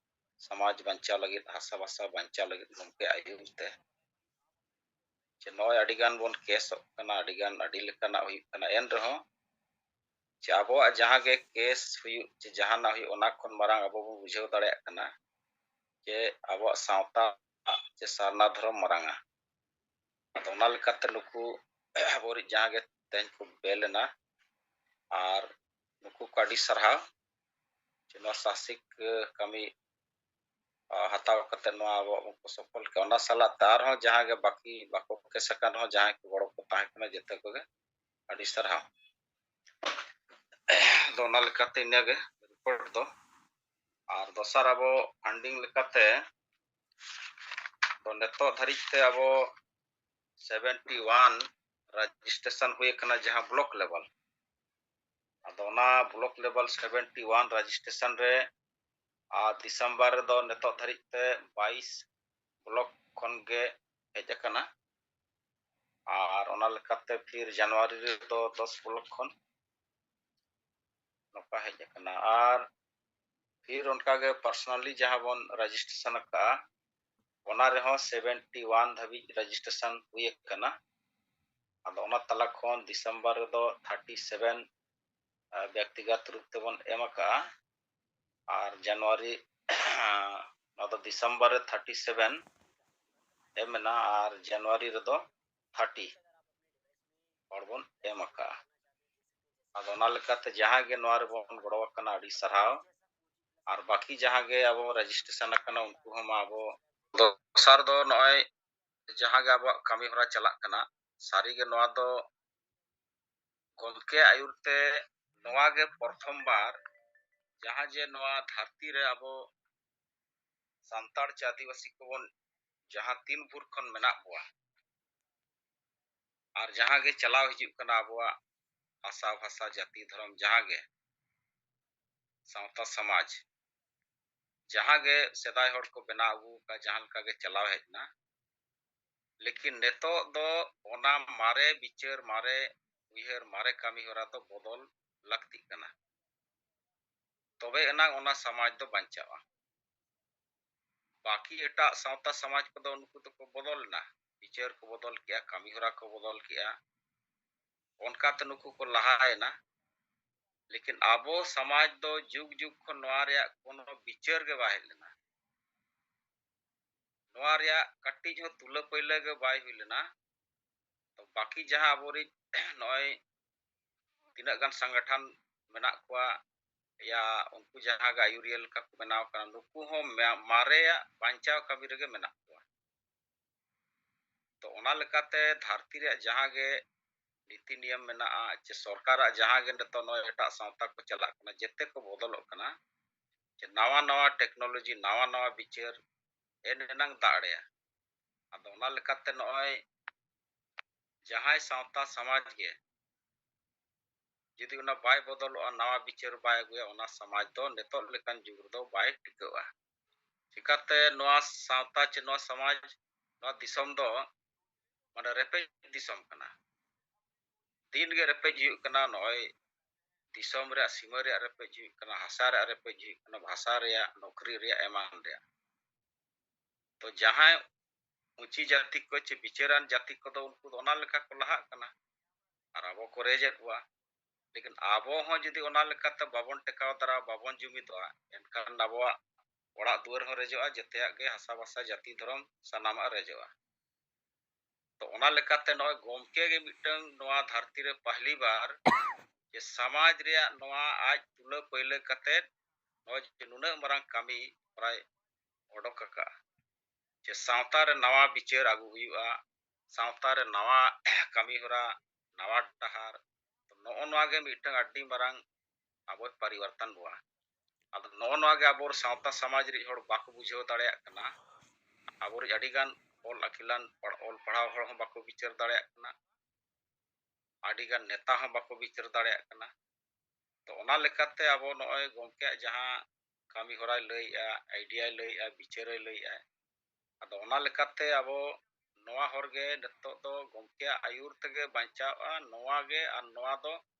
ᱥᱚᱢᱟᱡᱽ ᱵᱟᱧᱪᱟᱣ ᱞᱟᱹᱜᱤᱫ ᱦᱟᱥᱟ ᱵᱷᱟᱥᱟ ᱵᱟᱧᱪᱟᱣ ᱞᱟᱹᱜᱤᱫ ᱜᱚᱢᱠᱮ ᱟᱹᱭᱩᱨ ᱛᱮ ᱡᱮ ᱱᱚᱜᱼᱚᱭ ᱟᱹᱰᱤ ᱜᱟᱱ ᱵᱚᱱ ᱠᱮᱥᱚᱜ ᱠᱟᱱᱟ ᱟᱹᱰᱤ ᱜᱟᱱ ᱟᱹᱰᱤ ᱞᱮᱠᱟᱱᱟᱜ ᱦᱩᱭᱩᱜ ᱠᱟᱱᱟ ᱮᱱ ᱨᱮᱦᱚᱸ ᱡᱮ ᱟᱵᱚᱣᱟᱜ ᱡᱟᱦᱟᱸ ᱜᱮ ᱠᱮᱥ ᱦᱩᱭᱩᱜ ᱡᱮ ᱡᱟᱦᱟᱱᱟᱜ ᱦᱩᱭᱩᱜ ᱚᱱᱟ ᱠᱷᱚᱱ ᱢᱟᱨᱟᱝ ᱟᱵᱚ ᱵᱚᱱ ᱵᱩᱡᱷᱟᱹᱣ ᱫᱟᱲᱮᱭᱟᱜ ᱠᱟᱱᱟ ᱡᱮ ᱟᱵᱚᱣᱟᱜ ᱥᱟᱶᱛᱟ ᱡᱮ ᱥᱟᱨᱱᱟ ᱫᱷᱚᱨᱚᱢ ᱢᱟᱨᱟᱝᱟ ᱟᱫᱚ ᱚᱱᱟ ᱞᱮᱠᱟᱛᱮ ᱱᱩᱠᱩ ᱟᱵᱚᱨᱤᱡ ᱡᱟᱦᱟᱸ ᱜᱮ ᱛᱮᱦᱮᱧ ᱠᱚ ᱵᱮᱞ ᱮᱱᱟ ᱟᱨ ᱱᱩᱠᱩ ᱠᱚ ᱟᱹᱰᱤ ᱥᱟᱨᱦᱟᱣ ᱡᱮ ᱱᱚᱣᱟ ᱥᱟᱦᱥᱤᱠ ᱠᱟᱹᱢᱤ ᱦᱟᱛᱟᱣ ᱠᱟᱛᱮ ᱱᱚᱣᱟ ᱟᱵᱚᱣᱟᱜ ᱵᱚᱱ ᱥᱚᱯᱷᱚᱞ ᱠᱮᱜᱼᱟ ᱚᱱᱟ ᱥᱟᱞᱟᱜ ᱛᱮ ᱟᱨᱦᱚᱸ ᱡᱟᱦᱟᱸ ᱜᱮ ᱵᱟᱹᱠᱤ ᱵᱟᱠᱚ ᱠᱮᱥ ᱟᱠᱟᱱ ᱨᱮᱦᱚᱸ ᱡᱟᱦᱟᱸᱭ ᱠᱚ ᱜᱚᱲᱚ ᱠᱚ ᱛᱟᱦᱮᱸ ᱠᱟᱱᱟ ᱡᱚᱛᱚ ᱠᱚᱜᱮ ᱟᱹᱰᱤ ᱥᱟᱨᱦᱟᱣ ᱟᱫᱚ ᱚᱱᱟ ᱞᱮᱠᱟᱛᱮ ᱤᱱᱟᱹᱜᱮ ᱨᱤᱯᱳᱨᱴ ᱫᱚ ᱟᱨ ᱫᱚᱥᱟᱨ ᱟᱵᱚ ᱯᱷᱟᱱᱰᱤᱝ ᱞᱮᱠᱟᱛᱮ ᱱᱤᱛᱚᱜ ᱫᱷᱟᱹᱨᱤᱡ ᱛᱮ ᱟᱵᱚ 71 ᱨᱮᱡᱤᱥᱴᱨᱮᱥᱚᱱ ᱦᱩᱭ ᱟᱠᱟᱱᱟ ᱡᱟᱦᱟᱸ ᱵᱞᱚᱠ ᱞᱮᱵᱮᱞ ᱟᱫᱚ ᱚᱱᱟ ᱵᱞᱚᱠ ᱞᱮᱵᱮᱞ 71 ᱨᱮᱡᱤᱥᱴᱨᱮᱥᱚᱱ ᱨᱮ ᱟᱨ ᱫᱤᱥᱚᱢᱵᱚᱨ ᱨᱮᱫᱚ ᱱᱤᱛᱚᱜ ᱫᱷᱟᱹᱨᱤᱡ ᱛᱮ 22 ᱵᱞᱚᱠ ᱠᱷᱚᱱ ᱜᱮ ᱦᱮᱡ ᱟᱠᱟᱱᱟ ᱟᱨ ᱚᱱᱟ ᱞᱮᱠᱟᱛᱮ ᱯᱷᱤᱨ ᱡᱟᱱᱩᱣᱟᱨᱤ ᱨᱮᱫᱚ 10 ᱵᱞᱚᱠ ᱠᱷᱚᱱ ᱱᱚᱝᱠᱟ ᱦᱮᱡ ᱟᱠᱟᱱᱟ ᱟᱨ ᱯᱷᱤᱨ ᱚᱱᱠᱟᱜᱮ ᱯᱟᱨᱥᱚᱱᱟᱞᱤ ᱡᱟᱦᱟᱸ ᱵᱚᱱ ᱨᱮᱡᱤᱥᱴᱨᱮᱥᱚᱱ ᱟᱠᱟᱜᱼᱟ ᱚᱱᱟ ᱨᱮᱦᱚᱸ 71 ᱫᱷᱟᱹᱵᱤᱡ ᱨᱮᱡᱤᱥᱴᱨᱮᱥᱚᱱ ᱦᱩᱭ ᱟᱠᱟᱱᱟ ᱟᱫᱚ ᱚᱱᱟ ᱛᱟᱞᱟ ᱠᱷᱚᱱ ᱫᱤᱥᱚᱢᱵᱚᱨ ᱨᱮᱫᱚ 37 ᱵᱮᱠᱛᱤᱜᱚᱛ ᱨᱩᱯ ᱛᱮᱵᱚᱱ ᱮᱢ ᱟᱠᱟᱜᱼᱟ ᱟᱨ ᱡᱟᱱᱩᱣᱟᱨᱤ ᱱᱚᱣᱟ ᱫᱚ ᱫᱤᱥᱚᱢᱵᱚᱨ ᱨᱮ 37 ᱮᱢ ᱮᱱᱟ ᱟᱨ ᱡᱟᱱᱩᱣᱟᱨᱤ ᱨᱮᱫᱚ 30 ᱦᱚᱲ ᱵᱚᱱ ᱮᱢ ᱟᱠᱟᱜᱼᱟ ᱟᱫᱚ ᱚᱱᱟ ᱞᱮᱠᱟᱛᱮ ᱡᱟᱦᱟᱸ ᱜᱮ ᱱᱚᱣᱟ ᱨᱮᱵᱚᱱ ᱜᱚᱲᱚ ᱟᱠᱟᱱᱟ ᱟᱹᱰᱤ ᱥᱟᱨᱦᱟᱣ ᱟᱨ ᱵᱟᱹᱠᱤ ᱡᱟᱦᱟᱸ ᱜᱮ ᱟᱵᱚ ᱨᱮᱡᱤᱥᱴᱨᱮᱥᱚᱱ ᱟᱠᱟᱱᱟ ᱩᱱᱠᱩ ᱦᱚᱸ ᱢᱟ ᱟᱵᱚ ᱫᱚᱥᱟᱨ ᱫᱚ ᱱᱚᱜᱼᱚᱭ ᱡᱟᱦᱟᱸ ᱜᱮ ᱟᱵᱚᱣᱟᱜ ᱠᱟᱹᱢᱤ ᱦᱚᱨᱟ ᱪᱟᱞᱟᱜ ᱠᱟᱱᱟ ᱥᱟᱹᱨᱤᱜᱮ ᱱᱚᱣᱟ ᱫᱚ ᱜᱚᱢᱠᱮ ᱟᱭᱩᱨ ᱛᱮ ᱱᱚᱣᱟ ᱜᱮ ᱯᱨᱚᱛᱷᱚᱢ ᱵᱟᱨ ᱡᱟᱦᱟᱸ ᱡᱮ ᱱᱚᱣᱟ ᱫᱷᱟᱹᱨᱛᱤ ᱨᱮ ᱟᱵᱚ ᱥᱟᱱᱛᱟᱲ ᱪᱮ ᱟᱹᱫᱤᱵᱟᱹᱥᱤ ᱠᱚᱵᱚᱱ ᱡᱟᱦᱟᱸ ᱛᱤᱱ ᱵᱷᱳᱨ ᱠᱷᱚᱱ ᱢᱮᱱᱟᱜ ᱵᱚᱣᱟ ᱟᱨ ᱡᱟᱦᱟᱸ ᱜᱮ ᱪᱟᱞᱟᱣ ᱦᱤᱡᱩᱜ ᱠᱟᱱᱟ ᱟᱵᱚᱣᱟᱜ ᱵᱷᱟᱥᱟ ᱵᱷᱟᱥᱟ ᱡᱟᱹᱛᱤ ᱫᱷᱚᱨᱚᱢ ᱡᱟᱦᱟᱸ ᱜᱮ ᱥᱟᱶᱛᱟ ᱥᱚᱢᱟᱡᱽ ᱡᱟᱦᱟᱸ ᱜᱮ ᱥᱮᱫᱟᱭ ᱦᱚᱲ ᱠᱚ ᱵᱮᱱᱟᱣ ᱟᱹᱜᱩ ᱟᱠᱟᱫ ᱡᱟᱦᱟᱸ ᱞᱮᱠᱟ ᱜᱮ ᱪᱟᱞᱟᱣ ᱦᱮᱡ ᱮᱱᱟ ᱞᱮᱠᱤᱱ ᱱᱤᱛᱚᱜ ᱫᱚ ᱚᱱᱟ ᱢᱟᱨᱮ ᱵᱤᱪᱟᱹᱨ ᱢᱟᱨᱮ ᱩᱭᱦᱟᱹᱨ ᱢᱟᱨᱮ ᱠᱟᱹᱢᱤ ᱦᱚᱨᱟ ᱫᱚ ᱵᱚᱫᱚᱞ ᱞᱟᱹᱠᱛᱤᱜ ᱠᱟᱱᱟ ᱛᱚᱵᱮ ᱮᱱᱟᱝ ᱚᱱᱟ ᱥᱚᱢᱟᱡᱽ ᱫᱚ ᱵᱟᱧᱪᱟᱜᱼᱟ ᱵᱟᱹᱠᱤ ᱮᱴᱟᱜ ᱥᱟᱶᱛᱟ ᱥᱚᱢᱟᱡᱽ ᱠᱚᱫᱚ ᱩᱱᱠᱩ ᱫᱚᱠᱚ ᱵᱚᱫᱚᱞᱮᱱᱟ ᱵᱤᱪᱟᱹᱨ ᱠᱚ ᱵᱚᱫᱚᱞ ᱠᱮᱜᱼᱟ ᱠᱟᱹᱢᱤ ᱦᱚᱨᱟ ᱠᱚ ᱵᱚᱫᱚᱞ ᱠᱮᱜᱼᱟ ᱚᱱᱠᱟᱛᱮ ᱱᱩᱠᱩ ᱠᱚ ᱞᱟᱦᱟᱭᱮᱱᱟ ᱞᱮᱠᱤᱱ ᱟᱵᱚ ᱥᱚᱢᱟᱡᱽ ᱫᱚ ᱡᱩᱜᱽ ᱡᱩᱜᱽ ᱠᱷᱚᱱ ᱱᱚᱣᱟ ᱨᱮᱭᱟᱜ কোনো ᱵᱤᱪᱟᱹᱨ ᱜᱮ ᱵᱟᱭ ᱦᱮᱡ ᱞᱮᱱᱟ ᱱᱚᱣᱟ ᱨᱮᱭᱟᱜ ᱠᱟᱹᱴᱤᱡ ᱦᱚᱸ ᱛᱩᱞᱟᱹ ᱯᱟᱹᱭᱞᱟᱹ ᱜᱮ ᱵᱟᱭ ᱦᱩᱭ ᱞᱮᱱᱟ ᱛᱚ ᱵᱟᱹᱠᱤ ᱡᱟᱦᱟᱸ ᱟᱵᱚᱨᱤᱡ ᱱᱚᱜᱼᱚᱭ ᱛᱤᱱᱟᱹᱜ ᱜᱟᱱ ᱥᱚᱝᱜᱚᱴᱷᱚᱱ ᱢᱮᱱᱟᱜ ᱠᱚᱣᱟ ᱭᱟ ᱩᱱᱠᱩ ᱡᱟᱦᱟᱸ ᱜᱮ ᱟᱹᱭᱩᱨᱤᱭᱟᱹ ᱞᱮᱠᱟ ᱠᱚ ᱵᱮᱱᱟᱣ ᱠᱟᱱᱟ ᱱᱩᱠᱩ ᱦᱚᱸ ᱢᱟᱨᱮᱭᱟᱜ ᱵᱟᱧᱪᱟᱣ ᱠᱟᱹᱢᱤ ᱨᱮᱜᱮ ᱢᱮᱱᱟᱜ ᱠᱚᱣᱟ ᱛᱚ ᱚᱱᱟ ᱞᱮᱠᱟᱛᱮ ᱫᱷᱟᱹᱨᱛᱤ ᱨᱮᱭᱟᱜ ᱡᱟᱦᱟᱸ ᱜᱮ ᱱᱤᱛᱤ ᱱᱤᱭᱚᱢ ᱢᱮᱱᱟᱜᱼᱟ ᱡᱮ ᱥᱚᱨᱠᱟᱨᱟᱜ ᱡᱟᱦᱟᱸ ᱜᱮ ᱱᱤᱛᱚᱜ ᱱᱚᱜᱼᱚᱭ ᱮᱴᱟᱜ ᱥᱟᱶᱛᱟ ᱠᱚ ᱪᱟᱞᱟᱜ ᱠᱟᱱᱟ ᱡᱮᱛᱮ ᱠᱚ ᱵᱚᱫᱚᱞᱚᱜ ᱠᱟᱱᱟ ᱡᱮ ᱱᱟᱣᱟ ᱱᱟᱣᱟ ᱴᱮᱠᱱᱳᱞᱚᱡᱤ ᱱᱟᱣᱟ ᱱᱟᱣᱟ ᱵᱤᱪᱟᱹᱨ ᱮᱱᱟᱝ ᱫᱟᱲᱮᱭᱟᱜᱼᱟ ᱟᱫᱚ ᱚᱱᱟ ᱞᱮᱠᱟᱛᱮ ᱱᱚᱜᱼᱚᱭ ᱡᱟᱦᱟᱸᱭ ᱥᱟᱶᱛᱟ ᱥᱚᱢᱟᱡᱽ ᱜᱮ ᱡᱩᱫᱤ ᱚᱱᱟ ᱵᱟᱭ ᱵᱚᱫᱚᱞᱚᱜᱼᱟ ᱱᱟᱣᱟ ᱵᱤᱪᱟᱹᱨ ᱵᱟᱭ ᱟᱹᱜᱩᱭᱟ ᱚᱱᱟ ᱥᱚᱢᱟᱡᱽ ᱫᱚ ᱱᱤᱛᱚᱜ ᱞᱮᱠᱟᱱ ᱡᱩᱜᱽ ᱨᱮᱫᱚ ᱵᱟᱭ ᱴᱤᱠᱟᱹᱜᱼᱟ ᱪᱤᱠᱟᱹᱛᱮ ᱱᱚᱣᱟ ᱥᱟᱶᱛᱟ ᱪᱮ ᱱᱚᱣᱟ ᱥᱚᱢᱟᱡᱽ ᱱᱚᱣᱟ ᱫᱤᱥᱚᱢ ᱫᱚ ᱢᱟᱱᱮ ᱨᱮᱯᱮᱡ ᱫᱤᱥᱚᱢ ᱠᱟᱱᱟ ᱫᱤᱱ ᱜᱮ ᱨᱮᱯᱮᱡ ᱦᱩᱭᱩᱜ ᱠᱟᱱᱟ ᱱᱚᱜᱼᱚᱭ ᱫᱤᱥᱚᱢ ᱨᱮᱭᱟᱜ ᱥᱤᱢᱟᱹ ᱨᱮᱭᱟᱜ ᱨᱮᱯᱮᱡ ᱦᱩᱭᱩᱜ ᱠᱟᱱᱟ ᱦᱟᱥᱟ ᱨᱮᱭᱟᱜ ᱨᱮᱯᱮᱡ ᱦᱩᱭᱩᱜ ᱠᱟᱱᱟ ᱵᱷᱟষᱟ ᱨᱮᱭᱟᱜ ᱱᱚᱠᱨᱤ ᱨᱮᱭᱟᱜ ᱮᱢᱟᱱ ᱨᱮᱭᱟᱜ ᱛᱚ ᱡᱟᱦᱟᱸᱭ ᱩᱪᱤ ᱡᱟᱹᱛᱤ ᱠᱚ ᱪᱮ ᱵᱤᱪᱟᱹᱨᱟᱱ ᱡᱟᱹᱛᱤ ᱠᱚᱫᱚ ᱩᱱᱠᱩ ᱫᱚ ᱚᱱᱟ ᱞᱮᱠᱟ ᱠᱚ ᱞᱟᱦᱟᱜ ᱠᱟᱱᱟ ᱟᱨ ᱟᱵᱚ ᱠᱚ ᱨᱮᱡᱮᱫ ᱠᱚᱣᱟ ᱞᱮᱠᱤᱱ ᱟᱵᱚ ᱦᱚᱸ ᱡᱩᱫᱤ ᱚᱱᱟ ᱞᱮᱠᱟᱛᱮ ᱵᱟᱵᱚᱱ ᱴᱮᱠᱟᱣ ᱫᱟᱨᱟᱢ ᱵᱟᱵᱚᱱ ᱡᱩᱢᱤᱫᱚᱜᱼᱟ ᱮᱱᱠᱷᱟᱱ ᱟᱵᱚᱣᱟᱜ ᱚᱲᱟᱜ ᱫᱩᱣᱟᱹᱨ ᱦᱚᱸ ᱨᱮᱡᱚᱜᱼᱟ ᱡᱮᱛᱮᱭᱟᱜ ᱜᱮ ᱦᱟᱥᱟ ᱵᱷᱟᱥᱟ ᱡᱟᱹᱛᱤ ᱫᱷᱚᱨᱚᱢ ᱥᱟᱱᱟᱢᱟᱜ ᱨᱮᱡᱚᱜᱼᱟ ᱛᱚ ᱚᱱᱟ ᱞᱮᱠᱟᱛᱮ ᱱᱚᱜᱼᱚᱭ ᱜᱚᱢᱠᱮ ᱜᱮ ᱢᱤᱫᱴᱟᱝ ᱱᱚᱣᱟ ᱫᱷᱟᱹᱨᱛᱤ ᱨᱮ ᱯᱟᱦᱞᱤ ᱵᱟᱨ ᱡᱮ ᱥᱚᱢᱟᱡᱽ ᱨᱮᱭᱟᱜ ᱱᱚᱣᱟ ᱟᱡ ᱛᱩᱞᱟᱹ ᱯᱟᱹᱭᱞᱟᱹ ᱠᱟᱛᱮᱫ ᱱᱚᱜᱼᱚᱭ ᱱᱩᱱᱟᱹᱜ ᱢᱟᱨᱟᱝ ᱠᱟᱹᱢᱤ ᱦᱚᱨᱟᱭ ᱚᱰᱚᱠ ᱟᱠᱟᱜᱼᱟ ᱡᱮ ᱥᱟᱶᱛᱟ ᱨᱮ ᱱᱟᱣᱟ ᱵᱤᱪᱟᱹᱨ ᱟᱹᱜᱩ ᱦᱩᱭᱩᱜᱼᱟ ᱥᱟᱶᱛᱟ ᱨᱮ ᱱᱟᱣᱟ ᱠᱟᱹᱢᱤ ᱦᱚᱨᱟ ᱱᱟᱣᱟ ᱰᱟᱦᱟᱨ ᱱᱚᱜᱼᱚ ᱱᱚᱣᱟ ᱜᱮ ᱢᱤᱫᱴᱟᱝ ᱟᱹᱰᱤ ᱢᱟᱨᱟᱝ ᱟᱵᱚᱭ ᱯᱚᱨᱤᱵᱚᱨᱛᱚᱱ ᱵᱚᱱᱟ ᱟᱫᱚ ᱱᱚᱜᱼᱚ ᱱᱚᱣᱟ ᱜᱮ ᱟᱵᱚ ᱥᱟᱶᱛᱟ ᱥᱚᱢᱟᱡᱽ ᱨᱮᱱ ᱦᱚᱲ ᱵᱟᱠᱚ ᱵᱩᱡᱷᱟᱹᱣ ᱫᱟᱲᱮᱭᱟᱜ ᱠᱟᱱᱟ ᱟᱵᱚᱨᱤᱡ ᱟᱹᱰᱤᱜᱟᱱ ᱚᱞ ᱟᱹᱠᱤᱞᱟᱱ ᱚᱞ ᱯᱟᱲᱦᱟᱣ ᱦᱚᱲ ᱦᱚᱸ ᱵᱟᱠᱚ ᱵᱤᱪᱟᱹᱨ ᱫᱟᱲᱮᱭᱟᱜ ᱠᱟᱱᱟ, ᱟᱹᱰᱤᱜᱟᱱ ᱱᱮᱛᱟ ᱦᱚᱸ ᱵᱟᱠᱚ ᱵᱤᱪᱟᱹᱨ ᱫᱟᱲᱮᱭᱟᱜ ᱠᱟᱱᱟ। ᱛᱚ ᱚᱱᱟ ᱞᱮᱠᱟᱛᱮ ᱟᱵᱚ ᱱᱚᱜᱼᱚᱭ ᱜᱚᱢᱠᱮᱭᱟᱜ ᱡᱟᱦᱟᱸ ᱠᱟᱹᱢᱤ ᱦᱚᱨᱟᱭ ᱞᱟᱹᱭᱮᱜᱼᱟ, ᱟᱭᱰᱤᱭᱟᱭ ᱞᱟᱹᱭᱮᱜᱼᱟ, ᱵᱤᱪᱟᱹᱨᱮ ᱞᱟᱹᱭᱮᱜᱼᱟ, ᱟᱫᱚ ᱚᱱᱟ ᱞᱮᱠᱟᱛᱮ ᱟᱵᱚ ᱱᱚᱣᱟ ᱦᱚᱨᱜᱮ ᱱᱤᱛᱚᱜ ᱫᱚ ᱜᱚᱢᱠᱮᱭᱟᱜ ᱟᱹᱭᱩᱨ ᱛᱮᱜᱮ ᱵᱟᱧᱪᱟᱣᱼᱟ ᱱᱚᱣᱟ ᱜᱮ, ᱟᱨ ᱱᱚᱣᱟ ᱫᱚ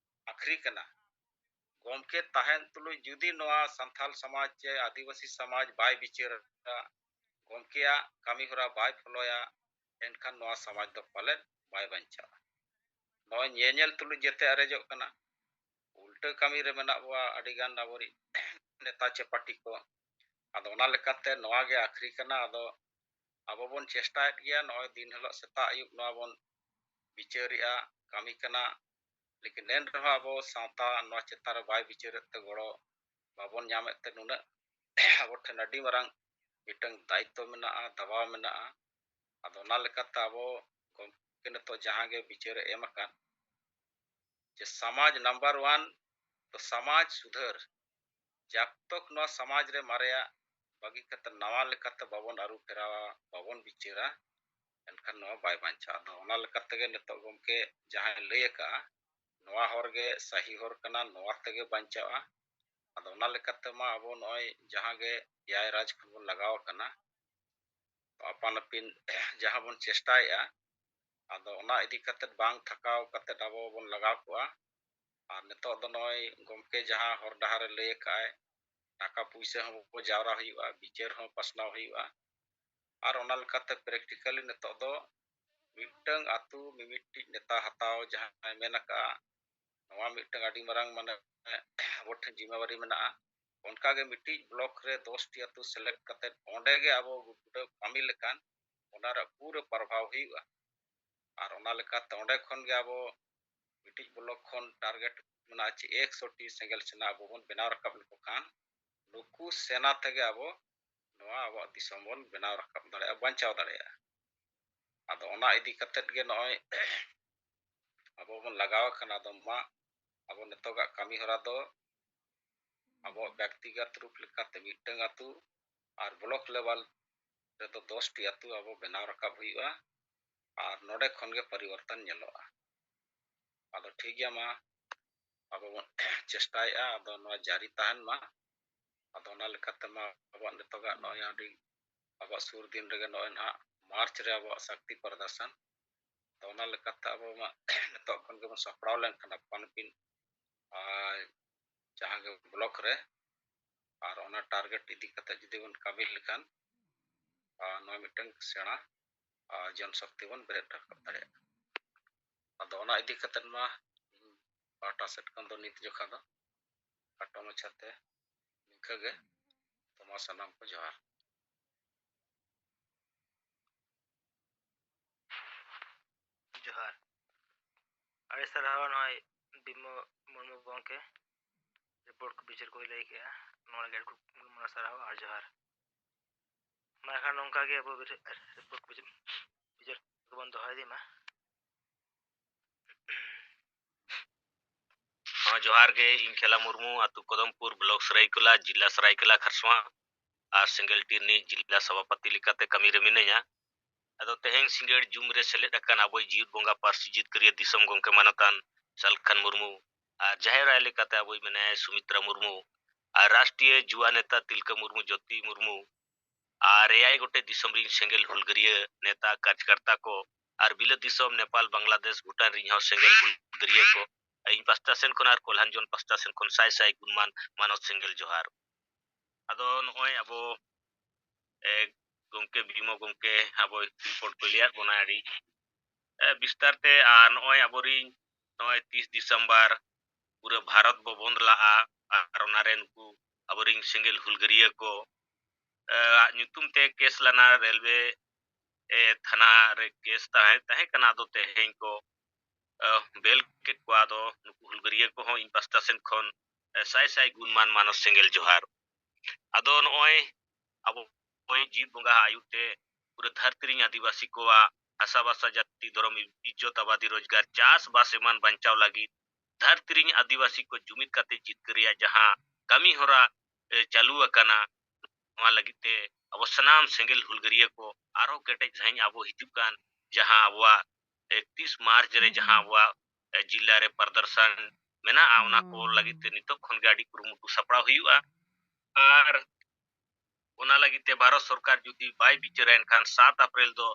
ᱟᱹᱠᱷᱨᱤ ᱠᱟᱱᱟ। ᱜᱚᱢᱠᱮ ᱛᱟᱦᱮᱱ ᱛᱩᱞᱩᱡ ᱡᱩᱫᱤ ᱱᱚᱣᱟ ᱥᱟᱱᱛᱟᱞ ᱥᱚᱢᱟᱡᱽ ᱪᱮ ᱟᱹᱫᱤᱵᱟᱹᱥᱤ ᱥᱚᱢᱟᱡᱽ ᱵᱟᱭ ᱵᱤᱪᱟᱹᱨᱟ, ᱜᱚᱢᱠᱮᱭᱟᱜ ᱠᱟᱹᱢᱤ ᱦᱚᱨᱟ ᱵᱟᱭ ᱯᱷᱚᱞᱚᱭᱟ, ᱮᱱᱠᱷᱟᱱ ᱱᱚᱣᱟ ᱥᱚᱢᱟᱡᱽ ᱫᱚ ᱯᱟᱞᱮᱫ ᱵᱟᱭ ᱵᱟᱧᱪᱟᱜᱼᱟ। ᱱᱚᱜᱼᱚᱭ ᱧᱮᱧᱮᱞ ᱛᱩᱞᱩᱡ ᱡᱮᱛᱮ ᱟᱨᱮᱡᱚᱜ ᱠᱟᱱᱟ, ᱩᱞᱴᱟᱹ ᱠᱟᱹᱢᱤ ᱨᱮ ᱢᱮᱱᱟᱜ ᱵᱚᱣᱟ ᱟᱹᱰᱤᱜᱟᱱ ᱟᱵᱚᱨᱤᱡ ᱱᱮᱛᱟ ᱪᱮ ᱯᱟর্টি ᱠᱚ। ᱟᱫᱚ ᱚᱱᱟ ᱞᱮᱠᱟᱛᱮ ᱱᱚᱣᱟ ᱜᱮ ᱟᱹᱠᱷᱨᱤ ᱠᱟᱱᱟ। ᱟᱫᱚ ᱟᱵᱚ ᱵᱚᱱ ᱪᱮᱥᱴᱟᱭᱮᱫ ᱜᱮᱭᱟ, ᱱᱚᱜᱼᱚᱭ ᱫᱤᱱ ᱦᱤᱞᱳᱜ ᱥᱮᱛᱟᱜ ᱟᱹᱭᱩᱵ ᱱᱚᱣᱟ ᱵᱚᱱ ᱵᱤᱪᱟᱹᱨᱮᱜᱼᱟ, ᱠᱟᱹᱢᱤ ᱠᱟᱱᱟ। ᱞᱮᱠᱤᱱ ᱮᱱ ᱨᱮᱦᱚᱸ ᱟᱵᱚ ᱥᱟᱶᱛᱟ ᱱᱚᱣᱟ ᱪᱮᱛᱟᱱ ᱨᱮ ᱵᱟᱭ ᱵᱤᱪᱟᱹᱨᱮᱫ ᱛᱮ ᱜᱚᱲᱚ ᱵᱟᱵᱚᱱ ᱧᱟᱢᱮᱫ ᱛᱮ ᱱᱩᱱᱟᱹᱜ ᱟᱵᱚ ᱴᱷᱮᱱ ᱟᱹᱰᱤ ᱢᱟᱨᱟᱝ ᱢᱤᱫᱴᱟᱝ ᱫᱟᱭᱤᱛᱛᱚ ᱢᱮᱱᱟᱜᱼᱟ, ᱫᱟᱵᱟᱣ ᱢᱮᱱᱟᱜᱼᱟ। ᱟᱫᱚ ᱚᱱᱟ ᱞᱮᱠᱟᱛᱮ ᱟᱵᱚ ᱜᱚᱢᱠᱮ ᱱᱤᱛᱚᱜ ᱡᱟᱦᱟᱸ ᱜᱮ ᱵᱤᱪᱟᱹᱨᱮ ᱮᱢ ᱟᱠᱟᱫ যে সমাজ নাম্বার 1 তো সমাজ সুধার जब तक नवा समाज रे मारेया बागी कते नवा लेकाते बाबन आरु फेरावा बाबन बिचारा एनखान नवा बाय बांचा दो ओना लेकाते गे नितो गमके जहां लय का नवा हर गे सही हर कना नवा तेगे बांचावा आदो ओना लेकाते मा अबो नय जहां गे याय राज खबन लगाव कना अपन अपिन जहां बन चेष्टाया आदो ओना इदी कते बांग थकाव कते अबो बन लगाव कोआ और नितो दो नय गमके जहां हर डहार लय काय टाका पुइसा हम को जावरा हुआ बिचार हम पसनाव हुआ और ओना लेकाते प्रैक्टिकली नितो दो मिटंग आतु मिमिटी नेता हताव जहां मेनका नवा मिटंग आडी मरांग माने वोट जिम्मेवारी मेना उनका गे मिटी ब्लॉक रे 10 टी आतु सेलेक्ट कते ओंडे गे अबो गुडे कामी लेकान ओना रे पूरा प्रभाव हुआ और ओना लेकाते ओंडे खन गे अबो मिटी ब्लॉक खन टारगेट मेना चे 100 टी सेंगल सेना अबो बन बनाव रकब लेको खान नुकु सेना तेगे अबो नवा अबो दिसम बन बनाव रकब दाड़े बांचाव दाड़े आदो ओना इदी कते गे नय अबो बन लगाव खाना दो मा अबो नितोगा कामी हरा दो अबो व्यक्तिगत रूप लेकाते मिटंग आतु और ब्लॉक लेवल रे तो 10 टी आतु अबो बनाव रकब हुआ और नोडे खन गे परिवर्तन नेलोआ आदो ठीक गया मा अबो बन चेष्टाया आदो नवा जारी ताहन मा आदो ओना लेकाते मा अबो नितोगा नय आडी अबो सुर दिन रे नय ना मार्च रे अबो शक्ति प्रदर्शन तो ओना लेकाते अबो मा नितो खन गे सपड़ाव लेन खाना पानपिन जहां गे ब्लॉक रे और ओना टारगेट इदी कते जदि बन काबिल लेखान नय मिटंग सेना जनशक्ति बन बेरेट रखब दाड़े आदो ओना इदी कते मा पाटा सेट खन दो नित जोखा दो काटो मछाते निका गे तोमा सनाम को जोहार जोहार अरे सरहाव नय बिमो मुर्मू गमके रिपोर्ट को बिचार को लई के नोड़ा गेट को मन सरहाव और जोहार मा खान नोंका गे अब रिपोर्ट को बिचार को बन दोहाय दी मा हाँ जोहार गे इन खेला मुर्मू आतु कदमपुर ब्लॉक सरायकला जिला सरायकला खरसवा और सिंगल टीरनी जिला सभापति लिकाते कमी रे मिनेया अदो तेहें सिंगेड़ जुम रे सेलेद अकान अबोय जीव बोंगा पार्सी जीत करिया दिसम गमके मानतान सलखन मुर्मू और जाहेर आय लेकाते अबोय मेने सुमित्रा मुर्मू और राष्ट्रीय जुवा नेता तिलका मुर्मू ज्योति मुर्मू और एआई गोटे दिसम रिंग सेंगेल हुलगरिया नेता कार्यकर्ता को और बिल दिसम नेपाल बांग्लादेश भूटान रिंग सेंगेल हुलगरिया को इन पास्ता सेन खन और कोल्हान जोन पास्ता सेन खन साय साय गुणमान मानव सेंगेल जोहार अदो नय अबो गमके बिमो गमके अबो रिपोर्ट को लिया बनाड़ी विस्तार ते नय अबोरी नय 30 दिसंबर पूरा भारत बो बंद लाआ और ओनारे नुकु अबोरिंग सेंगेल हुलगरिया को ᱧᱩᱛᱩᱢ ᱛᱮ ᱠᱮᱥ ᱞᱟᱱᱟ ᱨᱮᱞᱣᱮ थाना रे केस ताहे कना दो तेहें को बेल के क्वादो नुकु हुलगरिया को हो इन पास्ता सेन खन साय साय गुणमान मानव सेंगेल जोहार आदो नय अबो ओय जीव बोंगा आयुते पूरा धरती आदिवासी को आसाबासा जाति धर्म इज्जत आबादी रोजगार चास बास एमान बंचाव लगी धरती आदिवासी को जुमित काते जितकरिया जहां कमी होरा चालू अकाना लगिते abo sanam sengel hulgariya ko aro kete jahin abo hijuk kan jaha abwa 31 मार्च रे जहां abwa जिला रे प्रदर्शन मेना ona ko lagit te nitok khon gadi kurumutu sapra huyuga ar ona lagit te bharat sarkar judi bai bichara enkhan 7 april do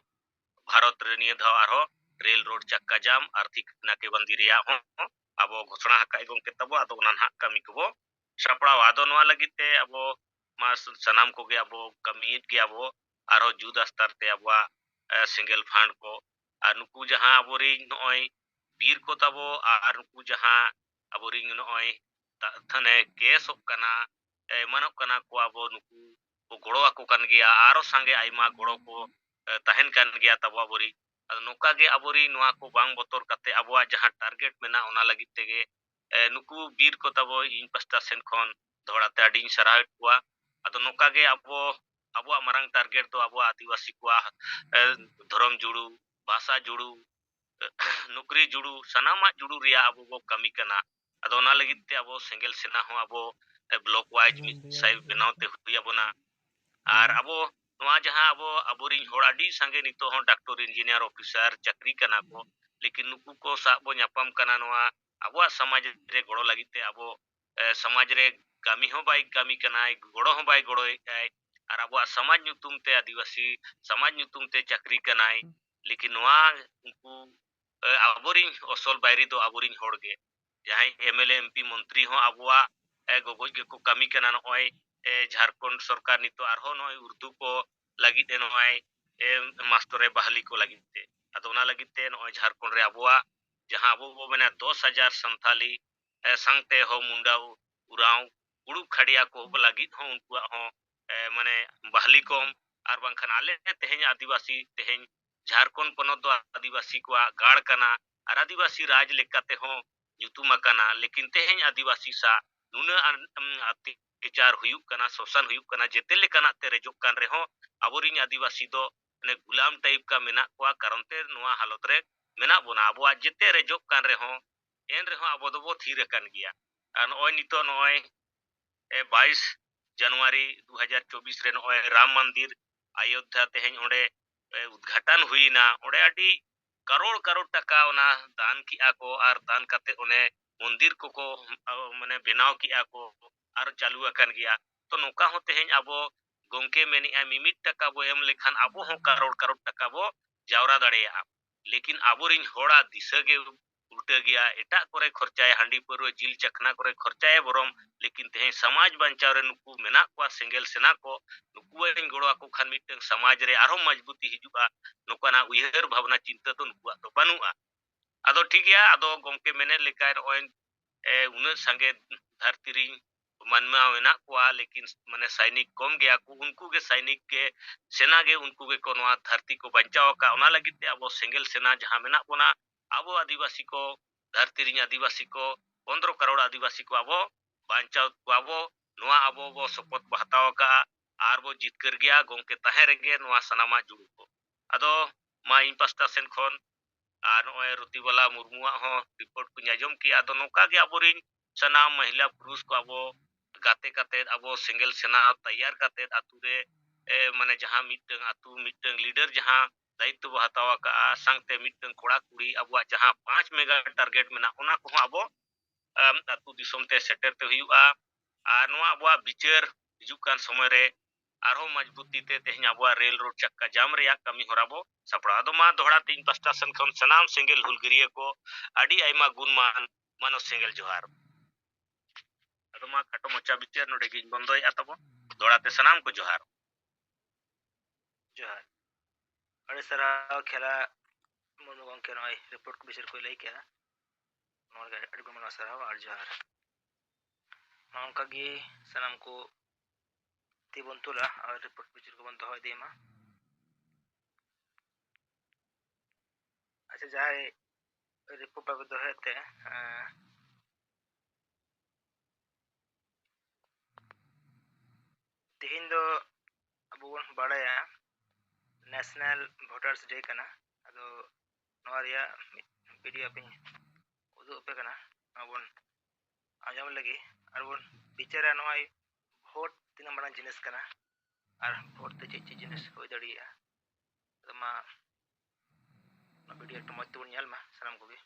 Bharat रे निये धाव आरो रेल रोड चक्का जाम आर्थिक नाकेबंदी रिया हो abo घोषणा हका गंके तबो आदो उनान हक कमी को सपड़ा आदो नवा लगिते abo mas sanam ko ge abo commit ge abo aro jud astar te abo single fund ko ar nuku jaha abo ri noy bir ko tabo ar nuku jaha abo ri noy thane case kana manok kana ko abo nuku ko goro ako kan gea aro sange aima goro ko tahen kan gea tabo abori noka ge abori noa ko bang botor kate abwa jaha target mena ona lagi tege nuku bir ko tabo in pasta sen khon dhoda te ading sarawet kwa ado noka ge abwa marang target do abwa adivasi kwa dhorom juru bhasa juru nukri juru sanama juru riya abo bo kami kana ado ona lagi te abo single sena ho abo block wise mi sai benaw te huya bona আর abo noa jaha aboring hor adi sange nito hon doctor engineer officer chakri kana ko lekin nuku ko sa bo nyapam kana noa abo samaj re goro lagite abo samaj re kami ho bai kami kana goro ho bai goro ai ar abo samaj nyutum te adivasi samaj nyutum te chakri kana lekin noa unku aboring osol bairi do aboring hor ge jahai mla mp মন্ত্রী ho abo gogoj ge ko kami kana noy Jharkhand सरकार नितो आरो नय उर्दू को लगित नय मास्टरे बहाली को लगित अदो ना लगित नय झारखंड रे अबुआ जहां अबो बो मने 10,000 संथाली संगते हो मुंडा उराव उड़ू खड़िया को लगित हो उनको हो माने बहाली कम आर बांखान आले तेहेन आदिवासी तेहेन झारखंड पनत दो आदिवासी को गाड़ कना आर आदिवासी राज लेकाते हो युतुमा कना लेकिन तेहेन आदिवासी सा नुना विचार हुयुक कना शोषण हुयुक कना जेते लेकाना ते रेजोक कान रेहो अबोरिन आदिवासी दो ने गुलाम टाइप का मेना कोआ कारण ते नोआ हालत रे मेना बोना अबो जेते रेजोक कान रेहो एन रेहो अबो दो थीर कान गिया आन ओय नितो नोय 22 जनवरी 2024 रे नोय राम मंदिर अयोध्या तेहेन ओडे उद्घाटन हुईना ओडे अडी करोड़ करोड़ टका ओना दान किया को आर दान काते ओने मंदिर को माने बनाव किया को आर चालू akan gया तो नोका हो तेहेन अबो गोंके मेनी मिमिट टका बो एम लेखान अबो हो करोड़ करोड़ टका बो जावरा दाड़ेया लेकिन अबोरिन होड़ा दिशा गे उल्टा गया एटा करे खर्चाए हांडी पर जिल चखना करे खर्चाए बरम लेकिन तेहेन समाज बंचाव रे नुकु मेना को सिंगल सेना को नुकु इन गोड़ो को खान मिटन समाज रे आरो मजबूती हिजुआ नुकाना उयहर भावना चिंता तो नुकु तो बनुआ अदो ठीक गया अदो गोंके मेने लेकाय ओन उन संगे धरती री मनमा मेना को लेकिन माने सैनिक कम गया को उनको के सैनिक के सेना गे उनको के कोनो धरती को बचाव का ओना लगित ते अब सिंगल सेना जहां मेना बोना अब आदिवासी को धरती री आदिवासी को 15 करोड़ आदिवासी को अब बचाव को अब नोआ अब बो सपोर्ट बहताव का आर बो जितकर गया गोंके तहे रेगे नोआ सनामा जुड़ू को अदो मा इन पास्टा सेन खन आ नोए रुतिवाला मुर्मुआ हो रिपोर्ट को आजम की अदो नोका गे अबोरिन सनाम महिला पुरुष को अब गाते काते अब सिंगल सेना तैयार काते आतु रे माने जहां मिटंग आतु मिटंग लीडर जहां दायित्व बो हतावा का संगते मिटंग कोड़ा कुड़ी अब जहां 5 मेगा टारगेट मेना ओना को अब आतु दिसम ते सेटर ते हुआ आ नोआ अब विचार हिजुकान समय रे आरो मजबूती ते तेहन अब रेल रोड चक्का जाम रे कमी होराबो सपड़ा दो मा दोहरा 3 5 सन खन सनाम सिंगल हुलगिरिया को आडी आइमा गुणमान मानो सिंगल जोहार अदो मा खाटो मचा बिचार नोडे गिन बंदोय आतबो दोड़ाते सनाम को जोहार जोहार अरे सरा खेला मन गंके नय रिपोर्ट को बिसर को लई के नोर गे अडगु मन सरा और जोहार नोंका गी सनाम को ती बंतुला और रिपोर्ट बिसर को बंद होय देमा अच्छा जाय रिपोर्ट बाबत दो हेते तिहिन दो अबो बड़ाया नेशनल वोटर्स डे कना अदो नोरिया वीडियो पे उदु पे कना अबन आजम लगी अरबन बिचारा नोय वोट तीन बड़ा जिनिस कना ᱟᱨ ᱵᱷᱳᱴ ᱛᱮ ᱪᱮᱫ ᱪᱮᱫ ᱡᱤᱱᱤᱥ ᱦᱩᱭ ᱫᱟᱲᱮᱭᱟᱜᱼᱟ ᱟᱫᱚ ᱢᱟ ᱚᱱᱟ ᱵᱷᱤᱰᱤᱭᱳ ᱮᱠᱴᱩ ᱢᱚᱡᱽ ᱛᱮᱵᱚᱱ ᱧᱮᱞ ᱢᱟ ᱥᱟᱱᱟᱢ ᱠᱚᱜᱮ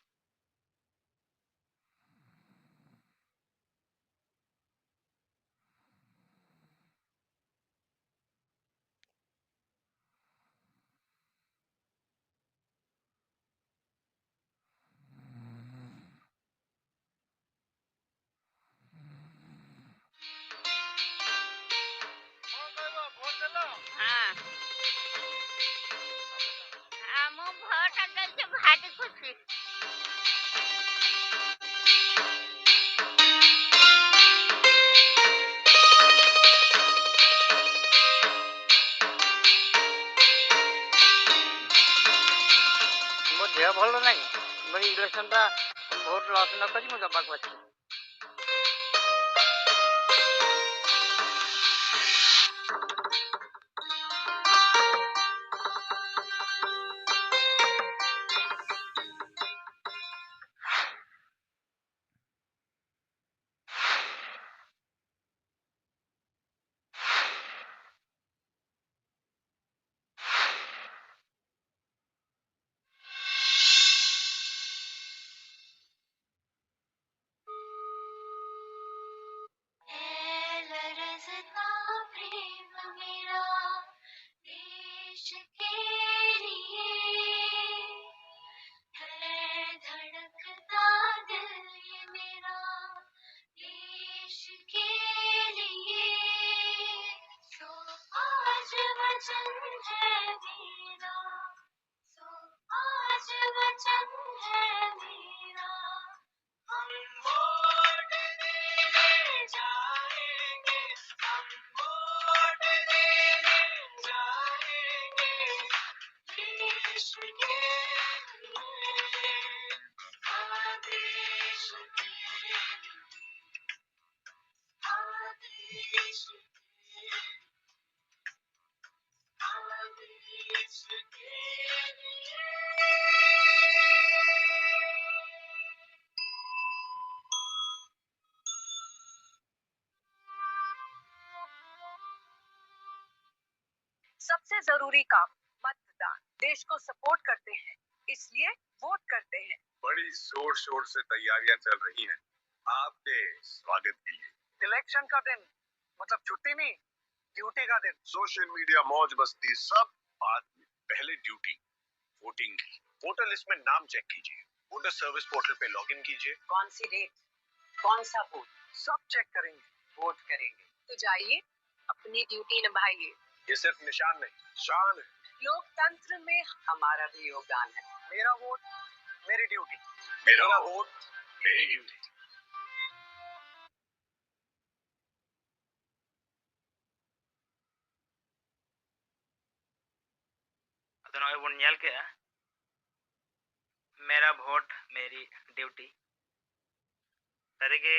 हाँ हम भोट देते भारी खुशी ମୋ ଦେହ ଭଲ ନାହିଁ ମୁଁ ଇଲେକ୍ସନଟା ଭୋଟ ଲସ୍ ନ କରି ମୁଁ ଦେବାକୁ ଅଛି सबसे जरूरी काम मतदान देश को सपोर्ट करते हैं इसलिए वोट करते हैं बड़ी जोर शोर से तैयारियां चल रही हैं आपके स्वागत के लिए इलेक्शन का दिन मतलब छुट्टी नहीं ड्यूटी का दिन सोशल मीडिया मौज मस्ती सब बाद में पहले ड्यूटी वोटिंग की वोटर लिस्ट में नाम चेक कीजिए वोटर सर्विस पोर्टल पे लॉगिन कीजिए कौन सी डेट कौन सा वोट सब चेक करेंगे वोट करेंगे तो जाइए अपनी ड्यूटी निभाइए ये सिर्फ निशान नहीं शान है लोकतंत्र में हमारा भी योगदान है मेरा वोट मेरी ड्यूटी मेरा वोट मेरी ड्यूटी ᱟᱫᱚ ᱱᱚᱜᱼᱚᱭ ᱵᱚᱱ ᱧᱮᱞ ᱠᱮᱜᱼᱟ मेरा वोट मेरी ड्यूटी ᱥᱟᱹᱨᱤᱜᱮ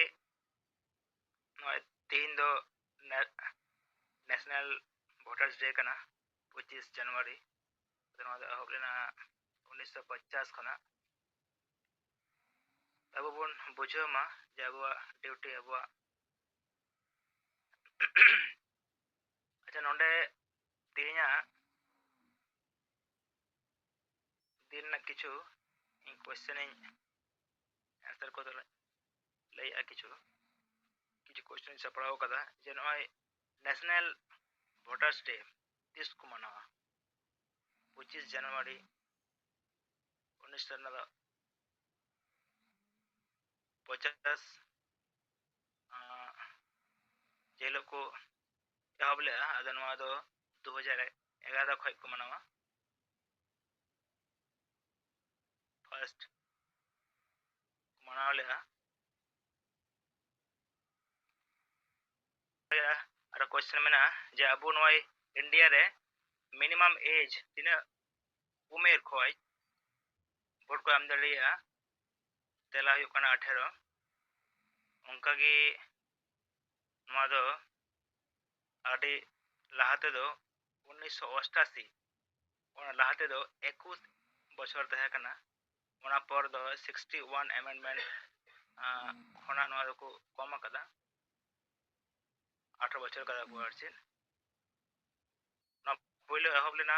ᱱᱚᱜᱼᱚᱭ ᱛᱮᱦᱮᱧ ᱫᱚ ᱱᱮᱥᱱᱟᱞ ᱵᱷᱳᱴᱟᱨᱥ ᱰᱮ ᱠᱟᱱᱟ 25 ᱡᱟᱱᱩᱣᱟᱨᱤ ᱱᱚᱣᱟ ᱫᱚ ᱮᱦᱚᱵ ᱞᱮᱱᱟ 1950 ᱠᱷᱚᱱᱟᱜ ᱟᱵᱚ ᱵᱚᱱ ᱵᱩᱡᱷᱟᱹᱣ ᱢᱟ ᱡᱮ ᱟᱵᱚᱣᱟᱜ ᱰᱤউᱴᱤ ᱟᱵᱚᱣᱟᱜ ᱟᱪᱪᱷᱟ ᱱᱚᱰᱮ ᱛᱮᱦᱮᱧᱟᱜ ᱫᱤᱱ ᱨᱮᱱᱟᱜ ᱠᱤᱪᱷᱩ ᱤᱧ ᱠᱚᱭᱥᱪᱮᱱ ᱤᱧ ᱟᱱᱥᱟᱨ ᱠᱚᱫᱚ ᱞᱟᱹᱭᱮᱜᱼᱟ ᱠᱤᱪᱷᱩ ᱠᱚᱭᱥᱪᱮᱱ ᱤᱧ ᱥᱟᱯᱲᱟᱣ ᱠᱟᱫᱟ ᱡᱮ ᱱᱚᱜᱼᱚᱭ ন্যাশনাল ভোটার্স ডে ᱛᱤᱥ ᱠᱚ ᱢᱟᱱᱟᱣᱟ 25 ᱡᱟᱱᱩᱣᱟᱨᱤ 1950 ᱡᱮ ᱦᱤᱞᱳᱜ ᱠᱚ ᱮᱦᱚᱵ ᱞᱮᱜᱼᱟ ᱟᱫᱚ ᱱᱚᱣᱟ ᱫᱚ 2011 ᱠᱷᱚᱡ ᱠᱚ ᱢᱟᱱᱟᱣᱟ ᱯᱷᱟᱨᱥᱴ ᱢᱟᱱᱟᱣ ᱞᱮᱜᱼᱟ ᱟᱨ ᱠᱚᱭᱥᱪᱮᱱ ᱢᱮᱱᱟᱜᱼᱟ ᱡᱮ ᱟᱵᱚ ᱱᱚᱣᱟ ᱤᱱᱰᱤᱭᱟ ᱨᱮ ᱢᱤᱱᱤᱢᱟᱢ ᱮᱡᱽ ᱛᱤᱱᱟᱹᱜ ᱩᱢᱮᱨ ᱠᱷᱚᱡ ᱵᱷᱳᱴ ᱠᱚ ᱮᱢ ᱫᱟᱲᱮᱭᱟᱜᱼᱟ ᱛᱮᱞᱟ ᱦᱩᱭᱩᱜ ᱠᱟᱱᱟ 18 ᱚᱱᱠᱟᱜᱮ ᱱᱚᱣᱟ ᱫᱚ ᱟᱹᱰᱤ ᱞᱟᱦᱟ ᱛᱮᱫᱚ 1988 ᱚᱱᱟ ᱞᱟᱦᱟ ᱛᱮᱫᱚ 21 বছর ᱛᱟᱦᱮᱸ ᱠᱟᱱᱟ ᱚᱱᱟ ᱯᱚᱨ ᱫᱚ 61 amendment ᱠᱷᱚᱱᱟᱜ ᱱᱚᱣᱟ ᱫᱚᱠᱚ ᱠᱚᱢ ᱟᱠᱟᱫᱟ 18 বছর ᱠᱟᱫᱟ ᱠᱚ ᱟᱨ ᱪᱮᱫ ᱯᱳᱭᱞᱳ ᱮᱦᱚᱵ ᱞᱮᱱᱟ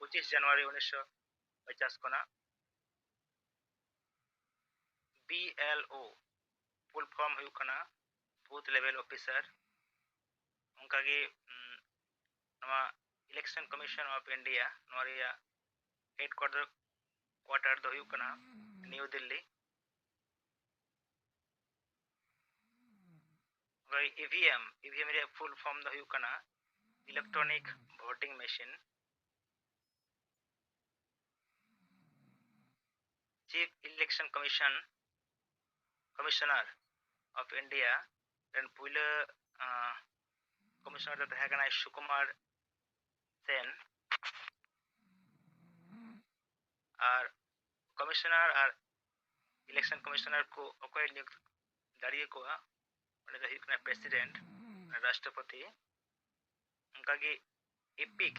25 ᱡᱟᱱᱩᱣᱟᱨᱤ 1950 ᱠᱷᱚᱱᱟᱜ BLO ফুল ফর্ম ᱦᱩᱭᱩᱜ ᱠᱟᱱᱟ বুথ লেভেল অফিসার ᱚᱱᱠᱟᱜᱮ ᱱᱚᱣᱟ ইলেকশন কমিশন অফ ইন্ডিয়া ᱱᱚᱣᱟ ᱨᱮᱭᱟᱜ ᱦᱮᱰ কোয়ার্টার ᱫᱚ ᱦᱩᱭᱩᱜ ᱠᱟᱱᱟ নিউ দিল্লি EVM ᱨᱮᱭᱟᱜ ফুল ফর্ম ᱫᱚ ᱦᱩᱭᱩᱜ ᱠᱟᱱᱟ electronic voting machine chief election commissioner of India ᱨᱮᱱ ᱯᱩᱭᱞᱳ কমিশনার ᱫᱚ ᱛᱟᱦᱮᱸ ᱠᱟᱱᱟᱭ সুকুমার সেন আর কমিশনার আর ইলেকশন কমিশনার को অকᱚᱭ নিয়োগ দাঁড়িয়ে কোয়া ᱚᱸᱰᱮ ᱫᱚ ᱦᱩᱭᱩᱜ ᱠᱟᱱᱟ প্রেসিডেন্ট রাষ্ট্রপতি ᱚᱱᱠᱟᱜᱮ EPIC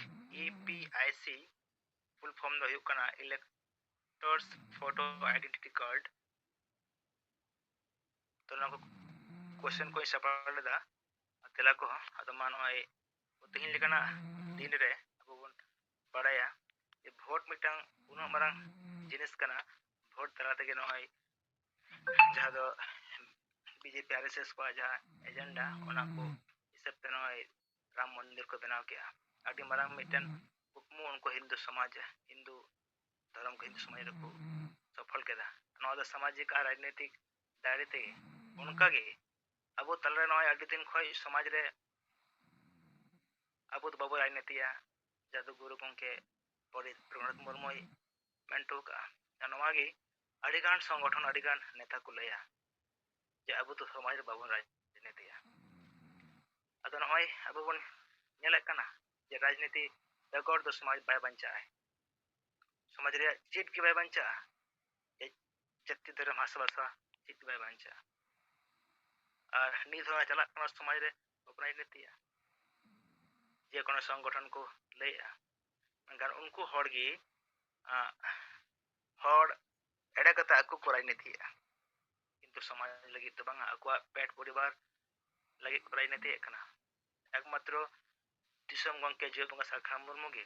ফুল ফর্ম ᱫᱚ ᱦᱩᱭᱩᱜ ᱠᱟᱱᱟ ইলেক্টরস ফটো আইডেন্টিটি কার্ড ᱛᱚ ᱱᱚᱣᱟ ᱠᱚ কোশ্চেন ᱠᱚᱧ ᱥᱟᱯᱲᱟᱣ ᱞᱮᱫᱟ ᱛᱮᱞᱟ ᱠᱚᱦᱚᱸ ᱟᱫᱚ ᱢᱟ ᱱᱚᱜᱼᱚᱭ ᱛᱮᱦᱮᱧ ᱞᱮᱠᱟᱱᱟᱜ ᱫᱤᱱ ᱨᱮ ᱟᱵᱚ ᱵᱚᱱ ᱵᱟᱲᱟᱭᱟ ᱡᱮ ᱵᱷᱳᱴ ᱢᱤᱫᱴᱟᱝ ᱩᱱᱟᱹᱜ ᱢᱟᱨᱟᱝ ᱡᱤᱱᱤᱥ ᱠᱟᱱᱟ ᱵᱷᱳᱴ ᱛᱟᱞᱟ ᱛᱮᱜᱮ ᱱᱚᱜᱼᱚᱭ ᱡᱟᱦᱟᱸ ᱫᱚ BJP RSS ᱠᱚᱣᱟᱜ ᱡᱟᱦᱟᱸ ᱮᱡᱮᱱᱰᱟ ᱚᱱᱟ ᱠᱚ ᱦᱤᱥᱟᱹᱵ ᱛᱮ ᱱᱚᱜᱼᱚᱭ ᱨᱟᱢ ᱢᱚᱱᱫᱤᱨ ᱠᱚ ᱵᱮᱱᱟᱣ ᱠᱮᱜᱼᱟ ᱟᱹᱰᱤ ᱢᱟᱨᱟᱝ ᱢᱤᱫᱴᱮᱱ ᱠᱩᱠᱢᱩ ᱩᱱᱠᱩ ᱦᱤᱱᱫᱩ ᱫᱷᱚᱨᱚᱢ ᱠᱚ ᱦᱤᱱᱫᱩ ᱥᱚᱢᱟᱡᱽ ᱨᱮᱠᱚ ᱥᱚᱯᱷᱚᱞ ᱠᱮᱫᱟ ᱱᱚᱣᱟ ᱫᱚ ᱥᱟᱢᱟᱡᱤᱠ ᱟᱨ ᱨᱟᱡᱽᱱᱤᱛᱤᱠ ᱫᱟᱲᱮ ᱛᱮᱜᱮ ᱚᱱᱠᱟᱜᱮ ᱟᱵᱚ ᱛᱟᱞᱟᱨᱮ ᱱᱚᱜᱼᱚᱭ ᱟᱹᱰᱤ ᱫᱤᱱ ᱠᱷᱚᱡ ᱥᱚᱢᱟᱡᱽ ᱨᱮ ᱟᱵᱚ ᱫᱚ ᱵᱟᱵᱚ ᱨᱟᱡᱽᱱᱤᱛᱤᱭᱟ ᱡᱟᱫᱩ ᱜᱩᱨᱩ ᱜᱚᱢᱠᱮ ᱯᱚᱱᱰᱤᱛ ᱨᱚᱜᱷᱩᱱᱟᱛᱷ ᱢᱩᱨᱢᱩᱭ ᱢᱮᱱ ᱦᱚᱴᱚ ᱠᱟᱜᱼᱟ ᱱᱚᱣᱟᱜᱮ ᱟᱹᱰᱤᱜᱟᱱ ᱥᱚᱝᱜᱚᱴᱷᱚᱱ ᱟᱹᱰᱤᱜᱟᱱ ᱱᱮᱛᱟ ᱠᱚ ᱞᱟᱹᱭᱟ ᱡᱮ ᱟᱵᱚ ᱫᱚ ᱥᱚᱢᱟᱡᱽ ᱨᱮ ᱵᱟᱵᱚᱱ ᱨᱟᱡᱽᱱᱤᱛᱤᱭᱟ ᱟᱫᱚ ᱱᱚᱜᱼᱚᱭ ᱟᱵᱚ ᱵᱚᱱ ᱧᱮᱞᱮᱫ ᱠᱟᱱᱟ ᱡᱮ ᱨᱟᱡᱽᱱᱤᱛᱤ ᱵᱮᱜᱚᱨ ᱫᱚ ᱥᱚᱢᱟᱡᱽ ᱵᱟᱭ ᱵᱟᱧᱪᱟᱜᱼᱟ ᱥᱚᱢᱟᱡᱽ ᱨᱮᱭᱟᱜ ᱪᱮᱫ ᱜᱮ ᱵᱟᱭ ᱵᱟᱧᱪᱟᱜᱼᱟ ᱡᱟᱹᱛᱤ ᱫᱷᱚᱨᱚᱢ ᱦᱟᱥᱟ ᱪᱮᱫ ᱜᱮ ᱵᱟᱭ ᱵᱟᱧᱪᱟᱜᱼᱟ আর ᱱᱤᱛ ᱦᱚᱸ ᱪᱟᱞᱟᱜ ᱠᱟᱱᱟ ᱥᱚᱢᱟᱡᱽ ᱨᱮ ᱵᱟᱵᱚᱱ ᱨᱟᱡᱽᱱᱤᱛᱤᱭᱟ ᱡᱮ ᱠᱳᱱᱳ ᱥᱚᱝᱜᱚᱴᱷᱚᱱ ᱠᱚ ᱞᱟᱹᱭᱮᱜᱼᱟ ᱢᱮᱱᱠᱷᱟᱱ ᱩᱱᱠᱩ ᱦᱚᱲ ᱜᱮ ᱦᱚᱲ ᱮᱲᱮ ᱠᱟᱛᱮ ᱟᱠᱚ ᱠᱚ ᱨᱟᱡᱽᱱᱤᱛᱤᱭᱮᱜᱼᱟ ᱠᱤᱱᱛᱩ ᱥᱚᱢᱟᱡᱽ ᱞᱟᱹᱜᱤᱫ ᱫᱚ ᱵᱟᱝᱟ ᱟᱠᱚᱣᱟᱜ ᱯᱮᱴ ᱯᱚᱨᱤᱵᱟᱨ ᱞᱟᱹᱜᱤᱫ ᱠᱚ ᱨᱟᱡᱽᱱᱤᱛᱤᱭᱮᱜ ᱠᱟᱱᱟ ᱮᱠᱢᱟᱛᱨᱚ ᱫᱤᱥᱚᱢ ᱜᱚᱢᱠᱮ ᱡᱤᱣᱮᱫ ᱵᱚᱸᱜᱟ ᱥᱟᱠᱷᱟᱨᱟᱢ ᱢᱩᱨᱢᱩ ᱜᱮ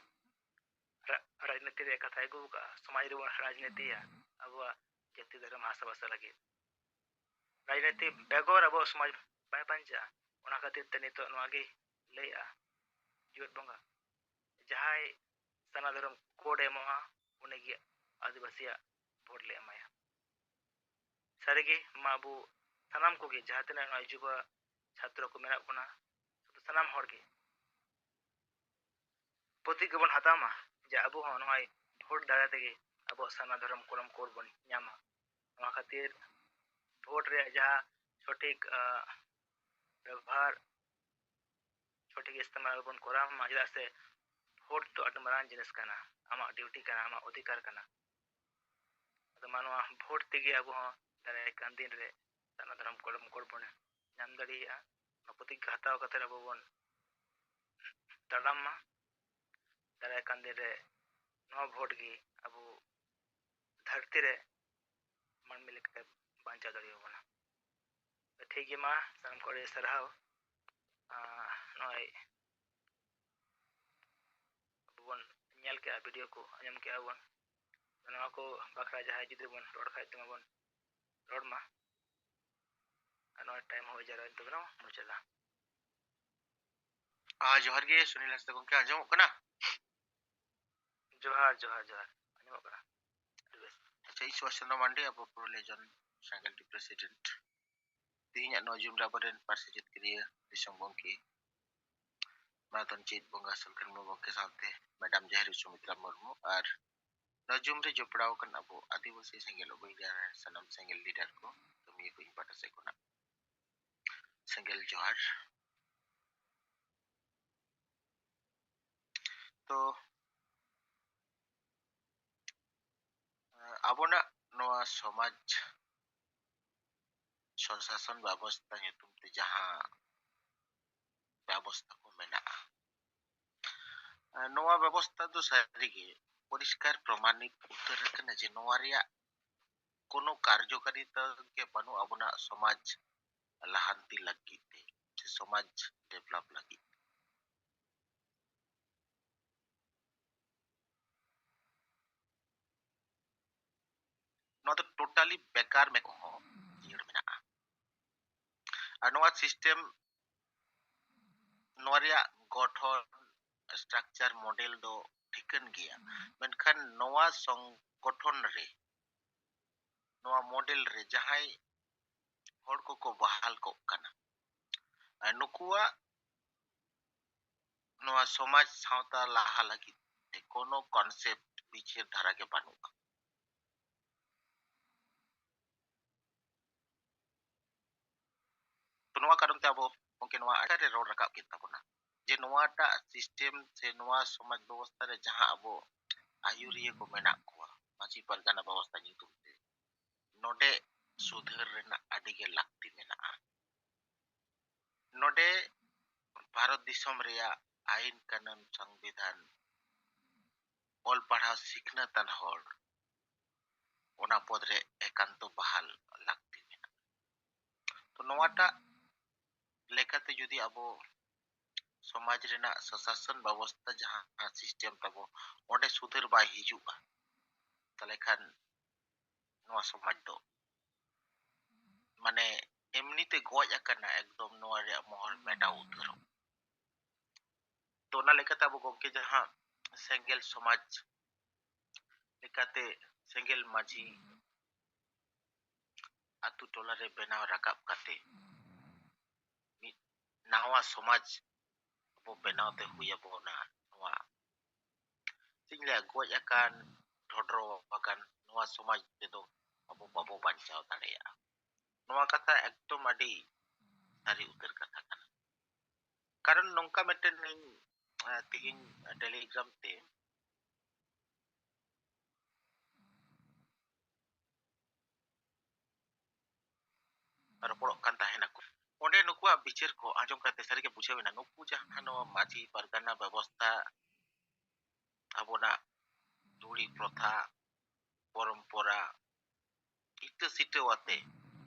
ᱨᱟᱡᱽᱱᱤᱛᱤ ᱨᱮᱭᱟᱜ ᱠᱟᱛᱷᱟᱭ ᱟᱹᱜᱩ ᱠᱟᱜᱼᱟ ᱥᱚᱢᱟᱡᱽ ᱨᱮᱵᱚᱱ ᱨᱟᱡᱽᱱᱤᱛᱤᱭᱟ ᱟᱵᱚᱣᱟᱜ ᱡᱟᱹᱛᱤ ᱫᱷᱚᱨᱚᱢ ᱦᱟᱥᱟ ᱵᱷᱟᱥᱟ ᱞᱟᱹᱜᱤᱫ ᱨᱟᱡᱽᱱᱤᱛᱤ ᱵᱮᱜᱚᱨ ᱟᱵᱚᱣᱟᱜ ᱥᱚᱢᱟᱡᱽ ᱵᱟᱭ ᱵᱟᱧᱪᱟᱜᱼᱟ ᱚᱱᱟ ᱠᱷᱟᱹᱛᱤᱨ ᱛᱮ ᱱᱤᱛᱚᱜ ᱱᱚᱣᱟᱜᱮ ᱞᱟᱹᱭᱮᱜᱼᱟ ᱡᱤᱣᱮᱫ ᱵᱚᱸᱜᱟ ᱡᱟᱦᱟᱸᱭ ᱥᱟᱨᱱᱟ ᱫᱷᱚᱨᱚᱢ ᱠᱳᱰ ᱮᱢᱚᱜᱼᱟ ᱩᱱᱤᱜᱮ ᱟᱹᱫᱤᱵᱟᱹᱥᱤᱭᱟᱜ ᱵᱷᱳᱴ ᱞᱮ ᱮᱢᱟᱭᱟ ᱥᱟᱹᱨᱤᱜᱮ ᱢᱟ ᱟᱵᱚ ᱥᱟᱱᱟᱢ ᱠᱚᱜᱮ ᱡᱟᱦᱟᱸ ᱛᱤᱱᱟᱹᱜ ᱱᱚᱜᱼᱚᱭ ᱡᱩᱵᱚ ᱪᱷᱟᱛᱨᱚ ᱠᱚ ᱢᱮᱱᱟᱜ ᱵᱚᱱᱟ ᱥᱟᱱᱟᱢ ᱦᱚᱲᱜᱮ ᱯᱨᱚᱛᱤজ্ঞᱟ ᱵᱚᱱ ᱦᱟᱛᱟᱣ ᱢᱟ ᱡᱮ ᱟᱵᱚ ᱦᱚᱸ ᱱᱚᱜᱼᱚᱭ ᱵᱷᱳᱴ ᱫᱟᱨᱟᱭ ᱛᱮᱜᱮ ᱟᱵᱚᱣᱟᱜ ᱥᱟᱨᱱᱟ ᱫᱷᱚᱨᱚᱢ ᱠᱚᱞᱚᱢ ᱠᱳᱰ ᱵᱚᱱ ᱧᱟᱢᱟ ᱱᱚᱣᱟ ᱠᱷᱟᱹᱛᱤᱨ ᱵᱷᱳᱴ ᱨᱮᱭᱟᱜ ᱡᱟᱦᱟᱸ ᱥᱚᱴᱷᱤᱠ ᱵᱮᱵᱚᱦᱟᱨ ᱥᱚᱴᱷᱤক ᱤᱥᱛᱮᱢᱟᱞ ᱵᱚᱱ ᱠᱚᱨᱟᱣ ᱢᱟ ᱪᱮᱫᱟᱜ ᱥᱮ ᱵᱷᱳᱴ ᱫᱚ ᱟᱹᱰᱤ ᱢᱟᱨᱟᱝ ᱡᱤᱱᱤᱥ ᱠᱟᱱᱟ ᱟᱢᱟᱜ ᱰᱤᱭᱩᱴᱤ ᱠᱟᱱᱟ ᱟᱢᱟᱜ ᱚᱫᱷᱤᱠᱟর ᱠᱟᱱᱟ ᱟᱫᱚ ᱢᱟ ᱱᱚᱣᱟ ᱵᱷᱳᱴ ᱛᱮᱜᱮ ᱟᱵᱚ ᱦᱚᱸ ᱫᱟᱨᱟᱭ ᱠᱟᱱ ᱫᱤᱱ ᱨᱮ ᱥᱟᱨᱱᱟ ᱫᱷᱚᱨᱚᱢ ᱠᱚᱞᱚᱢ ᱠᱳᱰ ᱵᱚᱱ ᱧᱟᱢ ᱫᱟᱲᱮᱭᱟᱜᱼᱟ ᱱᱚᱣᱟ ᱯᱨᱚᱛᱤজ্ঞᱟ ᱦᱟᱛᱟᱣ ᱠᱟᱛᱮ ᱟᱵᱚ ᱵᱚᱱ ᱛᱟᱲᱟᱢ ᱢᱟ ᱫᱟᱨᱟᱭ ᱠᱟᱱ ᱫᱤᱱ ᱨᱮ ᱱᱚᱣᱟ ᱵᱷᱳᱴ ᱜᱮ ᱟᱵᱚ ᱫᱷᱟᱹᱨᱛᱤ ᱨᱮ ᱢᱟᱹᱱᱢᱤ ᱞᱮᱠᱟ ᱵᱟᱧᱪᱟᱣ ᱫᱟᱲᱮᱭᱟᱵᱚᱱᱟ ᱴᱷᱤᱠ ᱜᱮ ᱢᱟ ᱥᱟᱱᱟᱢ ᱠᱚ ᱟᱹᱰᱤ ᱥᱟᱨᱦᱟᱣ ᱱᱚᱜᱼᱚᱭ ᱟᱵᱚ ᱵᱚᱱ ᱧᱮᱞ ᱠᱮᱜᱼᱟ ᱵᱷᱤᱰᱤᱭᱳ ᱠᱚ ᱟᱸᱡᱚᱢ ᱠᱮᱜᱼᱟ ᱵᱚᱱ ᱱᱚᱣᱟ ᱠᱚ ᱵᱟᱠᱷᱨᱟ ᱡᱟᱦᱟᱸᱭ ᱡᱩᱫᱤ ᱵᱚᱱ ᱨᱚᱲ ᱠᱷᱟᱡ ᱫᱚ ᱢᱟᱵᱚᱱ ᱨᱚᱲ ᱢᱟ ᱟᱨ ᱱᱚᱣᱟ ᱴᱟᱭᱤᱢ ᱦᱩᱭ ᱡᱟᱣᱨᱟᱭᱮᱱ ᱛᱟᱵᱚᱱᱟ ᱢᱩᱪᱟᱹᱫᱟ ᱡᱚᱦᱟᱨ ᱜᱮ ᱥᱩᱱᱤᱞ ᱦᱟᱸᱥᱫᱟ ᱜᱚᱢᱠᱮ ᱟᱸᱡᱚᱢᱚᱜ ᱠᱟᱱᱟ ᱡᱚᱦᱟᱨ ᱟᱸᱡᱚᱢᱚᱜ ᱠᱟᱱᱟ ᱟᱪᱪᱷᱟ ᱤᱥᱣᱟᱨ ᱪᱚᱱᱫᱨᱚ ᱢᱟᱱᱰᱤ ᱟᱵᱚ ᱯᱩᱨᱩᱞᱤᱭᱟᱹ ᱡᱚᱱ ᱥᱮᱸᱜᱮᱞ ᱴᱤ ᱯᱨᱮᱥᱤᱰᱮন্ট ᱛᱮᱦᱮᱧᱟᱜ ᱱᱚᱣᱟ ᱡᱩᱢ ᱨᱮ ᱟᱵᱚᱨᱮᱱ ᱯᱟᱹᱨᱥᱤ ᱡᱤᱛᱠᱟᱹᱨᱤᱭᱟᱹ ᱫᱤᱥᱚᱢ ᱜᱚᱢᱠᱮ ᱢᱟᱱᱚᱛᱟᱱ ᱡᱤᱣᱮᱫ ᱵᱚᱸᱜᱟ ᱥᱟᱞᱠᱷᱟᱱ ᱢᱩᱨᱢᱩ ᱜᱚᱢᱠᱮ ᱥᱟᱶᱛᱮ ᱢᱮᱰᱟᱢ ᱡᱟᱦᱮᱨ ᱥᱩᱢᱤᱛᱨᱟ ᱢᱩᱨᱢᱩ ᱟᱨ ᱱᱚᱣᱟ ᱡᱩᱢ ᱨᱮ ᱡᱚᱯᱲᱟᱣ ᱟᱠᱟᱱ ᱟᱵᱚ ᱟᱹᱫᱤᱵᱟᱹᱥᱤ ᱥᱮᱸᱜᱮᱞ ᱚᱵᱷᱤᱡᱟᱱ ᱥᱟᱱᱟᱢ ᱥᱮᱸᱜᱮᱞ ᱞᱤᱰᱟᱨ ᱠᱚ ᱠᱟᱹᱢᱤᱭᱟᱹ ᱠᱚ ᱤᱧ ᱯᱟᱦᱴᱟ ᱥᱮᱫ ᱠᱷᱚᱱᱟᱜ ᱥᱮᱸᱜᱮᱞ ᱡᱚᱦᱟᱨ ᱛᱚ ᱟᱵᱚᱱᱟᱜ ᱱᱚᱣᱟ ᱥᱚᱢᱟᱡᱽ ᱥᱚᱥᱟᱥᱚᱱ ᱵᱮᱵᱚᱥᱛᱷᱟ ᱧᱩᱛᱩᱢ ᱛᱮ ᱡᱟᱦᱟᱸ ᱵᱮᱵᱚᱥᱛᱷᱟ ᱠᱚ ᱢᱮᱱᱟᱜᱼᱟ ᱱᱚᱣᱟ ᱵᱮᱵᱚᱥᱛᱷᱟ ᱫᱚ ᱥᱟᱹᱨᱤᱜᱮ ᱯᱚᱨᱤষ্কার ᱯᱨᱚᱢᱟণᱤᱛ ᱩᱛᱟᱹᱨ ᱟᱠᱟᱱᱟ ᱡᱮ ᱱᱚᱣᱟ ᱨᱮᱭᱟᱜ কোনো কার্যকারিতা ᱜᱮ ᱵᱟᱹᱱᱩᱜ ᱟᱵᱚᱱᱟᱜ ᱥᱚᱢᱟᱡᱽ ᱞᱟᱦᱟᱱᱛᱤ ᱞᱟᱹᱜᱤᱫ ᱛᱮ ᱥᱮ ᱥᱚᱢᱟᱡᱽ ᱰᱮᱵᱷᱞᱚᱯ ᱞᱟᱹᱜᱤᱫ ᱱᱚᱣᱟ ᱫᱚ ᱴᱳᱴᱟᱞി ᱵᱮᱠᱟর ᱢᱮ ᱠᱚᱦᱚᱸ ᱡᱤᱭᱟᱹᱲ ᱢᱮᱱᱟᱜᱼᱟ ᱟᱨ ᱱᱚᱣᱟ ᱥᱤᱥᱴᱮᱢ ᱱᱚᱣᱟ ᱨᱮᱭᱟᱜ ᱜᱚঠᱚᱱ ᱥᱴᱨᱟᱠচার মডেল ᱫᱚ ᱴᱷᱤᱠᱟᱹᱱ ᱜᱮᱭᱟ ᱢᱮᱱᱠᱷᱟᱱ ᱱᱚᱣᱟ সংগঠন ᱨᱮ ᱱᱚᱣᱟ ᱢᱚᱰᱮᱞ ᱨᱮ ᱡᱟᱦᱟᱸᱭ ᱦᱚᱲ ᱠᱚᱠᱚ ᱵᱟᱦᱟᱞ ᱠᱚᱜ ᱠᱟᱱᱟ ᱱᱩᱠᱩᱣᱟᱜ ᱱᱚᱣᱟ ᱥᱚᱢᱟᱡᱽ ᱥᱟᱶᱛᱟ ᱞᱟᱦᱟ ᱞᱟᱹᱜᱤᱫ ᱛᱮ ᱠᱳᱱᱳ ᱠᱚᱱᱥᱮᱯᱴ ᱵᱤᱪᱟᱹᱨ ধারা ᱜᱮ ᱵᱟᱹᱱᱩᱜᱼᱟ ᱛᱚ ᱱᱚᱣᱟ ᱠᱟᱨᱚᱱ ᱛᱮ ᱟᱵᱚ ᱜᱚᱝᱠᱮ ᱱᱚᱣᱟ ᱟᱹᱰᱤ ᱨᱚᱲ ᱨᱟᱠᱟᱵ ᱠᱮᱫ ᱛᱟᱵᱚᱱᱟ ᱡᱮ ᱱᱚᱣᱟᱴᱟᱜ ᱥᱤᱥᱴᱮᱢ ᱥᱮ ᱱᱚᱣᱟ ᱥᱚᱢᱟᱡᱽ ᱵᱮᱵᱚᱥᱛᱷᱟ ᱨᱮ ᱡᱟᱦᱟᱸ ᱟᱵᱚ ᱟᱭᱩᱨᱤᱭᱟᱹ ᱠᱚ ᱢᱮᱱᱟᱜ ᱠᱚᱣᱟ ᱢᱟᱹᱡᱷᱤ ᱯᱟᱨᱜᱟᱱᱟ ᱵᱮᱵᱚᱥᱛᱷᱟ ᱧᱩᱛᱩᱢ ᱛᱮ ᱱᱚᱰᱮ ᱥᱩᱫᱷᱟᱹᱨ ᱨᱮᱱᱟᱜ ᱟᱹᱰᱤᱜᱮ ᱞᱟᱹᱠᱛᱤ ᱢᱮᱱᱟᱜᱼᱟ ᱱᱚᱰᱮ ᱵᱷᱟᱨᱚᱛ ᱫᱤᱥᱚᱢ ᱨᱮᱭᱟᱜ ᱟᱭᱤᱱ ᱠᱟᱹᱱᱩᱱ ᱥᱚᱝᱵᱤᱫᱷᱟᱱ ᱚᱞ ᱯᱟᱲᱦᱟᱣ ᱥᱤᱠᱷᱱᱟᱹᱛᱟᱱ ᱦᱚᱲ ᱚᱱᱟ ᱯᱚᱫ ᱨᱮ ᱮᱠᱟᱱᱛᱚ ᱵᱟᱦᱟᱞ ᱞᱟᱹᱠᱛᱤ ᱢᱮᱱᱟᱜᱼᱟ ᱛᱚ ᱱᱚᱣᱟᱴᱟᱜ ᱞᱮᱠᱟᱛᱮ ᱡᱩᱫᱤ ᱟᱵᱚ ᱥᱚᱢᱟᱡᱽ ᱨᱮᱱᱟᱜ ᱥᱚᱥᱟᱥᱚᱱ ᱵᱮᱵᱚᱥᱛᱷᱟ ᱡᱟᱦᱟᱸ ᱥᱤᱥᱴᱮᱢ ᱛᱟᱵᱚ ᱚᱸᱰᱮ ᱥᱩᱫᱷᱟᱹᱨ ᱵᱟᱭ ᱦᱤᱡᱩᱜᱼᱟ ᱛᱟᱦᱞᱮ ᱠᱷᱟᱱ ᱱᱚᱣᱟ ᱥᱚᱢᱟᱡᱽ ᱫᱚ ᱢᱟᱱᱮ এমনিতে গজ আকানা একদম নওয়া রেয়াᱜ মহল মেটাও উত্তরো তো ᱚᱱᱟ ᱞᱮᱠᱟᱛᱮ ᱟᱵᱚ ᱜᱚᱝᱠᱮ ᱡᱟᱦᱟᱸ ᱥᱮᱸᱜᱮᱞ ᱥᱚᱢᱟᱡᱽ ᱞᱮᱠᱟᱛᱮ ᱥᱮᱸᱜᱮᱞ ᱢᱟᱹᱡᱷᱤ ᱟᱛᱩ ᱴᱚᱞᱟ ᱨᱮ ᱵᱮᱱᱟᱣ ᱨᱟᱠᱟᱵ ᱠᱟᱛᱮ ᱢᱤᱫ ᱱᱟᱣᱟ ᱥᱚᱢᱟᱡᱽ ᱟᱵᱚ ᱵᱮᱱᱟᱣ ᱛᱮ ᱦᱩᱭ ᱟᱵᱚᱱᱟ ᱱᱚᱣᱟ ᱪᱮᱫ ᱤᱧ ᱞᱟᱹᱭᱟ ᱜᱚᱡ ᱟᱠᱟᱱ ᱰᱷᱚᱰᱨᱚ ᱟᱠᱟᱱ ᱱᱚᱣᱟ ᱥᱚᱢᱟᱡᱽ ᱛᱮᱫᱚ ᱟᱵᱚ ᱵᱟᱵᱚ ᱵᱟᱧᱪᱟᱣ ᱫᱟᱲᱮᱭᱟᱜᱼᱟ ᱱᱚᱣᱟ ᱠᱟᱛᱷᱟ ᱮᱠᱫᱚᱢ ᱟᱹᱰᱤ ᱥᱟᱹᱨᱤ ᱩᱛᱟᱹᱨ ᱠᱟᱛᱷᱟ ᱠᱟᱱᱟ ᱠᱟᱨᱚᱱ ᱱᱚᱝᱠᱟ ᱢᱤᱫᱴᱮᱱ ᱛᱮᱦᱮᱧ ᱴᱮᱞᱤᱜᱨᱟᱢ ᱛᱮ ᱨᱚᱯᱚᱲᱚᱜ ᱠᱟᱱ ᱛᱟᱦᱮᱱᱟᱠᱚ ᱚᱸᱰᱮ ᱱᱩᱠᱩᱣᱟᱜ ᱵᱤᱪᱟᱹᱨ ᱠᱚ ᱟᱸᱡᱚᱢ ᱠᱟᱛᱮ ᱥᱟᱹᱨᱤᱜᱮ ᱵᱩᱡᱷᱟᱹᱣᱮᱱᱟ ᱱᱩᱠᱩ ᱡᱟᱦᱟᱸ ᱱᱚᱣᱟ ᱢᱟᱹᱡᱷᱤ ᱯᱟᱨᱜᱟᱱᱟ ᱵᱮᱵᱚᱥᱛᱷᱟ ᱟᱵᱚᱱᱟᱜ ᱫᱷᱩᱲᱤ ᱯᱨᱚᱛᱷᱟ ᱯᱚᱨᱚᱢᱯᱚᱨᱟ ᱤᱴᱟᱹ ᱥᱤᱴᱟᱹᱣ ᱟᱛᱮ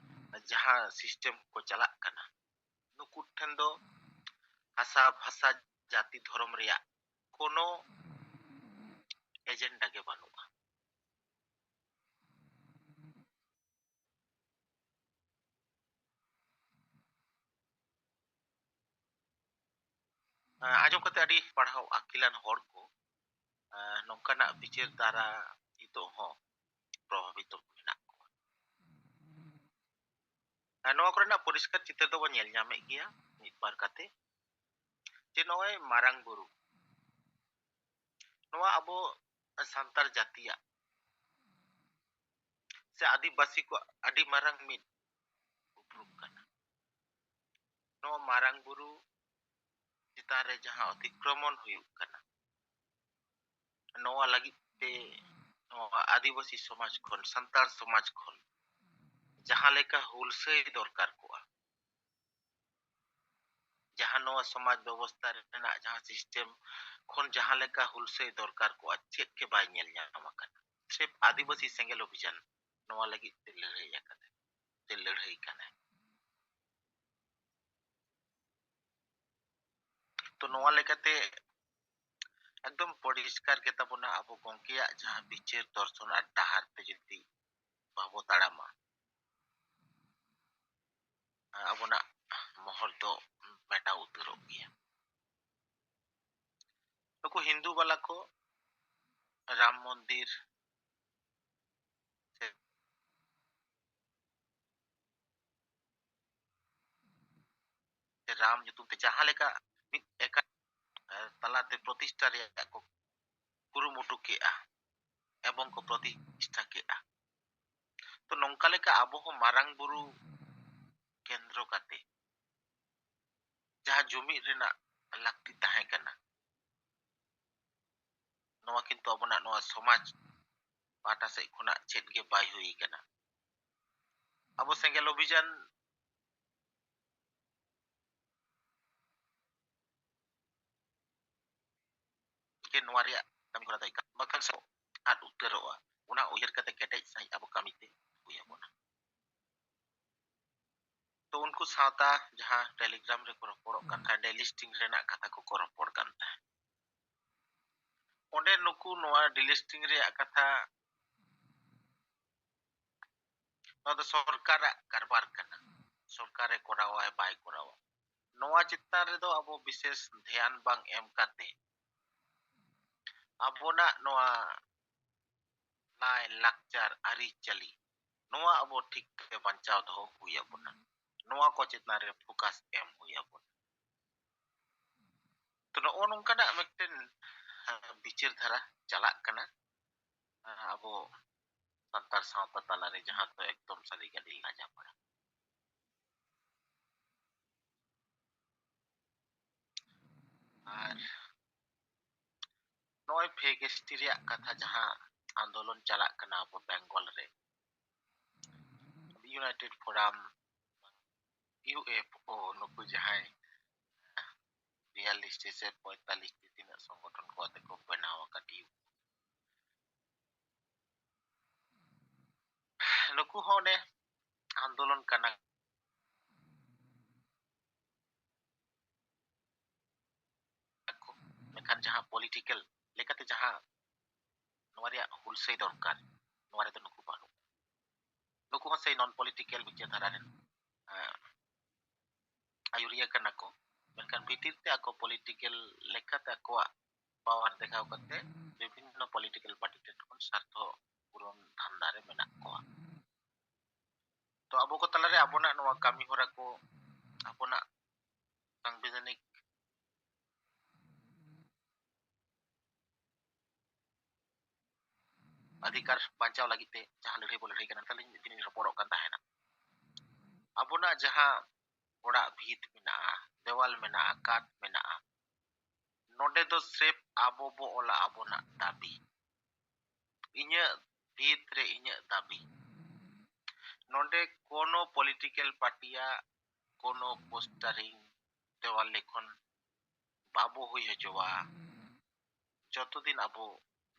ᱡᱟᱦᱟᱸ ᱥᱤᱥᱴᱮᱢ ᱠᱚ ᱪᱟᱞᱟᱜ ᱠᱟᱱᱟ ᱱᱩᱠᱩ ᱴᱷᱮᱱ ᱫᱚ ᱦᱟᱥᱟ ᱵᱷᱟᱥᱟ ᱡᱟᱹᱛᱤ ᱫᱷᱚᱨᱚᱢ ᱨᱮᱭᱟᱜ ᱠᱳᱱᱳ ᱮᱡᱮন্ডা ᱜᱮ ᱵᱟᱹᱱᱩᱜᱼᱟ ᱟᱸᱡᱚᱢ ᱠᱟᱛᱮ ᱟᱹᱰᱤ ᱯᱟᱲᱦᱟᱣ ᱟᱹᱠᱤᱞᱟᱱ ᱦᱚᱲ ᱠᱚ ᱱᱚᱝᱠᱟᱱᱟᱜ ᱵᱤᱪᱟᱹᱨ দ্বাᱨᱟ ᱱᱤᱛᱚᱜ ᱦᱚᱸ ᱯᱨᱚᱵᱷᱟᱵᱤᱛᱚ ᱢᱮᱱᱟᱜ ᱠᱚᱣᱟ ᱱᱚᱣᱟ ᱠᱚᱨᱮᱱᱟᱜ ᱯᱚᱨᱤষ্কার ᱪᱤᱛᱟᱹᱨ ᱫᱚᱵᱚᱱ ᱧᱮᱞ ᱧᱟᱢᱮᱫ ᱜᱮᱭᱟ ᱢᱤᱫ ᱵᱟᱨ ᱠᱟᱛᱮ ᱡᱮ ᱱᱚᱜᱼᱚᱭ ᱢᱟᱨᱟᱝ ᱵᱩᱨᱩ ᱱᱚᱣᱟ ᱟᱵᱚ ᱥᱟᱱᱛᱟᱲ ᱡᱟᱹᱛᱤᱭᱟᱜ ᱥᱮ ᱟᱹᱫᱤᱵᱟᱹᱥᱤ ᱠᱚ ᱟᱹᱰᱤ ᱢᱟᱨᱟᱝ ᱢᱤᱫ ᱩᱯᱨᱩᱢ ᱠᱟᱱᱟ ᱱᱚᱣᱟ ᱢᱟᱨᱟᱝ ᱵᱩᱨᱩ ᱪᱮᱛᱟᱱ ᱨᱮ ᱡᱟᱦᱟᱸ অতিক্রমণ ᱦᱩᱭᱩᱜ ᱠᱟᱱᱟ ᱱᱚᱣᱟ ᱞᱟᱹᱜᱤᱫ ᱛᱮ ᱱᱚᱣᱟ ᱟᱹᱫᱤᱵᱟᱹᱥᱤ ᱥᱚᱢᱟᱡᱽ ᱠᱷᱚᱱ ᱥᱟᱱᱛᱟᱲ ᱥᱚᱢᱟᱡᱽ ᱠᱷᱚᱱ ᱡᱟᱦᱟᱸ ᱞᱮᱠᱟ ᱦᱩᱞᱥᱟᱹᱭ ᱫᱚᱨᱠᱟর ᱠᱚᱜᱼᱟ ᱡᱟᱦᱟᱸ ᱱᱚᱣᱟ ᱥᱚᱢᱟᱡᱽ ᱵᱮᱵᱚᱥᱛᱷᱟ ᱨᱮᱱᱟᱜ ᱡᱟᱦᱟᱸ ᱥᱤᱥᱴᱮᱢ ᱠᱷᱚᱱ ᱡᱟᱦᱟᱸ ᱞᱮᱠᱟ ᱦᱩᱞᱥᱟᱹᱭ ᱫᱚᱨᱠᱟর ᱠᱚᱜᱼᱟ ᱪᱮᱫ ᱜᱮ ᱵᱟᱭ ᱧᱮᱞ ᱧᱟᱢ ᱟᱠᱟᱱᱟ ᱥᱮ ᱟᱹᱫᱤᱵᱟᱹᱥᱤ ᱥᱮᱸᱜᱮᱞ ᱚভিযান ᱱᱚᱣᱟ ᱞᱟᱹᱜᱤᱫ ᱛᱮ ᱞᱟᱹᱲᱦᱟᱹᱭ ᱟᱠᱟᱫᱟ ᱥᱮ ᱞᱟᱹᱲᱦᱟᱹᱭ ᱠᱟᱱᱟ ᱛᱚ ᱱᱚᱣᱟ ᱞᱮᱠᱟᱛᱮ একদম পরিষ্কার ᱜᱮ ᱛᱟᱵᱚᱱᱟ ᱟᱵᱚ ᱜᱚᱝᱠᱮᱭᱟᱜ ᱡᱟᱦᱟᱸ ᱵᱤᱪᱟᱹᱨ ᱫᱚᱨশন ᱟᱨ ᱰᱟᱦᱟᱨ ᱛᱮ ᱡᱩᱫᱤ ᱵᱟᱵᱚ ᱛᱟᱲᱟᱢᱟ ᱟᱵᱚᱱᱟᱜ ᱢᱚᱦᱚᱨ ᱫᱚ ᱢᱮᱴᱟᱣ ᱩᱛᱟᱹᱨᱚᱜ ᱜᱮᱭᱟ ᱱᱩᱠᱩ ᱦᱤᱱᱫᱩ ᱵᱟᱞᱟ ᱠᱚ ᱨᱟᱢ ᱢᱚᱱᱫᱤᱨ ᱥᱮ ᱨᱟᱢ ᱧᱩᱛᱩᱢ ᱛᱮ ᱡᱟᱦᱟᱸ ᱞᱮᱠᱟ ᱢᱤᱫ ᱮᱠᱟ ᱛᱟᱞᱟᱛᱮ ᱯᱨᱚᱛᱤᱥᱴᱷᱟ ᱨᱮᱭᱟᱜ ᱠᱚ ᱠᱩᱨᱩᱢᱩᱴᱩ ᱠᱮᱜᱼᱟ ᱮᱵᱚᱝ ᱠᱚ ᱯᱨᱚᱛᱤᱥᱴᱷᱟ ᱠᱮᱜᱼᱟ ᱛᱚ ᱱᱚᱝᱠᱟ ᱞᱮᱠᱟ ᱟᱵᱚ ᱦᱚᱸ ᱢᱟᱨᱟᱝ ᱵᱩᱨᱩ ᱠᱮᱱᱫᱨᱚ ᱠᱟᱛᱮ ᱡᱟᱦᱟᱸ ᱡᱩᱢᱤᱫ ᱨᱮᱱᱟᱜ ᱞᱟᱹᱠᱛᱤ ᱛᱟᱦᱮᱸ ᱠᱟᱱᱟ ᱱᱚᱣᱟ ᱠᱤᱱᱛᱩ ᱟᱵᱚᱱᱟᱜ ᱱᱚᱣᱟ ᱥᱚᱢᱟᱡᱽ ᱯᱟᱦᱴᱟ ᱥᱮᱫ ᱠᱷᱚᱱᱟᱜ ᱪᱮᱫ ᱜᱮ ᱵᱟᱭ ᱦᱩᱭ ᱠᱟᱱᱟ ᱟᱵᱚ ᱥᱮᱸᱜᱮᱞ ᱚভিযান ᱜᱮ ᱱᱚᱣᱟ ᱨᱮᱭᱟᱜ ᱠᱟᱹᱢᱤ ᱦᱚᱨᱟ ᱫᱚ ᱮᱠᱟᱞ ᱵᱟᱠᱷᱟᱱ ᱥᱮ ᱟᱫ ᱩᱛᱟᱹᱨᱚᱜᱼᱟ ᱚᱱᱟ ᱩᱭᱦᱟᱹᱨ ᱠᱟᱛᱮ ᱠᱮᱴᱮᱡ ᱥᱟᱺᱦᱤᱡ ᱟᱵᱚ ᱠᱟᱹᱢᱤᱛᱮ ᱦᱩᱭ ᱟᱵᱚᱱᱟ ᱛᱚ ᱩᱱᱠᱩ ᱥᱟᱶᱛᱟ ᱡᱟᱦᱟᱸ ᱴᱮᱞᱤᱜᱨᱟᱢ ᱨᱮᱠᱚ ᱨᱚᱯᱚᱲᱚᱜ ᱠᱟᱱ ᱛᱟᱦᱮᱸ ᱰᱮᱞᱤᱥᱴᱤᱝ ᱨᱮᱱᱟᱜ ᱠᱟᱛᱷᱟ ᱠᱚᱠᱚ ᱨᱚᱯᱚᱲ ᱠᱟᱱ ᱛᱟᱦᱮᱸ ᱚᱸᱰᱮ ᱱᱩᱠᱩ ᱱᱚᱣᱟ ᱰᱤᱞᱤᱥᱴᱤᱝ ᱨᱮᱭᱟᱜ ᱠᱟᱛᱷᱟ ᱱᱚᱣᱟ ᱫᱚ ᱥᱚᱨᱠᱟᱨᱟᱜ ᱠᱟᱨᱵᱟᱨ ᱠᱟᱱᱟ ᱥᱚᱨᱠᱟᱨᱮ ᱠᱚᱨᱟᱣᱟ ᱵᱟᱭ ᱠᱚᱨᱟᱣᱟ ᱱᱚᱣᱟ ᱪᱮᱛᱟᱱ ᱨᱮᱫᱚ ᱟᱵᱚ ᱵᱤᱥᱮᱥ ᱫᱷᱮᱭᱟᱱ ᱵᱟᱝ ᱮᱢ ᱠᱟᱛᱮ ᱟᱵᱚᱱᱟᱜ ᱱᱚᱣᱟ ᱞᱟᱭ ᱞᱟᱠᱪᱟᱨ ᱟᱹᱨᱤᱪᱟᱹᱞᱤ ᱱᱚᱣᱟ ᱟᱵᱚ ᱴᱷᱤᱠ ᱛᱮ ᱵᱟᱧᱪᱟᱣ ᱫᱚᱦᱚ ᱦᱩᱭ ᱟᱵᱚᱱᱟ ᱱᱚᱣᱟ ᱠᱚ ᱪᱮᱛᱟᱱ ᱨᱮ ᱯᱷᱳᱠᱟᱥ ᱮᱢ ᱦᱩᱭ ᱟᱵᱚᱱᱟ ᱛᱚ ᱱᱚᱜᱼᱚ ᱱᱚᱝᱠᱟᱱᱟᱜ ᱢᱤᱫᱴᱮᱱ ᱵᱤᱪᱟᱹᱨ ᱫᱷᱟᱨᱟ ᱪᱟᱞᱟᱜ ᱠᱟᱱᱟ ᱟᱵᱚ ᱥᱟᱱᱛᱟᱲ ᱥᱟᱶᱛᱟ ᱛᱟᱞᱟᱨᱮ ᱡᱟᱦᱟᱸ ᱫᱚ ᱮᱠᱫᱚᱢ ᱥᱟᱹᱨᱤᱜᱮ ᱟᱹᱰᱤ ᱞᱟᱡᱟᱯᱟᱲᱟ ᱟᱨ ᱱᱚᱜᱼᱚᱭ ᱯᱷᱮᱠ এসটি ᱨᱮᱭᱟᱜ ᱠᱟᱛᱷᱟ ᱡᱟᱦᱟᱸ আন্দোলন চালাক কানা আবো বেঙ্গল রে ইউনাইটেড ফোরাম ইউএফও নুকু জাহাই 42 से 45 तीन संगठन को आते को बनावा काटी नुकु होने आंदोलन काना को मेखान जहां पॉलिटिकल लेकाते जहां नवारिया हुलसे दरकार नवारे तो नुकु बानु नुकु हो से नॉन पॉलिटिकल विचार धारा रे ayuria kana ko मेखान भीतर ते ako पॉलिटिकल लेखाते ako पावर देखाव करते विभिन्न political party ten kon sartho puron dhandare menak ko तो abo ko talare abona noa kami hora ko abona संवैधानिक अधिकार बांचाव लगी ते जहां लड़ाई बोल रही kana तलिन दिन रपोड़ो kan tahena abona जहां ओड़ा भीत मेना देवाल मेना काट मेना नोडे दो सिर्फ आबो बो ओला abona दाबी इnya भीत रे इnya दाबी नोडे कोनो पॉलिटिकल पार्टिया कोनो पोस्टरिंग देवाल लेखन बाबो हुई हजवा जतो दिन आबो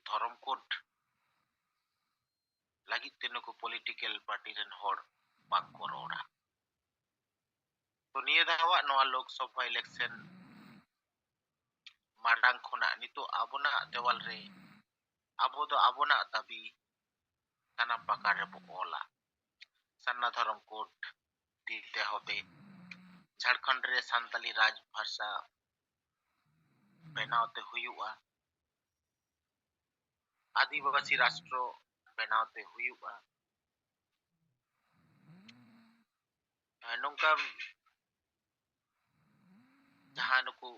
धर्म कोड लगी तेनो को पॉलिटिकल पार्टी रेन होड़ बाको रोड़ा तो निये धावा नवा लोकसभा इलेक्शन माडांग खोना नितो आबोना देवाल रे आबो दो आबोना दाबी काना पाकार रे बो ओला सन्ना धर्म कोड दिते होबे झारखंड रे सांताली राजभाषा बनावते हुयुआ आदिवासी राष्ट्र बनावते हुयुआ नोंका जहां नुकु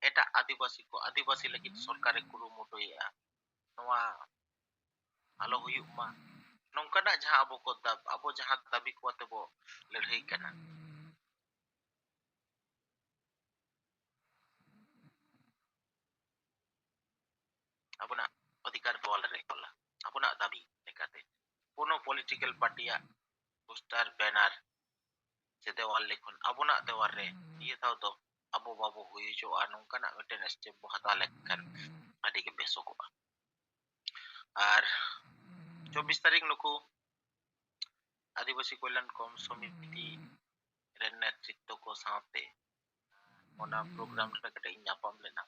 एटा आदिवासी लगी सरकार कुरु मुटोया नवा आलो हुयुमा नोंकाना जहां आबो को आबो जहां दाबी को तबो लड़ाई कना abuna अधिकार बोल रे कोला abuna दाबी लेकाते कोनो पॉलिटिकल पार्टिया पोस्टर बैनर से देवाल लेखन abuna देवाल रे ये थाव दो abo babo हुई जो नोंकाना मिटेन स्टेप बो हता लेखन आदि के बेसो को আর 24 तारीख नुकु आदिवासी कल्याण कम समिति ren नेतृत्व को साथे ओना प्रोग्राम रे कटे ñapam लेना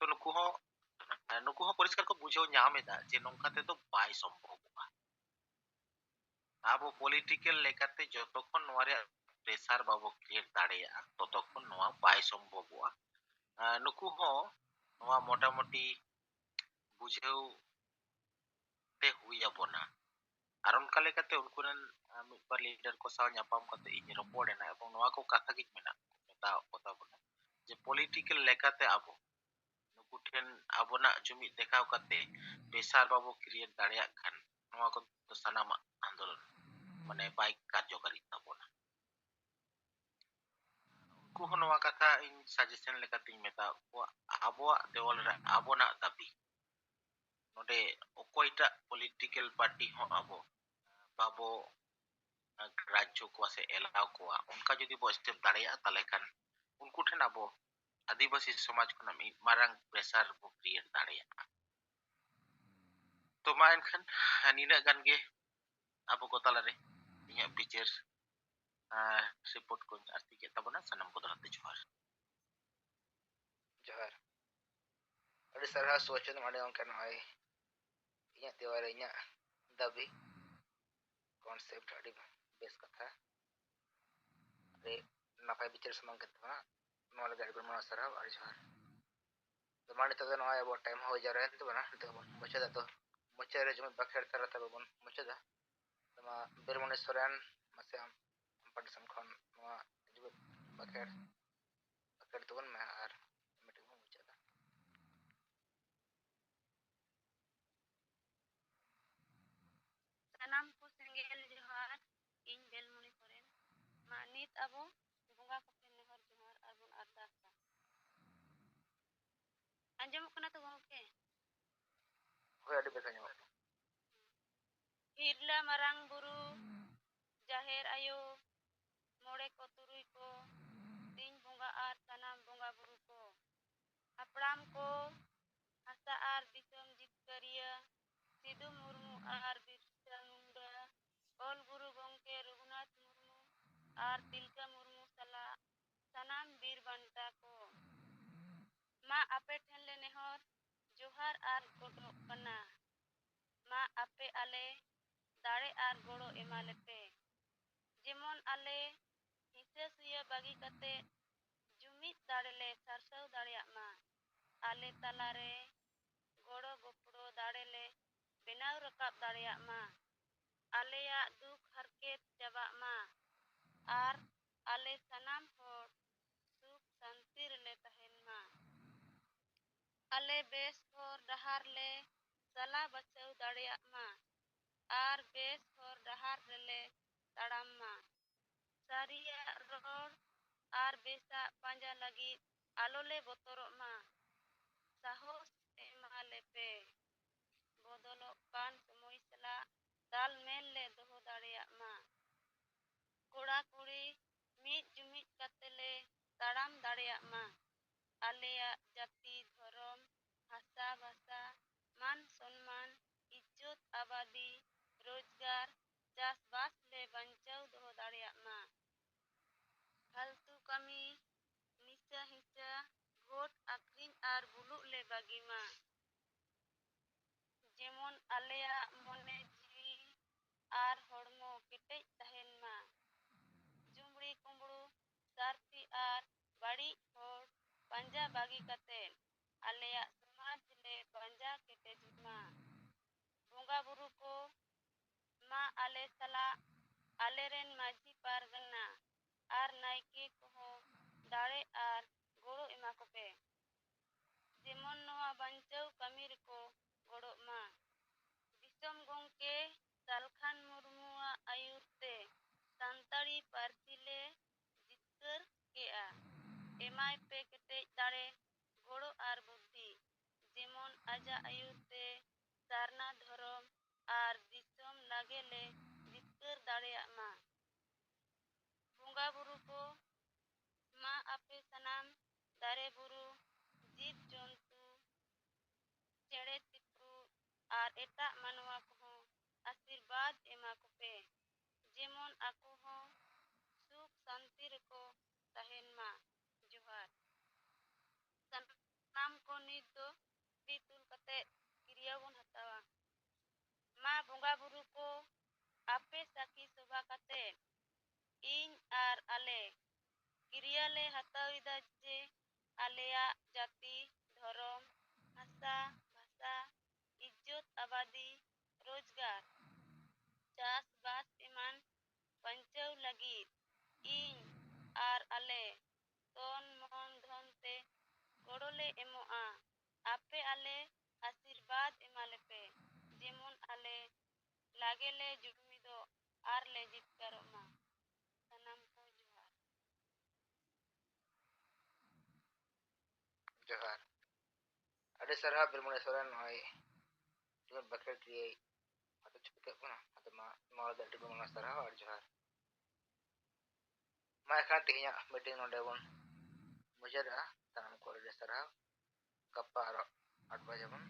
तो नुकु हो परिष्कार को बुझो ñam एदा जे नोंका ते तो बाय संभव बा आबो पॉलिटिकल लेकाते जतक्षण नोरे प्रेसार बाबो क्रिएट दाड़ेया ततक्षण नोआ बाय संभव बा नुकु हो नोआ मोटामोटी बुझेउ ते हुई आबोना আর অনকা লেকাতে উনকুরেন মিটবার লিডার को साव ñapam kate ᱤᱧ ᱨᱚᱯᱚᱲᱮᱱᱟ এবং ᱱᱚᱣᱟ ᱠᱚ ᱠᱟᱛᱷᱟ ᱜᱤᱧ ᱢᱮᱱᱟ ᱢᱮᱛᱟ ᱠᱚᱛᱟ ᱵᱚᱱᱟ ᱡᱮ ᱯᱚᱞᱤᱴᱤᱠᱟᱞ ᱞᱮᱠᱟᱛᱮ ᱟᱵᱚ ᱱᱩᱠᱩ ᱴᱷᱮᱱ ᱟᱵᱚᱱᱟᱜ ᱡᱩᱢᱤᱫ ᱫᱮᱠᱷᱟᱣ ᱠᱟᱛᱮ ᱯᱮᱥᱟᱨ ᱵᱟᱵᱚ ᱠᱨᱤᱭᱮᱴ ᱫᱟᱲᱮᱭᱟᱜ ᱠᱷᱟᱱ ᱱᱚᱣᱟ ᱠᱚ ᱥᱟᱱᱟᱢᱟᱜ ᱟᱱᱫᱳᱞᱚᱱ ᱢᱟᱱᱮ ᱵᱟᱭ ᱠᱟᱨযᱚᱠᱟᱨী ᱛᱟᱵᱚᱱᱟ ᱩᱱᱠᱩ ᱦᱚᱸ ᱱᱚᱣᱟ ᱠᱟᱛᱷᱟ ᱤᱧ ᱥᱟᱡᱮᱥᱚᱱ ᱞᱮᱠᱟᱛᱤᱧ ᱢᱮᱛᱟ ᱠᱚᱣᱟ ᱟᱵᱚᱣᱟᱜ ᱫᱮᱣᱟᱞ ᱨᱮ ᱟᱵᱚᱱᱟᱜ ᱫᱟᱵᱤ नोडे ओकोइटा पॉलिटिकल पार्टी हो आबो बाबो राज्य को से एलाव को उनका जदि बो स्टेप दाड़िया ताले खान उनको ठेन आबो आदिवासी समाज को नामी मारंग प्रेसार बो क्रिएट दाड़िया तो मा एनखान निना गान गे आबो को तालारे इया बिचार रिपोर्ट को आरती के तबना सनम को दरते जोहार जोहार ᱟᱹᱰᱤ ᱥᱟᱨᱦᱟᱣ ᱥᱳᱪᱚᱱ ᱢᱟᱱᱮ ᱚᱱᱠᱟ ᱱᱚᱜᱼᱚᱭ ᱤᱧᱟᱹᱜ ᱛᱮᱣᱟᱨ ᱤᱧᱟᱹᱜ ᱫᱟᱹᱵᱤ ᱠᱚᱱᱥᱮᱯᱴ ᱟᱹᱰᱤ ᱵᱮᱥ ᱠᱟᱛᱷᱟ ᱟᱹᱰᱤ ᱱᱟᱯᱟᱭ ᱵᱤᱪᱟᱹᱨ ᱥᱟᱢᱟᱝ ᱠᱮᱫ ᱛᱟᱵᱚᱱᱟ ᱱᱚᱣᱟ ᱞᱟᱹᱜᱤᱫ ᱟᱹᱰᱤ ᱜᱚᱴᱟᱝ ᱥᱟᱨᱦᱟᱣ ᱟᱹᱰᱤ ᱡᱚᱦᱟᱨ ᱛᱚ ᱢᱟ ᱱᱤᱛᱚᱜ ᱫᱚ ᱱᱚᱜᱼᱚᱭ ᱟᱵᱚ ᱴᱟᱭᱤᱢ ᱦᱚᱸ ᱦᱩᱭ ᱡᱟᱣᱨᱟᱭᱮᱱ ᱛᱟᱵᱚᱱᱟ ᱱᱤᱛᱚᱜ ᱵᱚᱱ ᱢᱩᱪᱟᱹᱫᱟ ᱛᱚ ᱢᱩᱪᱟᱹᱫ ᱨᱮ ᱡᱩᱢᱤᱫ ᱵᱟᱠᱷᱮᱲ ᱛᱟᱞᱟ ᱛᱮ ᱵᱚᱱ ᱢᱩᱪᱟᱹᱫᱟ ᱛᱚ ᱢᱟ ᱵᱤᱨᱢᱚᱱᱤ ᱥᱚᱨᱮᱱ ᱢᱟᱥᱮ ᱟᱢ ᱯᱟᱦᱴᱟ ᱥᱮᱱ ᱠᱷᱚᱱ ᱱᱚᱣᱟ ᱡᱩᱢᱤᱫ ᱵᱟᱠᱷᱮᱲ ᱛᱟᱵᱚᱱ ᱢᱮ ᱟᱨ ᱢᱤᱴᱤᱝ ᱵᱚᱱ ᱢᱩᱪᱟᱹᱫᱟ ᱥᱟᱱᱟᱢ ᱠᱚ ᱥᱮᱸᱜᱮᱞ ᱡᱚᱦᱟᱨ ᱤᱧ ᱵᱮᱞᱢᱩᱱᱤ ᱥᱚᱨᱮᱱ ᱢᱟ ᱱᱤᱛ ᱟᱵᱚ ᱵᱚᱸᱜᱟ ᱠᱚᱴᱷᱮᱱ ᱱᱮᱦᱚᱨ ᱡᱚᱦᱟᱨ ᱟᱨᱵᱚᱱ ᱟᱨᱫᱟᱥᱟ ᱟᱸᱡᱚᱢᱚᱜ ᱠᱟᱱᱟ ᱛᱚ ᱜᱚᱢᱠᱮ ᱦᱳᱭ ᱟᱹᱰᱤ ᱵᱮᱥ ᱟᱸᱡᱚᱢᱚᱜ ᱠᱟᱱᱟ ᱦᱤᱨᱞᱟᱹ ᱢᱟᱨᱟᱝ ᱵᱩᱨᱩ ᱡᱟᱦᱮᱨ ᱟᱭᱳ ᱢᱚᱬᱮ ᱠᱚ ᱛᱩᱨᱩᱭ ᱠᱚ ᱥᱤᱧ ᱵᱚᱸᱜᱟ ᱟᱨ ᱥᱟᱱᱟᱢ ᱵᱚᱸᱜᱟ ᱵᱩᱨᱩ ᱠᱚ ᱦᱟᱯᱲᱟᱢ ᱠᱚ ᱦᱟᱥᱟ ᱟᱨ ᱫᱤᱥᱚᱢ ᱡᱤᱛᱠᱟᱹᱨᱤᱭᱟᱹ ᱥᱤᱫᱩ ᱢᱩᱨᱢᱩ ᱟᱨ ᱵᱤᱨᱥᱟ ᱢᱩᱱᱰᱟ ᱚᱞ ᱜᱩᱨᱩ ᱜᱚᱢᱠᱮ ᱨᱚᱜᱷᱩᱱᱟᱛᱷ ᱢᱩᱨᱢᱩ ᱟᱨ ᱛᱤᱞᱠᱟᱹ ᱢᱩᱨᱢᱩ ᱥᱟᱞᱟᱜ ᱥᱟᱱᱟᱢ ᱵᱤᱨ ᱵᱟᱱᱴᱟ ᱠᱚ ᱢᱟ ᱟᱯᱮ ᱴᱷᱮᱱ ᱞᱮ ᱱᱮᱦᱚᱨ ᱡᱚᱦᱟᱨ ᱟᱨ ᱜᱚᱰᱚᱜ ᱠᱟᱱᱟ ᱢᱟ ᱟᱯᱮ ᱟᱞᱮ ᱫᱟᱲᱮ ᱟᱨ ᱜᱚᱲᱚ ᱮᱢᱟᱞᱮᱯᱮ ᱡᱮᱢᱚᱱ ᱟᱞᱮ ᱦᱤᱸᱥᱟᱹ ᱥᱩᱭᱟᱹ ᱵᱟᱹᱜᱤ ᱠᱟᱛᱮ ᱡᱩᱢᱤᱫ ᱫᱟᱲᱮ ᱞᱮ ᱥᱟᱨᱥᱟᱣ ᱫᱟᱲᱮᱭᱟᱜ ᱢᱟ ᱟᱞᱮ ᱛᱟᱞᱟᱨᱮ ᱜᱚᱲᱚ ᱜᱚᱯᱚᱲᱚ ᱫᱟᱲᱮ ᱞᱮ ᱵᱮᱱᱟᱣ ᱨᱟᱠᱟᱵ ᱫᱟᱲᱮᱭᱟᱜ ᱢᱟ ᱟᱞᱮᱭᱟᱜ ᱫᱩᱠ ᱦᱟᱨᱠᱮᱛ ᱪᱟᱵᱟᱜ ᱢᱟ ᱟᱨ ᱟᱞᱮ ᱥᱟᱱᱟᱢ ᱦᱚᱲ ᱥᱩᱠ ᱥᱟᱱᱛᱤ ᱨᱮᱞᱮ ᱛᱟᱦᱮᱱ ᱢᱟ ᱟᱞᱮ ᱵᱮᱥ ᱦᱚᱨ ᱰᱟᱦᱟᱨ ᱞᱮ ᱥᱟᱞᱟ ᱵᱟᱪᱷᱟᱣ ᱫᱟᱲᱮᱭᱟᱜ ᱢᱟ ᱟᱨ ᱵᱮᱥ ᱦᱚᱨ ᱰᱟᱦᱟᱨ ᱨᱮᱞᱮ ᱛᱟᱲᱟᱢ ᱢᱟ ᱥᱟᱹᱨᱤᱭᱟᱜ ᱨᱚᱲ ᱟᱨ ᱵᱮᱥᱟᱜ ᱯᱟᱸᱡᱟ ᱞᱟᱹᱜᱤᱫ ᱟᱞᱚᱞᱮ ᱵᱚᱛᱚᱨᱚᱜ ᱢᱟ ᱥᱟᱦᱚᱥ ᱮᱢᱟᱞᱮᱯᱮ ᱵᱚᱫᱚᱞᱚᱜ ᱠᱟᱱ ᱥᱚᱢᱚᱭ ᱥᱟᱞᱟᱜ ᱛᱟᱞᱢᱮᱞ ᱞᱮ ᱫᱚᱦᱚ ᱫᱟᱲᱮᱭᱟᱜ ᱢᱟ ᱠᱚᱲᱟ ᱠᱩᱲᱤ ᱢᱤᱫ ᱡᱩᱢᱤᱫ ᱠᱟᱛᱮ ᱞᱮ ᱛᱟᱲᱟᱢ ᱫᱟᱲᱮᱭᱟᱜ ᱢᱟ ᱟᱞᱮᱭᱟᱜ ᱡᱟᱹᱛᱤ ᱫᱷᱚᱨᱚᱢ ᱦᱟᱥᱟ ᱵᱷᱟᱥᱟ ᱢᱟᱱ ᱥᱚᱱᱢᱟᱱ ᱤᱡᱽᱡᱚᱛ ᱟᱵᱟᱫᱤ ᱨᱳᱡᱽᱜᱟᱨ ᱪᱟᱥᱵᱟᱥ ᱞᱮ ᱵᱟᱧᱪᱟᱣ ᱫᱚᱦᱚ ᱫᱟᱲᱮᱭᱟᱜ ᱢᱟ ᱯᱷᱟᱞᱛᱩ ᱠᱟᱹᱢᱤ ᱱᱤᱥᱟᱹ ᱦᱤᱸᱥᱟᱹ ᱵᱷᱳᱴ ᱟᱠᱷᱨᱤᱧ ᱟᱨ ᱵᱩᱞᱩᱜ ᱞᱮ ᱵᱟᱹᱜᱤ ᱢᱟ ᱡᱮᱢᱚᱱ ᱟᱞᱮᱭᱟᱜ ᱢᱚᱱᱮ ᱡᱤᱣᱤ ᱟᱨ ᱦᱚᱲᱢᱚ ᱠᱮᱴᱮᱡ ᱛᱟᱦᱮᱱ ᱢᱟ ᱡᱩᱢᱲᱤ ᱠᱩᱢᱵᱲᱩ ᱥᱟᱨᱛᱷᱤ ᱟᱨ ᱵᱟᱹᱲᱤᱡ ᱦᱚᱲ ᱯᱟᱸᱡᱟ ᱵᱟᱹᱜᱤ ᱠᱟᱛᱮᱫ ᱟᱞᱮᱭᱟᱜ ᱥᱚᱢᱟᱡᱽ ᱞᱮ ᱯᱟᱸᱡᱟ ᱠᱮᱴᱮᱡ ᱢᱟ ᱵᱚᱸᱜᱟ ᱵᱩᱨᱩ ᱠᱚ ᱢᱟ ᱟᱞᱮ ᱥᱟᱞᱟᱜ ᱟᱞᱮᱨᱮᱱ ᱢᱟᱺᱡᱷᱤ ᱯᱟᱨᱜᱟᱱᱟ ᱟᱨ ᱱᱟᱭᱠᱮ ᱠᱚᱦᱚᱸ ᱫᱟᱲᱮ ᱟᱨ ᱜᱚᱲᱚ ᱮᱢᱟ ᱠᱚᱯᱮ ᱡᱮᱢᱚᱱ ᱱᱚᱣᱟ ᱵᱟᱧᱪᱟᱣ ᱠᱟᱹᱢᱤ ᱨᱮᱠᱚ ᱜᱚᱲᱚᱜ ᱢᱟ ᱫᱤᱥᱚᱢ ᱜᱚᱢᱠᱮ ᱥᱟᱞᱠᱷᱟᱱ ᱢᱩᱨᱢᱩᱣᱟᱜ ᱟᱹᱭᱩᱨ ᱛᱮ ᱥᱟᱱᱛᱟᱲᱤ ᱯᱟᱹᱨᱥᱤ ᱞᱮ ᱡᱤᱛᱠᱟᱹᱨ ᱠᱮᱜᱼᱟ ᱮᱢᱟᱭ ᱯᱮ ᱠᱮᱴᱮᱡ ᱫᱟᱲᱮ ᱜᱚᱲᱚ ᱟᱨ ᱵᱩᱫᱽᱫᱷᱤ ᱡᱮᱢᱚᱱ ᱟᱡᱟᱜ ᱟᱹᱭᱩᱨ ᱛᱮ ᱥᱟᱨᱱᱟ ᱫᱷᱚᱨᱚᱢ ᱟᱨ ᱫᱤᱥᱚᱢ ᱞᱟᱹᱜᱮ ᱞᱮ ᱡᱤᱛᱠᱟᱹᱨ ᱫᱟᱲᱮᱭᱟᱜ ᱢᱟ ᱵᱚᱸᱜᱟ ᱵᱩᱨᱩ ᱠᱚ ᱢᱟ ᱟᱯᱮ ᱥᱟᱱᱟᱢ ᱫᱟᱨᱮ ᱵᱩᱨᱩ ᱡᱤᱵᱽ ᱡᱚᱱᱛᱩ ᱪᱮᱬᱮ ᱪᱤᱯᱨᱩᱫ ᱟᱨ ᱮᱴᱟᱜ ᱢᱟᱱᱣᱟ ᱠᱚᱦᱚᱸ ᱟᱥᱤᱨᱵᱟᱫᱽ ᱮᱢᱟ ᱠᱚᱯᱮ ᱡᱮᱢᱚᱱ ᱟᱠᱚ ᱦᱚᱸ ᱥᱩᱠ ᱥᱟᱱᱛᱤ ᱨᱮᱠᱚ ᱛᱟᱦᱮᱱ ᱢᱟ ᱡᱚᱦᱟᱨ ᱥᱟᱱᱟᱢ ᱠᱚ ᱱᱤᱛ ᱫᱚ ᱛᱤ ᱛᱩᱞ ᱠᱟᱛᱮᱫ ᱠᱤᱨᱤᱭᱟᱹ ᱵᱚᱱ ᱦᱟᱛᱟᱣᱟ ᱢᱟ ᱵᱚᱸᱜᱟ ᱵᱩᱨᱩ ᱠᱚ ᱟᱯᱮ ᱥᱟᱹᱠᱷᱤ ᱥᱚᱵᱷᱟ ᱠᱟᱛᱮᱫ ᱤᱧ ᱟᱨ ᱟᱞᱮ ᱠᱤᱨᱤᱭᱟᱹ ᱞᱮ ᱦᱟᱛᱟᱣᱮᱫᱟ ᱡᱮ ᱟᱞᱮᱭᱟᱜ ᱡᱟᱹᱛᱤ ᱫᱷᱚᱨᱚᱢ ᱦᱟᱥᱟ ᱵᱷᱟᱥᱟ ᱤᱡᱽᱡᱚᱛ ᱟᱵᱟᱫᱤ ᱨᱳᱡᱽᱜᱟᱨ ᱪᱟᱥᱵᱟᱥ ᱮᱢᱟᱱ ᱵᱟᱧᱪᱟᱣ ᱞᱟᱹᱜᱤᱫ ᱤᱧ ᱟᱨ ᱟᱞᱮ ᱛᱚᱱ ᱢᱚᱱ ᱫᱷᱚᱱ ᱛᱮ ᱜᱚᱲᱚ ᱞᱮ ᱮᱢᱚᱜᱼᱟ ᱟᱯᱮ ᱟᱞᱮ ᱟᱥᱤᱨᱵᱟᱫᱽ ᱮᱢᱟᱞᱮᱯᱮ ᱡᱮᱢᱚᱱ ᱟᱞᱮ ᱞᱟᱜᱮ ᱞᱮ ᱡᱩᱢᱤᱫᱚᱜ ᱟᱨ ᱞᱮ ᱡᱤᱛᱠᱟᱹᱨᱚᱜ ᱢᱟ ᱥᱟᱱᱟᱢ ᱠᱚ ᱡᱚᱦᱟᱨ ᱡᱚᱦᱟᱨ ᱟᱹᱰᱤ ᱥᱟᱨᱦᱟᱣ ᱵᱤᱨᱢᱚᱱᱤ ᱥᱚᱨᱮᱱ ᱱᱚᱜᱼᱚᱭ ᱡᱩᱢᱤᱫ ᱵᱟᱠᱷᱮᱲ ᱠᱨᱤᱭᱟᱹ ᱟᱫᱚ ᱪᱩᱯᱤ ᱠᱟᱜ ᱵᱚᱱᱟ ᱟᱫᱚ ᱢᱟ ᱱᱚᱣᱟ ᱫᱚ ᱟᱹᱰᱤ ᱜᱚᱢᱟ ᱥᱟᱨᱦᱟᱣ ᱟᱨ ᱡᱚᱦᱟᱨ ᱢᱟ ᱮᱱᱠᱷᱟᱱ ᱛᱮᱦᱮᱧᱟᱜ ᱢᱤᱴᱤᱝ ᱱᱚᱰᱮ ᱵᱚᱱ ᱢᱩᱪᱟᱹᱫᱟ ᱥᱟᱱᱟᱢ ᱠᱚ ᱟᱹᱰᱤ ᱥᱟᱨᱦᱟᱣ ᱜᱟᱯᱟ ᱟᱨᱚ 8 ᱵᱟᱡᱮ ᱵᱚᱱ